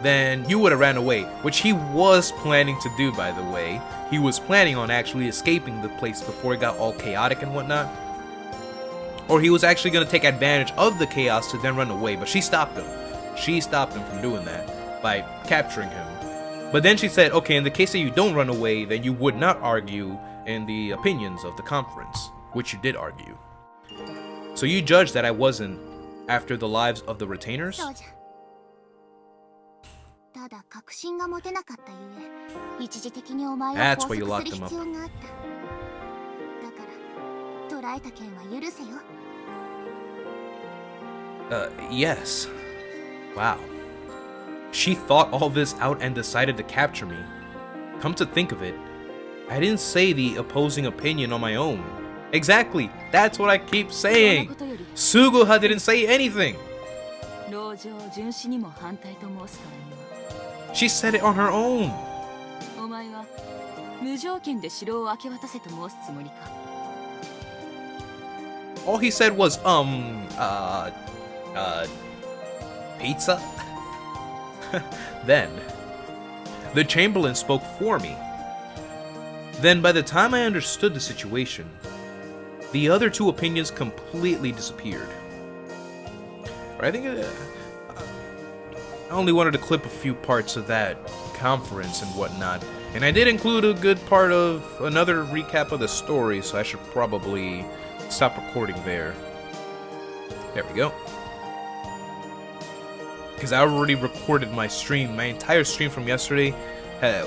then you would have ran away, which he was planning to do, by the way. He was planning on actually escaping the place before it got all chaotic and whatnot. Or he was actually going to take advantage of the chaos to then run away, but she stopped him. She stopped him from doing that by capturing him. But then she said, okay, in the case that you don't run away, then you would not argue in the opinions of the conference, which you did argue. So you judged that I wasn't after the lives of the retainers? そうじゃ。ただ確信が持てなかったゆえ、一時的にお前を That's 拘 why you 束 locked する him up. 必要があった。だから捕らえた件は許せよ。Yes. Wow. She thought all this out and decided to capture me. Come to think of it, I didn't say the opposing opinion on my own. Exactly. That's what I keep saying. Suguha didn't say anything. 老嬢殉死にも反対と申すからには She said it on her own. お前は無条件で城を明け渡せと申すつもりか。 All he said was, pizza? Then, the Chamberlain spoke for me. Then, by the time I understood the situation, the other two opinions completely disappeared. I think I only wanted to clip a few parts of that conference and whatnot, and I did include a good part of another recap of the story, so I should probably stop recording there. There we go. Because I already recorded my stream. My entire stream from yesterday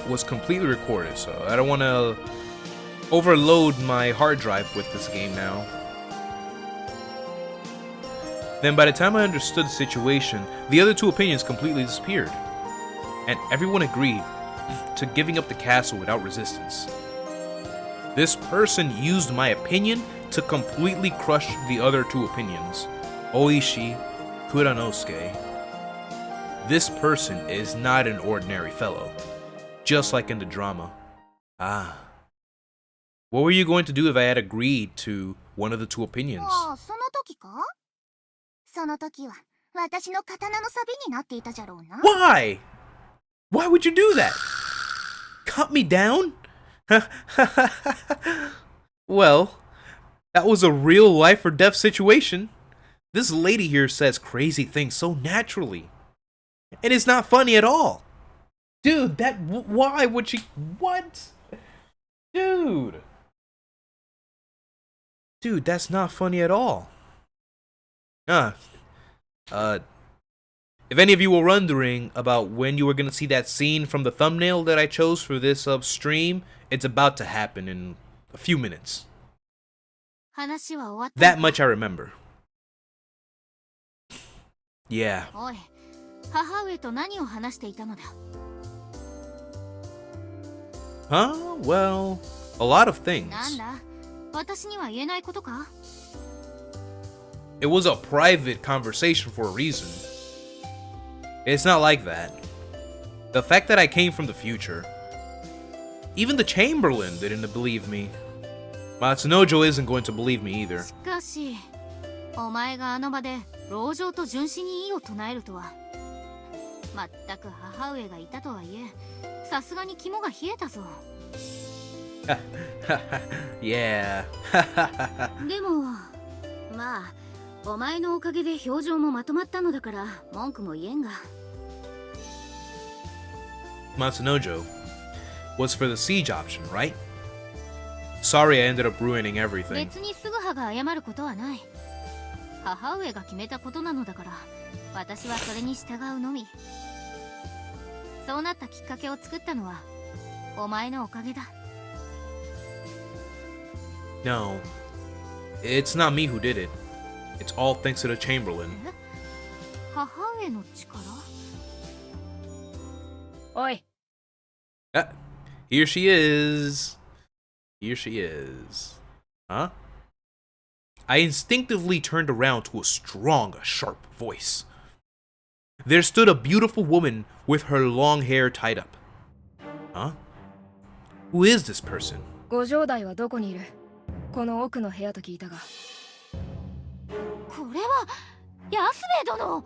was completely recorded, so I don't want to overload my hard drive with this game now. Then by the time I understood the situation, the other two opinions completely disappeared, and everyone agreed to giving up the castle without resistance. This person used my opinion to completely crush the other two opinions, Oishi, Kuranosuke. This person is not an ordinary fellow, just like in the drama. Ah. What were you going to do if I had agreed to one of the two opinions? ああ、その時か？その時は私の刀の錆になっていたじゃろうな。 Why? Why would you do that? Cut me down? Well, that was a real life or death situation. This lady here says crazy things so naturally. And it's not funny at all. Dude, why would she... What? Dude. Dude, that's not funny at all. If any of you were wondering about when you were going to see that scene from the thumbnail that I chose for this stream, it's about to happen in a few minutes. 話は終わった。 That much I remember. Yeah. おい、母上と何を話していたのだ。 Huh? Well, a lot of things. なんだ、私には言えないことか？ It was a private conversation for a reason. It's not like that. The fact that I came from the future. Even the Chamberlain didn't believe me. Matsunojo isn't going to believe me either. しかしお前があの場で老女と純真に異を唱えるとは。まったく母上がいたとはいえ、さすがに肝が冷えたぞ。Yeah. でもまあお前のおかげで表情もまとまったのだから文句も言えんが。Matsunojo was for the siege option, right? Sorry I ended up ruining everything. 別にすぐはが謝ることはない。母上が決めたことなのだから私はそれに従うのみ。そうなったきっかけを作ったのはお前のおかげだ。 No, it's not me who did it. It's all thanks to the Chamberlain. え、母上の力？おい、 Ah, here she is. Here she is. Huh? I instinctively turned around to a strong, sharp voice. There stood a beautiful woman with her long hair tied up. Huh? Who is this person? ご城代はどこにいる？この奥の部屋と聞いたが。これは安兵衛殿。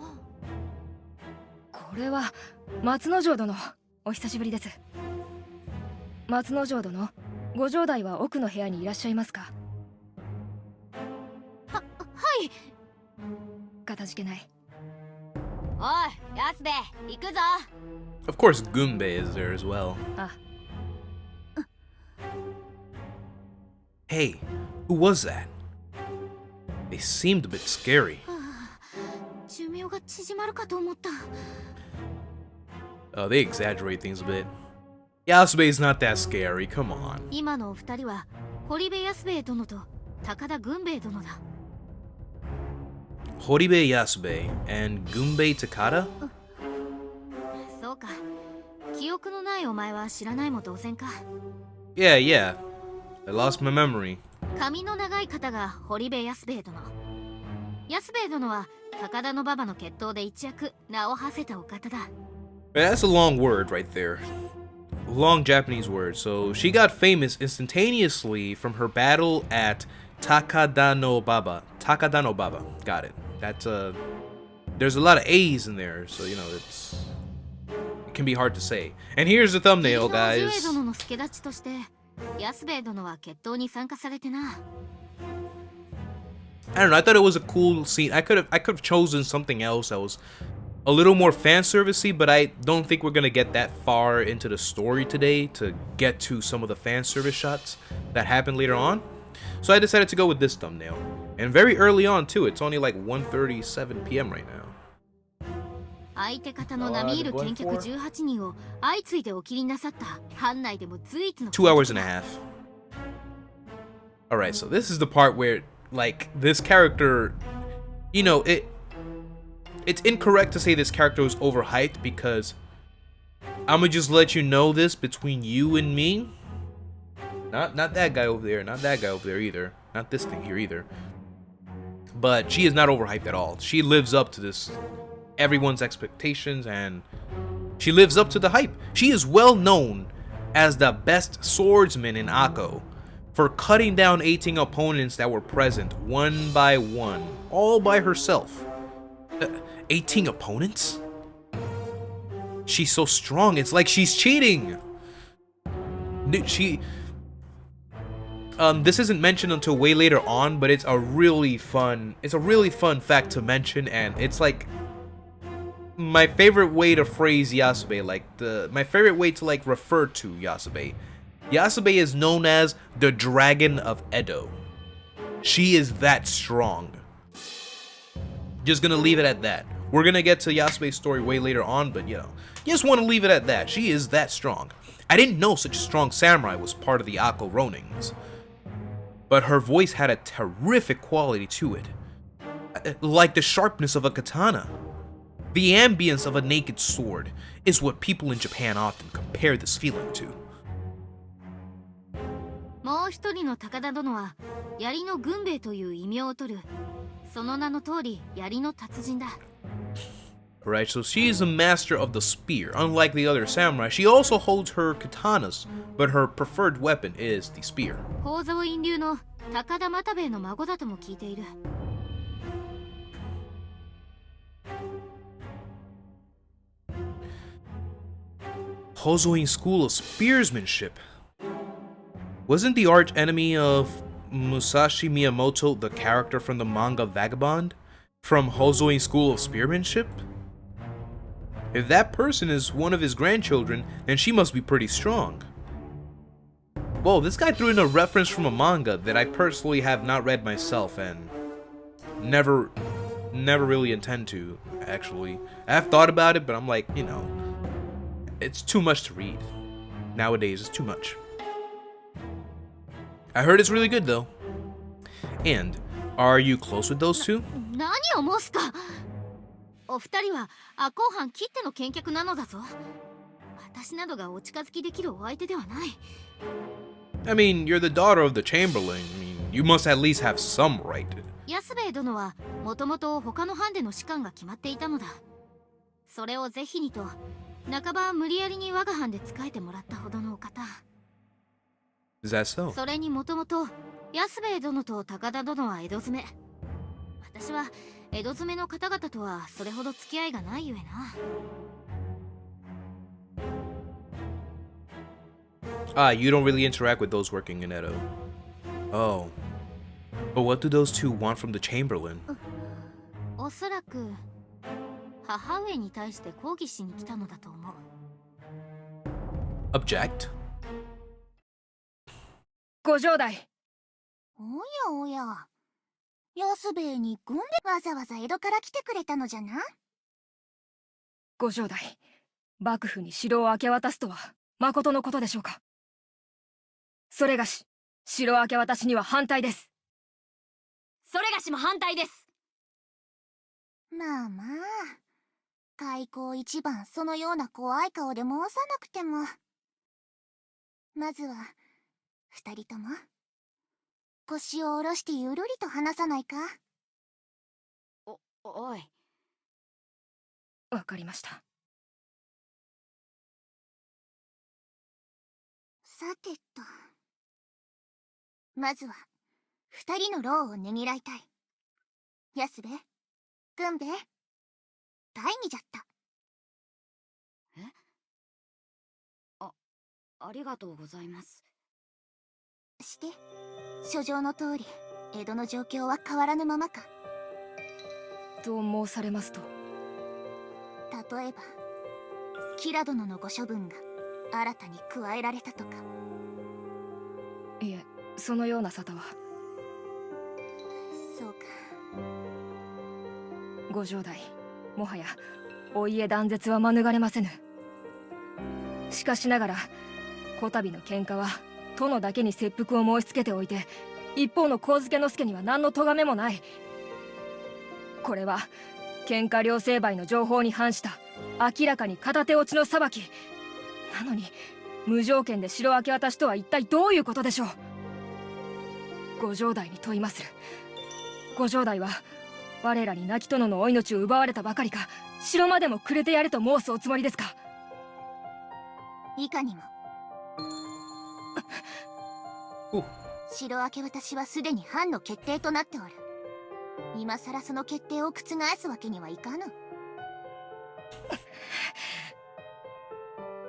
これは松之丞殿、お久しぶりです。松之丞殿、ご城代は奥の部屋にいらっしゃいますか？はい。かたじけない。おい安兵衛、行くぞ。 Of course, Gunbei is there as well. あ、Hey, who was that? They seemed a bit scary. 寿命が縮まるかと思った。 Oh, they exaggerate things a bit. Yasube's not that scary, come on. 今のお二人は堀部安兵衛殿と高田軍兵衛殿だ。 Horibe Yasube and Gunbei Takada? そうか。記憶のないお前は知らないも同然か。 Yeah, yeah. I lost my memory. 髪の長い方が堀部安兵衛殿。安兵衛殿は高田の馬場の決闘で一躍名を馳せたお方だ。 That's a long word right there. Long Japanese word. So she got famous instantaneously from her battle at Takada Baba. Takada no Baba. Got it. That's there's a lot of A's in there, so you know it can be hard to say. And here's the thumbnail, 義理 guys. の叔父上殿の助立ちとして安兵衛殿は決闘に参加されてな。 I don't know. I thought it was a cool scene. I could have chosen something else that was a little more fan servicey, but I don't think we're gonna get that far into the story today to get to some of the fan service shots that happen later on. So I decided to go with this thumbnail, and very early on too. It's only like 1:37 p.m. right now. 相手方の並みいる見客18人を相次いでお切りなさった藩内でも随一の 2 hours and a half. All right, so this is the part where like this character, you know, it's incorrect to say this character was overhyped because I'm gonna just let you know this between you and me. Not that guy over there, not that guy over there either. Not this thing here either. But she is not overhyped at all. She lives up to this everyone's expectations and she lives up to the hype. She is well known as the best swordsman in Akko for cutting down 18 opponents that were present one by one, all by herself. 18 opponents? She's so strong, it's like she's cheating. This isn't mentioned until way later on, but it's a really fun fact to mention, and it's like my favorite way to phrase Yasube, my favorite way to like refer to Yasube. Yasube is known as the Dragon of Edo. She is that strong. Just gonna leave it at that. We're gonna get to Yasube's story way later on, but you know, just want to leave it at that. She is that strong. I didn't know such a strong samurai was part of the Akko Ronings. But her voice had a terrific quality to it. Like the sharpness of a katana. The ambience of a naked sword is what people in Japan often compare this feeling to. もう一人の高田殿は槍の軍兵衛という異名を取る。その名の通り槍の達人だ。Right, so she is a master of the spear. Unlike the other samurai, she also holds her katanas, but her preferred weapon is the spear. 宝蔵院流の高田又兵衛の孫だとも聞いている。 Hozoin School of Spearsmanship. Wasn't the arch enemy of Musashi Miyamoto the character from the manga Vagabond? From Hozoin School of Spearmanship? If that person is one of his grandchildren, then she must be pretty strong. Whoa, this guy threw in a reference from a manga that I personally have not read myself and never really intend to, actually. I have thought about it, but I'm like, you know, it's too much to read. Nowadays, it's too much. I heard it's really good, though. And, are you close with those two? 何を申すか。お二人は赤穂藩きっての剣客なのだぞ。私などがお近づきできるお相手ではない。 I mean, you're the daughter of the Chamberlain. I mean, you must at least have some right. 安兵衛殿はもともと他の藩での士官が決まっていたのだ。それを是非にと半ば無理やりに我が藩で仕えてもらったほどのお方。 Is that so? それにもともと安兵衛殿と高田殿は江戸詰め。私は江戸詰めの方々とはそれほど付き合いがないゆえな。 Ah, you don't really interact with those working in Edo. Oh. But what do those two want from the Chamberlain? おそらく母上に対して抗議しに来たのだと思う。 Object? ご城代。おやおや、安兵衛に軍でわざわざ江戸から来てくれたのじゃな。ご城代、幕府に城を明け渡すとは誠のことでしょうか。それがし、城明け渡しには反対です。それがしも反対です。まあまあ、開口一番そのような怖い顔で申さなくても。まずは二人とも腰を下ろしてゆるりと話さないか。おい。わかりました。さてと、まずは二人の労をねぎらいたい。安兵衛、軍兵衛、大義じゃった。ありがとうございます。して、書状の通り江戸の状況は変わらぬままか。と申されますと。例えばキラ殿のご処分が新たに加えられたとか。いえ、そのような沙汰は。そうか。ご城代、もはやお家断絶は免れませぬ。しかしながらこたびの喧嘩は殿だけに切腹を申し付けておいて、一方の上野介には何の咎めもない。これは喧嘩両成敗の情報に反した明らかに片手落ちの裁きなのに、無条件で城明け渡しとは一体どういうことでしょう。ご城代に問いまする。ご城代は我らに亡き殿のお命を奪われたばかりか、城までもくれてやれと申すおつもりですか。いかにも。城明け渡しはすでに藩の決定となっておる。今さらその決定を覆すわけにはいかぬ。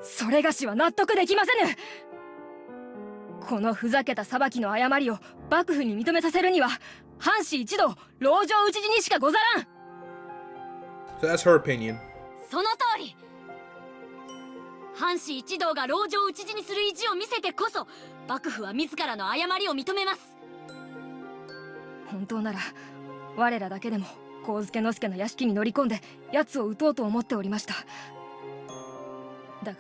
それがしは納得できませぬ。このふざけた裁きの誤りを幕府に認めさせるには、藩士一同籠城討ち死にしかござらん。 So that's her opinion. その通り。藩士一同が籠城討ち死にする意地を見せてこそ、幕府は自らの誤りを認めます。本当なら我らだけでも上野介の屋敷に乗り込んで奴を撃とうと思っておりました。だが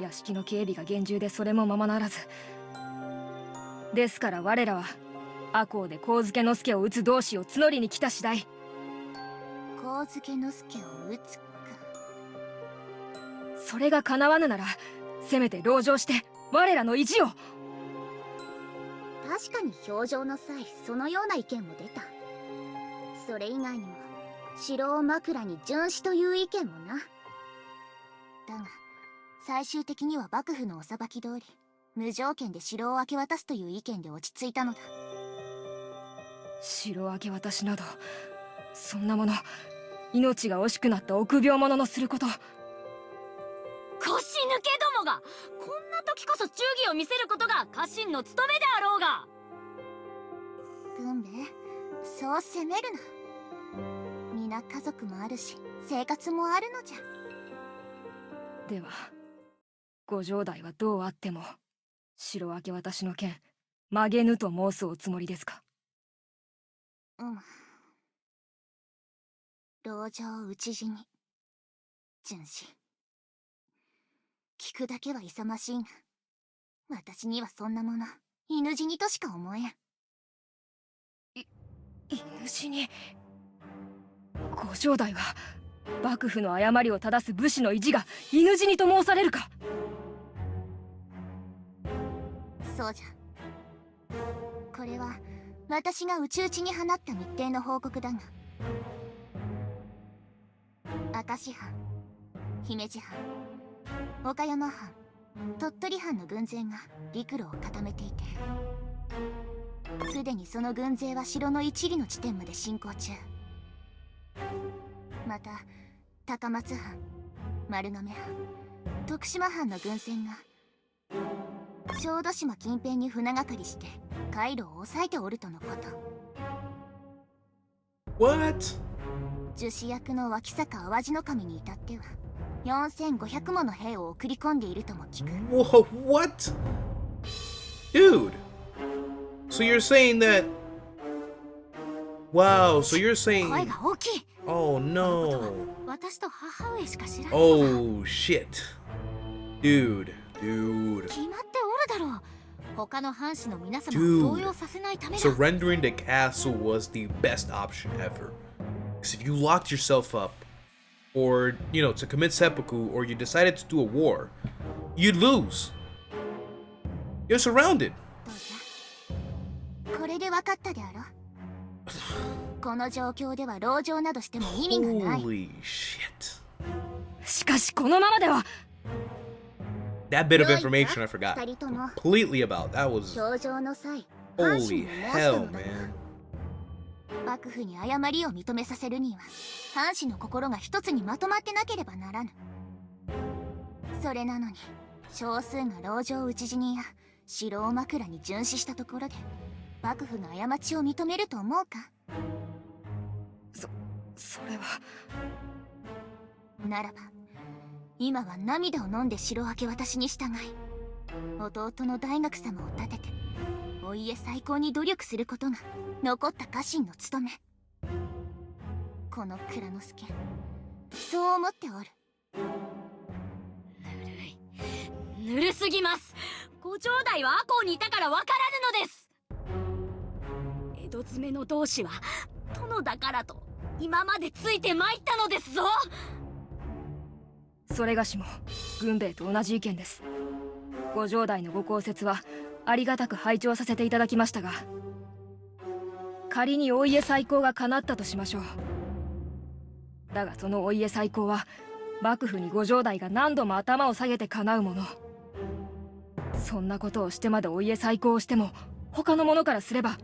屋敷の警備が厳重でそれもままならず。ですから我らは赤穂で上野介を撃つ同志を募りに来た次第。上野介を撃つか。それが叶わぬなら、せめて籠城して我らの意地を。確かに評定の際そのような意見も出た。それ以外にも城を枕に殉死という意見もな。だが最終的には幕府のお裁き通り無条件で城を明け渡すという意見で落ち着いたのだ。城明け渡しなど、そんなもの、命が惜しくなった臆病者のすること。腰抜けどもが、こんな時こそ忠義を見せることが家臣の務めであろうが。軍兵衛、そう責めるな。皆家族もあるし生活もあるのじゃ。ではご城代はどうあっても城明け渡しの件曲げぬと申すおつもりですか？うん。籠城討ち死に殉死。聞くだけは勇ましいが、私にはそんなもの犬死にとしか思えん。犬死に。ご城代は幕府の誤りを正す武士の意地が犬死にと申されるか？そうじゃ。これは私が内々に放った密偵の報告だが、明石藩、姫路藩、岡山藩、鳥取藩の軍勢が陸路を固めていて、すでにその軍勢は城の一里の地点まで進行中。また高松藩、丸亀藩、徳島藩の軍船が小豆島近辺に船がかりして海路を抑えておるとのこと。 What? 樹脂役の脇坂淡路守に至っては4500もの兵を送り込んでいるとも聞く。 Whoa, what? Dude. So you're saying that... Wow, so you're 声 saying... が大きい。 Oh この no. 私と母上しか知らない。 Oh shit. Dude. 決まっておるだろう。他の藩士の皆様を Dude. 動揺させないためだ。 Surrendering the castle was the best option ever. Because if you locked yourself up, or, you know, to commit seppuku, or you decided to do a war, you'd lose. You're surrounded. どうじゃ。これで分かったであろ。この状況では籠城などしても意味がない。 Holy shit. しかしこのままでは。 That bit of information I forgot 二人とも completely about. That was 表情の際、藩士 holy に申した hell, のだが、 man. 幕府に誤りを認めさせるには藩士の心が一つにまとまってなければならぬ。それなのに少数が籠城討ち死にや城を枕に殉死したところで幕府が過ちを認めると思うか？それは。ならば今は涙を飲んで城明け渡しに従い、弟の大学様を立ててお家再興に努力することが残った家臣の務め。この蔵之介、そう思っておる。ぬるすぎます。ご城代は赤穂にいたからわからぬのです。江戸詰めの同志は殿だからと今までついて参ったのですぞ。それがしも軍兵衛と同じ意見です。ご城代のご公説はありがたく拝聴させていただきましたが、仮にお家再興が叶ったとしましょう。だがそのお家再興は幕府にご城代が何度も頭を下げて叶うもの。そんなことをしてまでお家再興をしても、他の者からすれば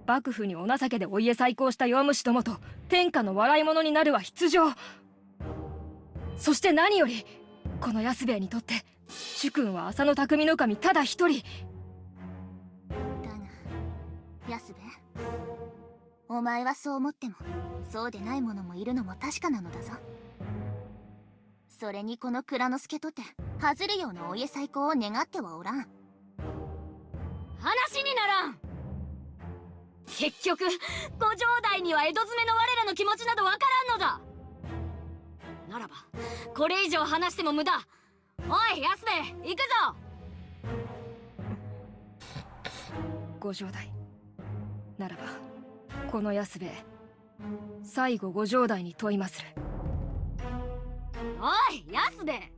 幕府にお情けでお家再興した弱虫どもと天下の笑い者になるは必定。そして何よりこの安兵衛にとって主君は浅野匠の神ただ一人。だが安兵衛、お前はそう思ってもそうでない者もいるのも確かなのだぞ。それにこの蔵之介とて外るようなお家再興を願ってはおらん。話にならん。結局ご城代には江戸詰めの我らの気持ちなどわからんのだ。ならばこれ以上話しても無駄。おい安兵衛、行くぞ。ご城代ならばこの安兵衛、最後ご城代に問いまする。おい安兵衛、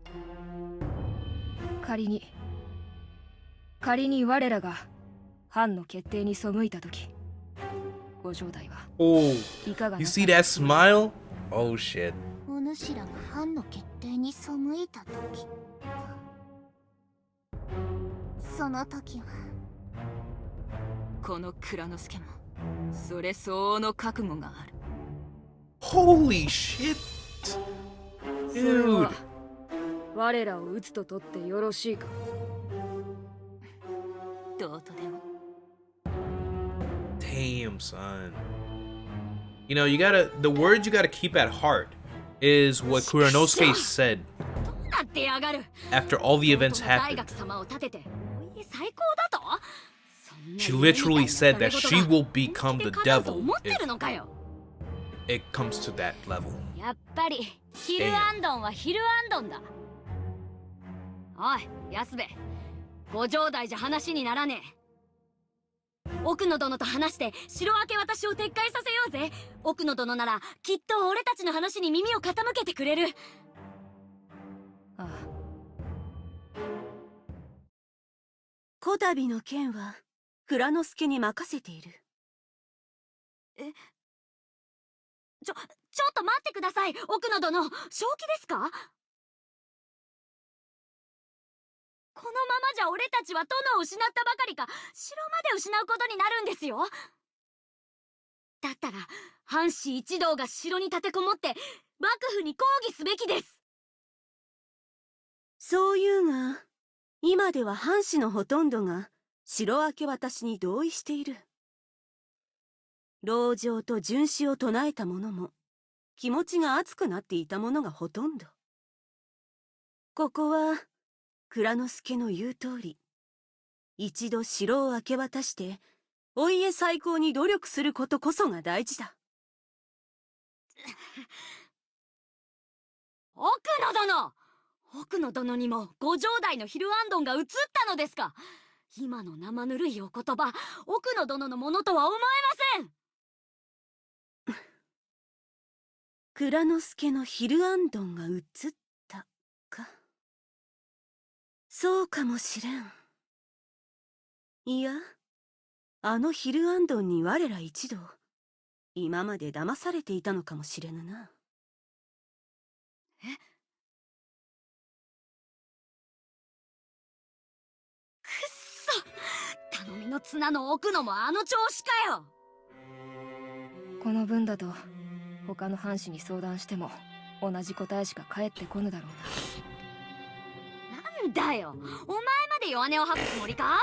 仮に我らが藩の決定に背いた時、ご城代は Oh, いかが you な see that smile? Oh shit. お主らが藩の決定に背いた時、その時はこの蔵之介もそれ相応の覚悟がある。 Holy shit. それ Dude. は我らを討つと取ってよろしいか。どうとでも。 Damn, son. You know, the words you gotta keep at heart is what Kuranosuke said どうなってやがる。 after all the events 大 happened. 学様を立ててお家最高だと。そんな She 夢みたい literally な said that そ she れごと will が become 本気 the で叶うと devil 思ってる if のかよ。 it comes to that level. やっぱりヒルアンドンはヒルアンドンだ。おい安部、ご城代じゃ話にならねえ。奥野殿と話して城明け渡しを撤回させようぜ。奥野殿ならきっと俺たちの話に耳を傾けてくれる。ああ、こたびの件は蔵之介に任せている。ちょっと待ってください。奥野殿、正気ですか？このままじゃ俺たちは殿を失ったばかりか城まで失うことになるんですよ。だったら藩士一同が城に立てこもって幕府に抗議すべきです。そういうが、今では藩士のほとんどが城明け渡しに同意している。籠城と殉死を唱えた者も気持ちが熱くなっていた者がほとんど。ここは蔵之介の言う通り、一度城を明け渡してお家再興に努力することこそが大事だ。奥野殿にもご城代のヒルアンドンが移ったのですか？今の生ぬるいお言葉、奥野殿のものとは思えません。蔵之介のヒルアンドンが移ったか。そうかもしれん。いや、あのヒルアンドンに我ら一同今まで騙されていたのかもしれぬな。くっそ、頼みの綱の奥野もあの調子かよ。この分だと他の藩士に相談しても同じ答えしか返ってこぬだろうなんだよ、お前まで弱音を吐くつもりか？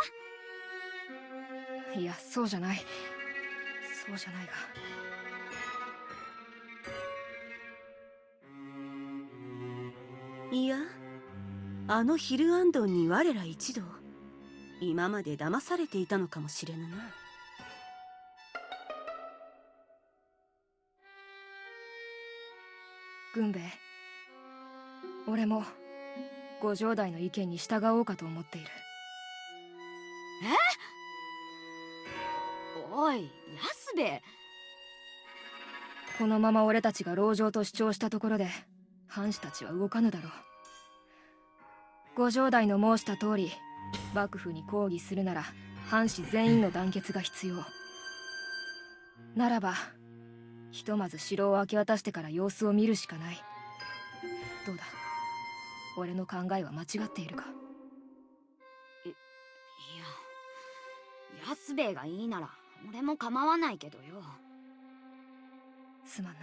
な。いや、そうじゃない。そうじゃないが。いや、あのヒルアンドンに我ら一同今まで騙されていたのかもしれぬな。軍兵衛、俺もご城代の意見に従おうかと思っている。おい安兵衛、このまま俺たちが籠城と主張したところで藩士たちは動かぬだろう。ご城代の申した通り、幕府に抗議するなら藩士全員の団結が必要ならば、ひとまず城を明け渡してから様子を見るしかない。どうだ、俺の考えは間違っているか？いや安兵衛がいいなら俺も構わないけどよ。すまんな。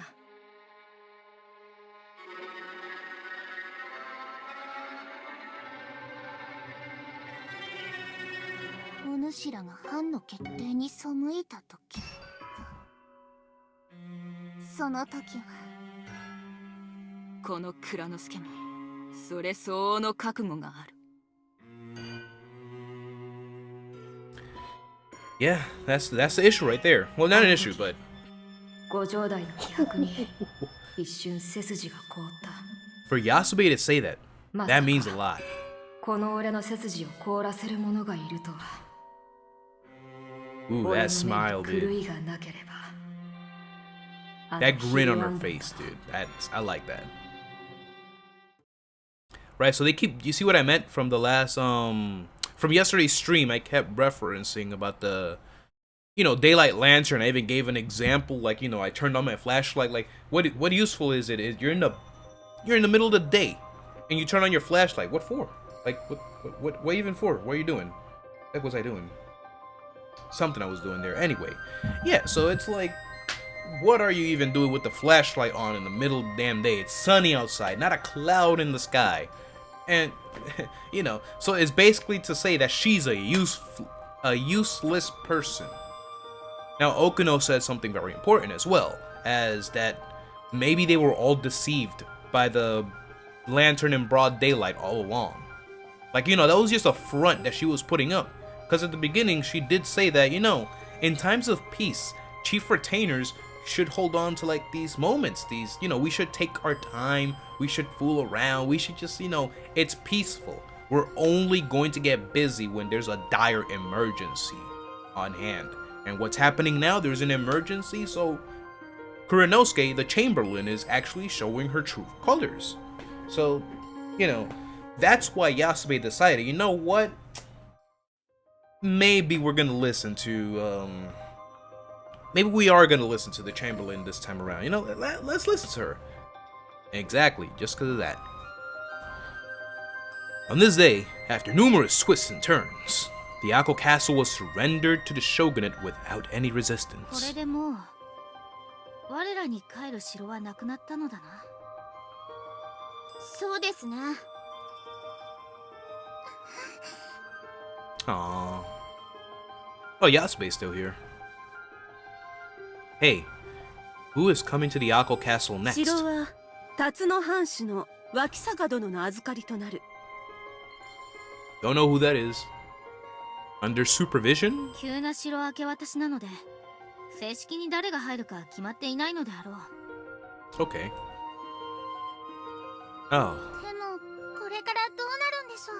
お主らが藩の決定に背いた時、その時はこの蔵之介もそれ相応の覚悟がある。 Yeah, that's the issue right there. Well, not an issue, but ご城代の気迫に一瞬背筋が凍った。 for Yasube to say that, まさ that か means a lot. この俺の背筋を凍らせる者がいるとは。 Ooh, 俺 that の目 smile, に狂 dude. いがなければ。 That grin on her face, dude. I like that. Right, so they keep. You see what I meant from the last from yesterday's stream? I kept referencing about the daylight lantern. I even gave an example, like, I turned on my flashlight. Like, what useful is it? You're in the middle of the day, and you turn on your flashlight. What for? Like, what even for? What are you doing? What was I doing? Something I was doing there. Anyway, yeah. So it's like, what are you even doing with the flashlight on in the middle of the damn day? It's sunny outside, not a cloud in the sky, and so it's basically to say that she's a useless person. Now, Okuno said something very important as well, as that maybe they were all deceived by the lantern in broad daylight all along. Like, that was just a front that she was putting up. Because at the beginning, she did say that, in times of peace, chief retainers should hold on to, like, these moments. We should take our time. We should fool around. We should just, it's peaceful. We're only going to get busy when there's a dire emergency on hand. And what's happening now, there's an emergency, so Kuranosuke, the Chamberlain, is actually showing her true colors. So, that's why Yasube decided, you know what? Maybe we're gonna listen to, maybe we are gonna listen to the Chamberlain this time around. Let's listen to her. Exactly, just because of that. On this day, after numerous twists and turns, the Akko castle was surrendered to the shogunate without any こ resistance. れでもう我らに帰る城はなくなったのだな。そうですね。Aww. Oh, Yasube's still here. Hey, who is coming to the Akko castle next? 城は辰野藩主の脇坂殿の預かりとなる。 Don't know who that is. Under supervision? 急な城明け渡しなので正式に誰が入るか決まっていないのであろう。 Okay. Oh. でもこれからどうなるんでしょう。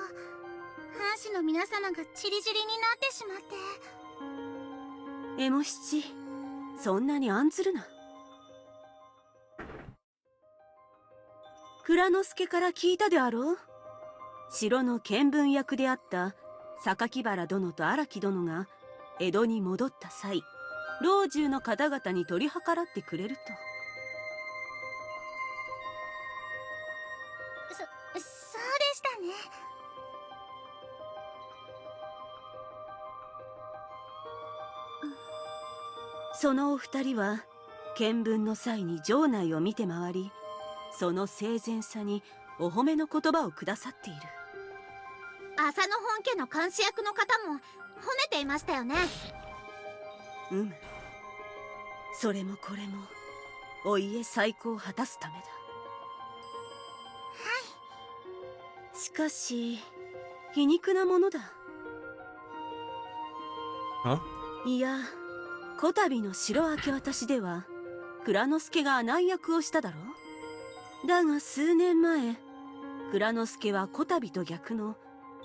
藩士の皆様がチリチリになってしまって。エモ七、そんなに案ずるな。蔵之介から聞いたであろう。城の見聞役であった榊原殿と荒木殿が江戸に戻った際、老中の方々に取り計らってくれると。そうでしたね。そのお二人は見聞の際に城内を見て回り、その生前さにお褒めの言葉をくださっている。浅野本家の監視役の方も褒めていましたよね。それもこれもお家再興を果たすためだ。はい。しかし皮肉なものだ。いや、こたびの城明け渡しでは蔵之介が阿南役をしただろう。だが数年前、蔵之介はこたびと逆の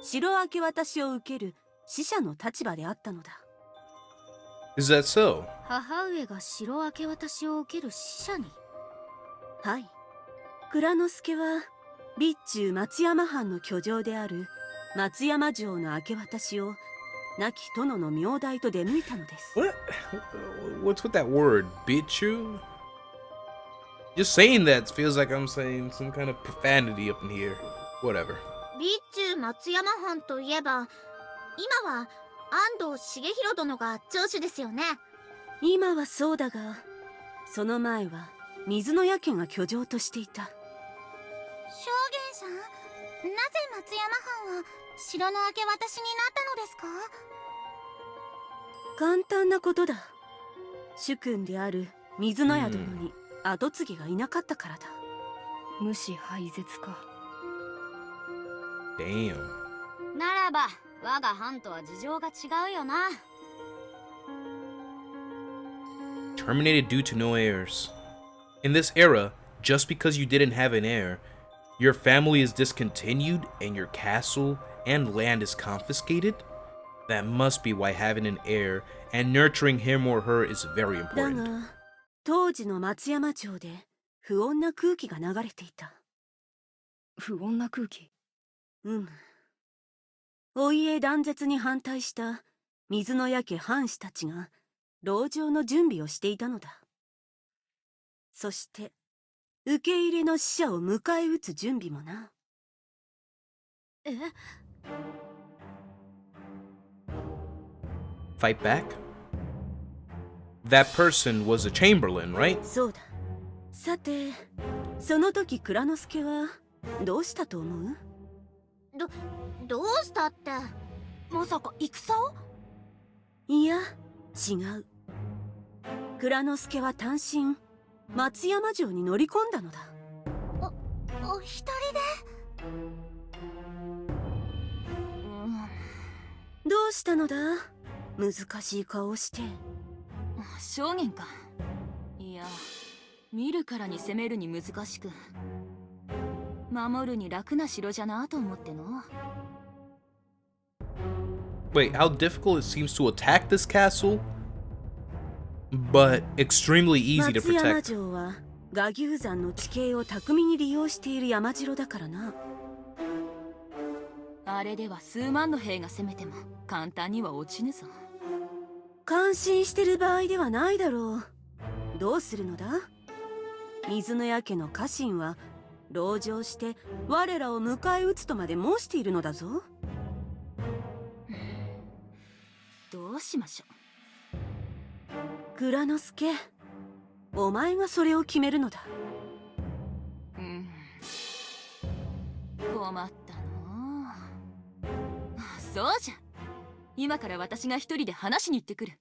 城明け渡しを受ける使者の立場であったのだ。Is that so? 母上が城明け渡しを受ける使者に。はい。蔵之介は備中松山藩の居城である松山城の明け渡しを亡き殿の名代と出向いたのです。What's with that word, bichu? Just saying that feels like I'm saying some kind of profanity up in here. Whatever. 備中松山藩といえば、今は安藤重弘殿が城主ですよね。今はそうだが、その前は水の家家が居城としていた。証言者、なぜ松山藩は城の明け渡しになったのですか？簡単なことだ。主君である水の屋殿に跡継ぎがいなかったからだ。無視廃絶か。Damn. ならば我が藩とは事情が違うよな。Terminated due to no heirs. In this era, just because you didn't have an heir, your family is discontinued and your castle and land is confiscated? That must be why having an heir and nurturing him or her is very だ important. が、当時の松山町で不穏な空気が流れていた。不穏な空気。お家断絶に反対した水の家家藩士たちが籠城の準備をしていたのだ。そして受け入れの使者を迎え撃つ準備もな。え、 Fight back? That person was a Chamberlain, right? そうだ。さて、その時蔵之介はどうしたと思う？どうしたって。まさか戦を？いや、違う。蔵之介は単身松山城に乗り込んだのだ。お一人で？どうしたのだ？難しい顔をして。証言か。いや、見るからに攻めるに難しく、守るに楽な城じゃなと思っての。Wait, how difficult it seems to attack this castle, but extremely easy to 松山 protect. 城は臥牛山の地形を巧みに利用している山城だからな。あれでは数万の兵が攻めても簡単には落ちぬぞ。感心してる場合ではないだろう。どうするのだ？水の家家の家臣は籠城して我らを迎え撃つとまで申しているのだぞ。どうしましょう。蔵之介、お前がそれを決めるのだ。困ったの。そうじゃ、今から私が一人で話しに行ってくる。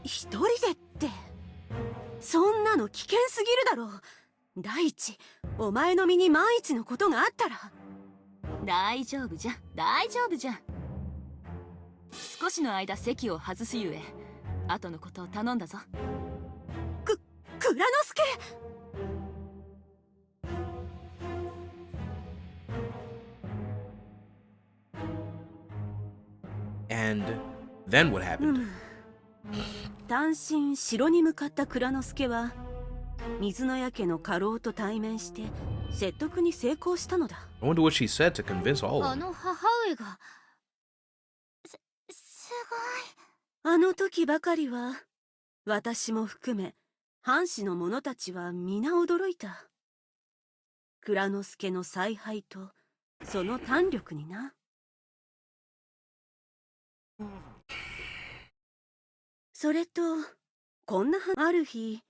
一人でって、そんなの危険すぎるだろう。第一、お前の身に万一のことがあったら。大丈夫じゃ、大丈夫じゃ。少しの間席を外すゆえ、後のことを頼んだぞ。蔵之介。And then what happened? 単身城に向かった蔵之介は水の家家の家老と対面して説得に成功したのだ。 I wonder what she said to convince all of あ them. の母上が。すごい。あの時ばかりは私も含め藩士の者たちは皆驚いた。蔵之介の采配とその胆力にな。それとこんなある日、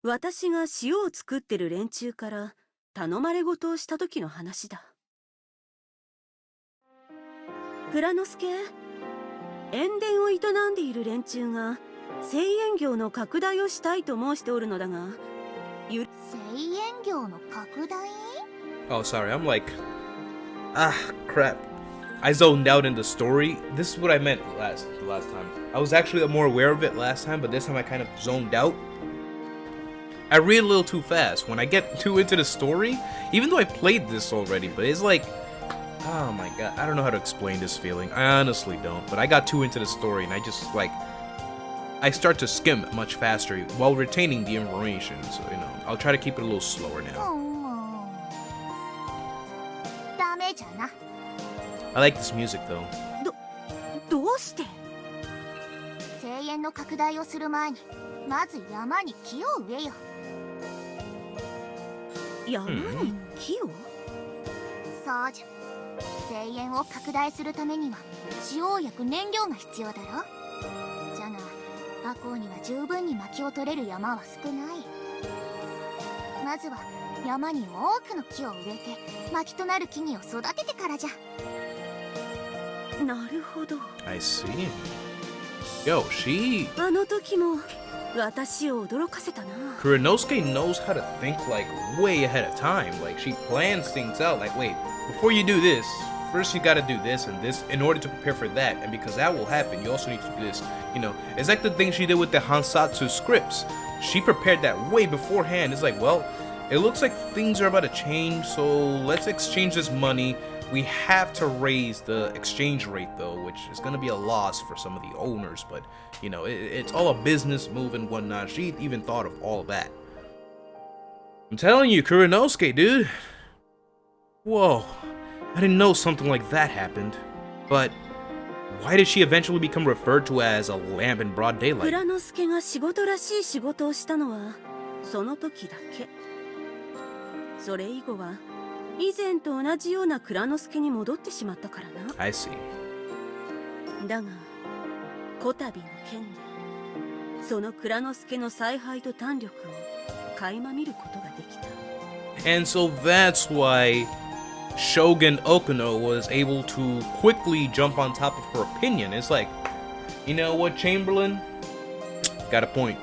私が塩を作ってる連中から頼まれ事をした時の話だ。蔵之介、塩田を営んでいる連中が製塩業の拡大をしたいと申しておるのだが、製塩業の拡大？ Oh, sorry. I'm like, crap. I zoned out in the story. This is what I meant the last time. I was actually more aware of it last time, but this time I kind of zoned out. I read a little too fast. When I get too into the story, even though I played this already, but it's like, oh my god, I don't know how to explain this feeling. I honestly don't, but I got too into the story and I just like, I start to skim much faster while retaining the information. So, you know, I'll try to keep it a little slower now. ダメじゃな。I like this music though. どうして？製塩の拡大をする前にまず山に木を植えよ。山に木を？そうじゃ。製塩を拡大するためには塩を焼く燃料が必要だろ。じゃがアコウには十分に薪を取れる山は少ない。まずは山に多くの木を植えて薪となる木々を育ててからじゃ。なるほど。 I see. Yo, she... あの時も私を驚かせたな。 Kuranosuke knows how to think like way ahead of time. Like she plans things out. Like, wait, before you do this, first you gotta do this and this in order to prepare for that. And because that will happen, you also need to do this. You know, it's like the thing she did with the Hansatsu scripts. She prepared that way beforehand. It's like, well, it looks like things are about to change, so let's exchange this money. We have to raise the exchange rate though, which is going to be a loss for some of the owners, but you know, it's all a business move and whatnot. She even thought of all of that. I'm telling you, Kuranosuke, dude. Whoa, I didn't know something like that happened. But why did she eventually become referred to as a lamp in broad daylight? 蔵之介が仕事らしい仕事をしたのはその時だけ。それ以後は以前と同じような蔵之介に戻ってしまったからな。 I see. だがこたびの件でその蔵之介の采配と胆力を垣間見ることができた。 And so that's why Shogun Okuno was able to quickly jump on top of her opinion. It's like, you know what, Chamberlain? Got a point.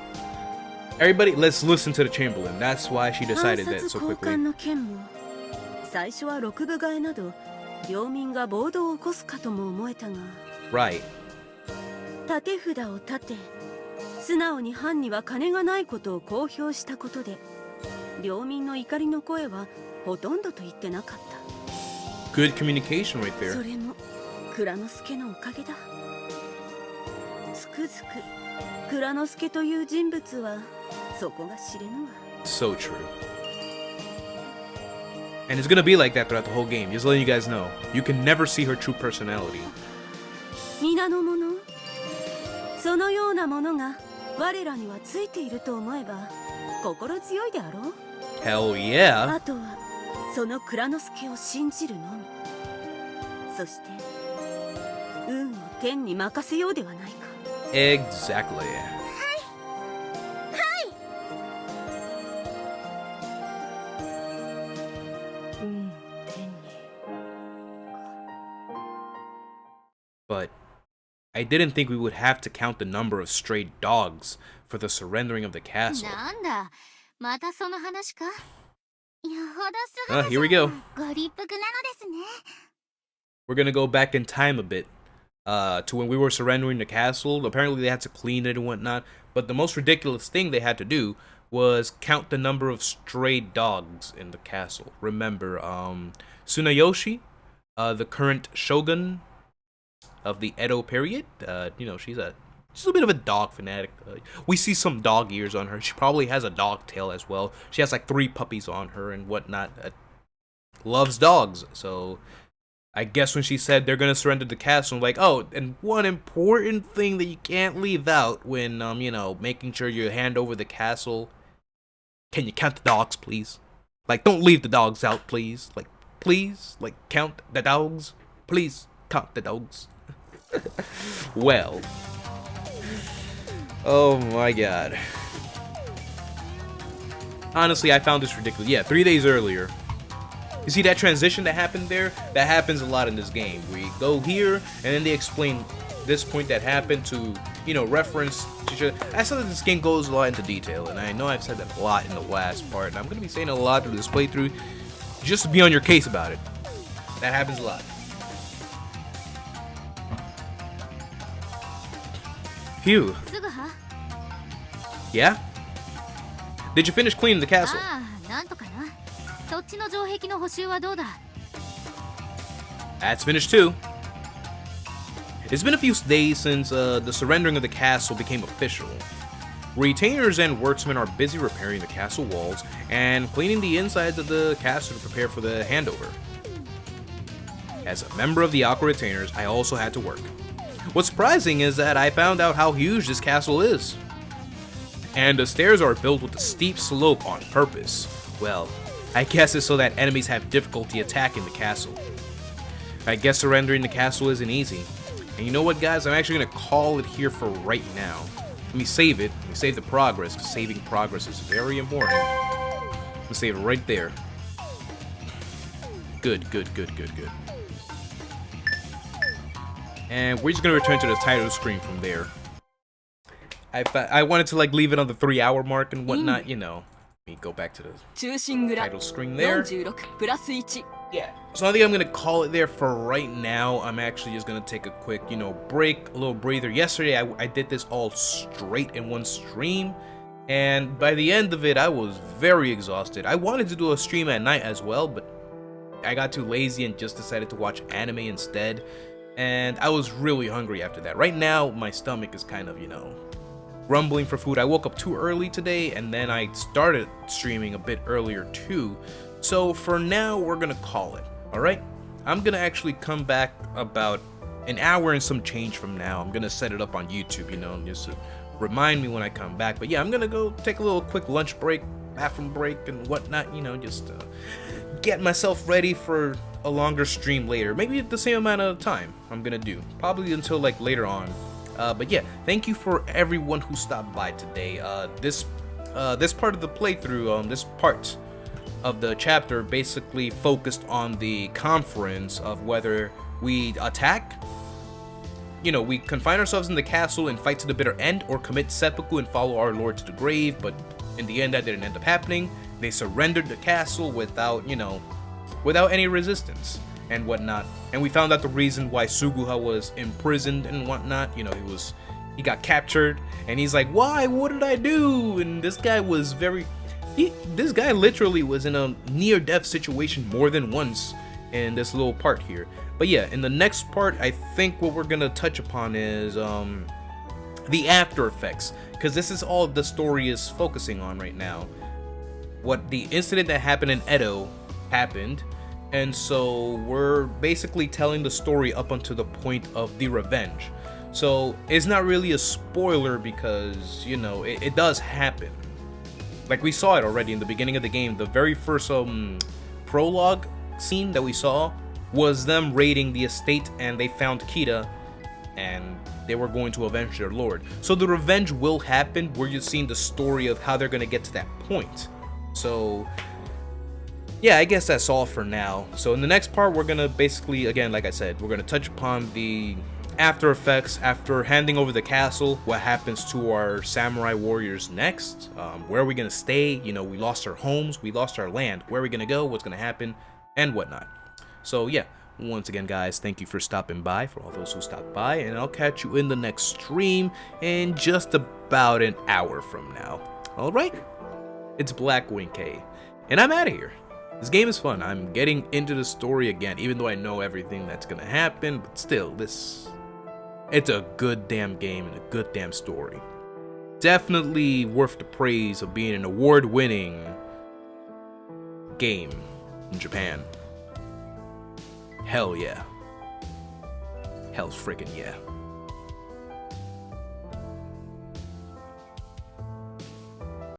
Everybody, let's listen to the Chamberlain. That's why she 暗 decided that 殺 so 交 quickly. 換の件も最初は六部替えなど領民が暴動を起こすかとも思えたが Right. 立て札を立て素直に藩には金がないことを公表したことで領民の怒りの声はほとんどと言ってなかった。 Good communication right そ there. れも蔵之介のおかげだ。つくづく蔵之介という人物はそこが知れぬわ。 So true. And it's gonna be like that throughout the whole game. Just letting you guys know. You can never see her true personality. 皆の者、そのようなものが我らにはついていると思えば心強いであろう。 Hell yeah. あとはその蔵之介を信じるのみ。そして運を天に任せようではないか。 Exactly. 運を天に。 But I didn't think we would have to count the number of stray dogs for the surrendering of the castle. なんだ、またその話か。よほどす Here we go. ご立腹なのですね。 We're gonna go back in time a bit to when we were surrendering the castle. Apparently they had to clean it and whatnot. But the most ridiculous thing they had to do was count the number of stray dogs in the castle. Remember, Tsunayoshi, the current shogun of the Edo period, you know, she's a bit of a dog fanatic. We see some dog ears on her. She probably has a dog tail as well. She has like 3 puppies on her and whatnot. Loves dogs. So I guess when she said they're gonna surrender the castle, I'm like, oh, and one important thing that you can't leave out when, you know, making sure you hand over the castle. Can you count the dogs, please? Like, don't leave the dogs out, please. Like, please, like, count the dogs. Please, count the dogs. Well. Oh my god. Honestly, I found this ridiculous. Yeah, 3 days earlier. You see that transition that happened there? That happens a lot in this game. We go here, and then they explain this point that happened to, you know, reference to... I saw that this game goes a lot into detail, and I know I've said that a lot in the last part, and I'm going to be saying a lot through this playthrough, just to be on your case about it. That happens a lot. Phew. すぐは。 Yeah? Did you finish cleaning the castle? ああ、なんとかな。そっちの城壁の補修はどうだ。 That's finished too. It's been a few days since the surrendering of the castle became official. Retainers and workmen are busy repairing the castle walls and cleaning the insides of the castle to prepare for the handover. As a member of the Akko retainers, I also had to work. What's surprising is that I found out how huge this castle is. And the stairs are built with a steep slope on purpose. Well, I guess it's so that enemies have difficulty attacking the castle. I guess surrendering the castle isn't easy. And you know what, guys? I'm actually going to call it here for right now. Let me save it. Let me save the progress, because saving progress is very important. Let me save it right there. Good, good, good, good, good. And we're just going to return to the title screen from there. I wanted to like leave it on the 3-hour mark and whatnot, you know. Let me go back to the Chusingura title screen there. 46プラス1。 Yeah. So I think I'm gonna call it there for right now. I'm actually just gonna take a quick, you know, break, a little breather. Yesterday I did this all straight in one stream, and by the end of it I was very exhausted. I wanted to do a stream at night as well, but I got too lazy and just decided to watch anime instead. And I was really hungry after that. Right now my stomach is kind of, you know, grumbling for food. I woke up too early today, and then I started streaming a bit earlier too. So for now, we're gonna call it, alright? I'm gonna actually come back about an hour and some change from now. I'm gonna set it up on YouTube, you know, just to remind me when I come back. But yeah, I'm gonna go take a little quick lunch break, bathroom break, and whatnot, you know, just get myself ready for a longer stream later. Maybe the same amount of time I'm gonna do, probably until like later on. But yeah, thank you for everyone who stopped by today. This part of the playthrough, this part of the chapter basically focused on the conference of whether we attack, you know, we confine ourselves in the castle and fight to the bitter end, or commit seppuku and follow our lord to the grave. But in the end, that didn't end up happening. They surrendered the castle without, you know, without any resistance and whatnot. And we found out the reason why Suguha was imprisoned and whatnot. You know, he got captured, and he's like, why? What did I do? And this guy was this guy literally was in a near-death situation more than once in this little part here. But yeah, in the next part, I think what we're gonna touch upon is the after effects, because this is all the story is focusing on right now. What the incident that happened in Edo happened, and so we're basically telling the story up until the point of the revenge. So it's not really a spoiler because, you know, it does happen. Like, we saw it already in the beginning of the game. The very first prologue scene that we saw was them raiding the estate, and they found Kita, and they were going to avenge their lord. So the revenge will happen. We're just seeing the story of how they're going to get to that point. So yeah, I guess that's all for now. So in the next part, we're going to basically, again, like I said, we're going to touch upon the after effects after handing over the castle. What happens to our samurai warriors next? Where are we gonna stay? You know, we lost our homes, we lost our land. Where are we gonna go? What's gonna happen? And whatnot. So yeah, once again, guys, thank you for stopping by, for all those who stopped by, and I'll catch you in the next stream in just about an hour from now. All right, it's Blackwing K, and I'm out of here. This game is fun. I'm getting into the story again, even though I know everything that's gonna happen, but still, it's a good damn game and a good damn story. Definitely worth the praise of being an award-winning game in Japan. Hell yeah. Hell's freaking yeah.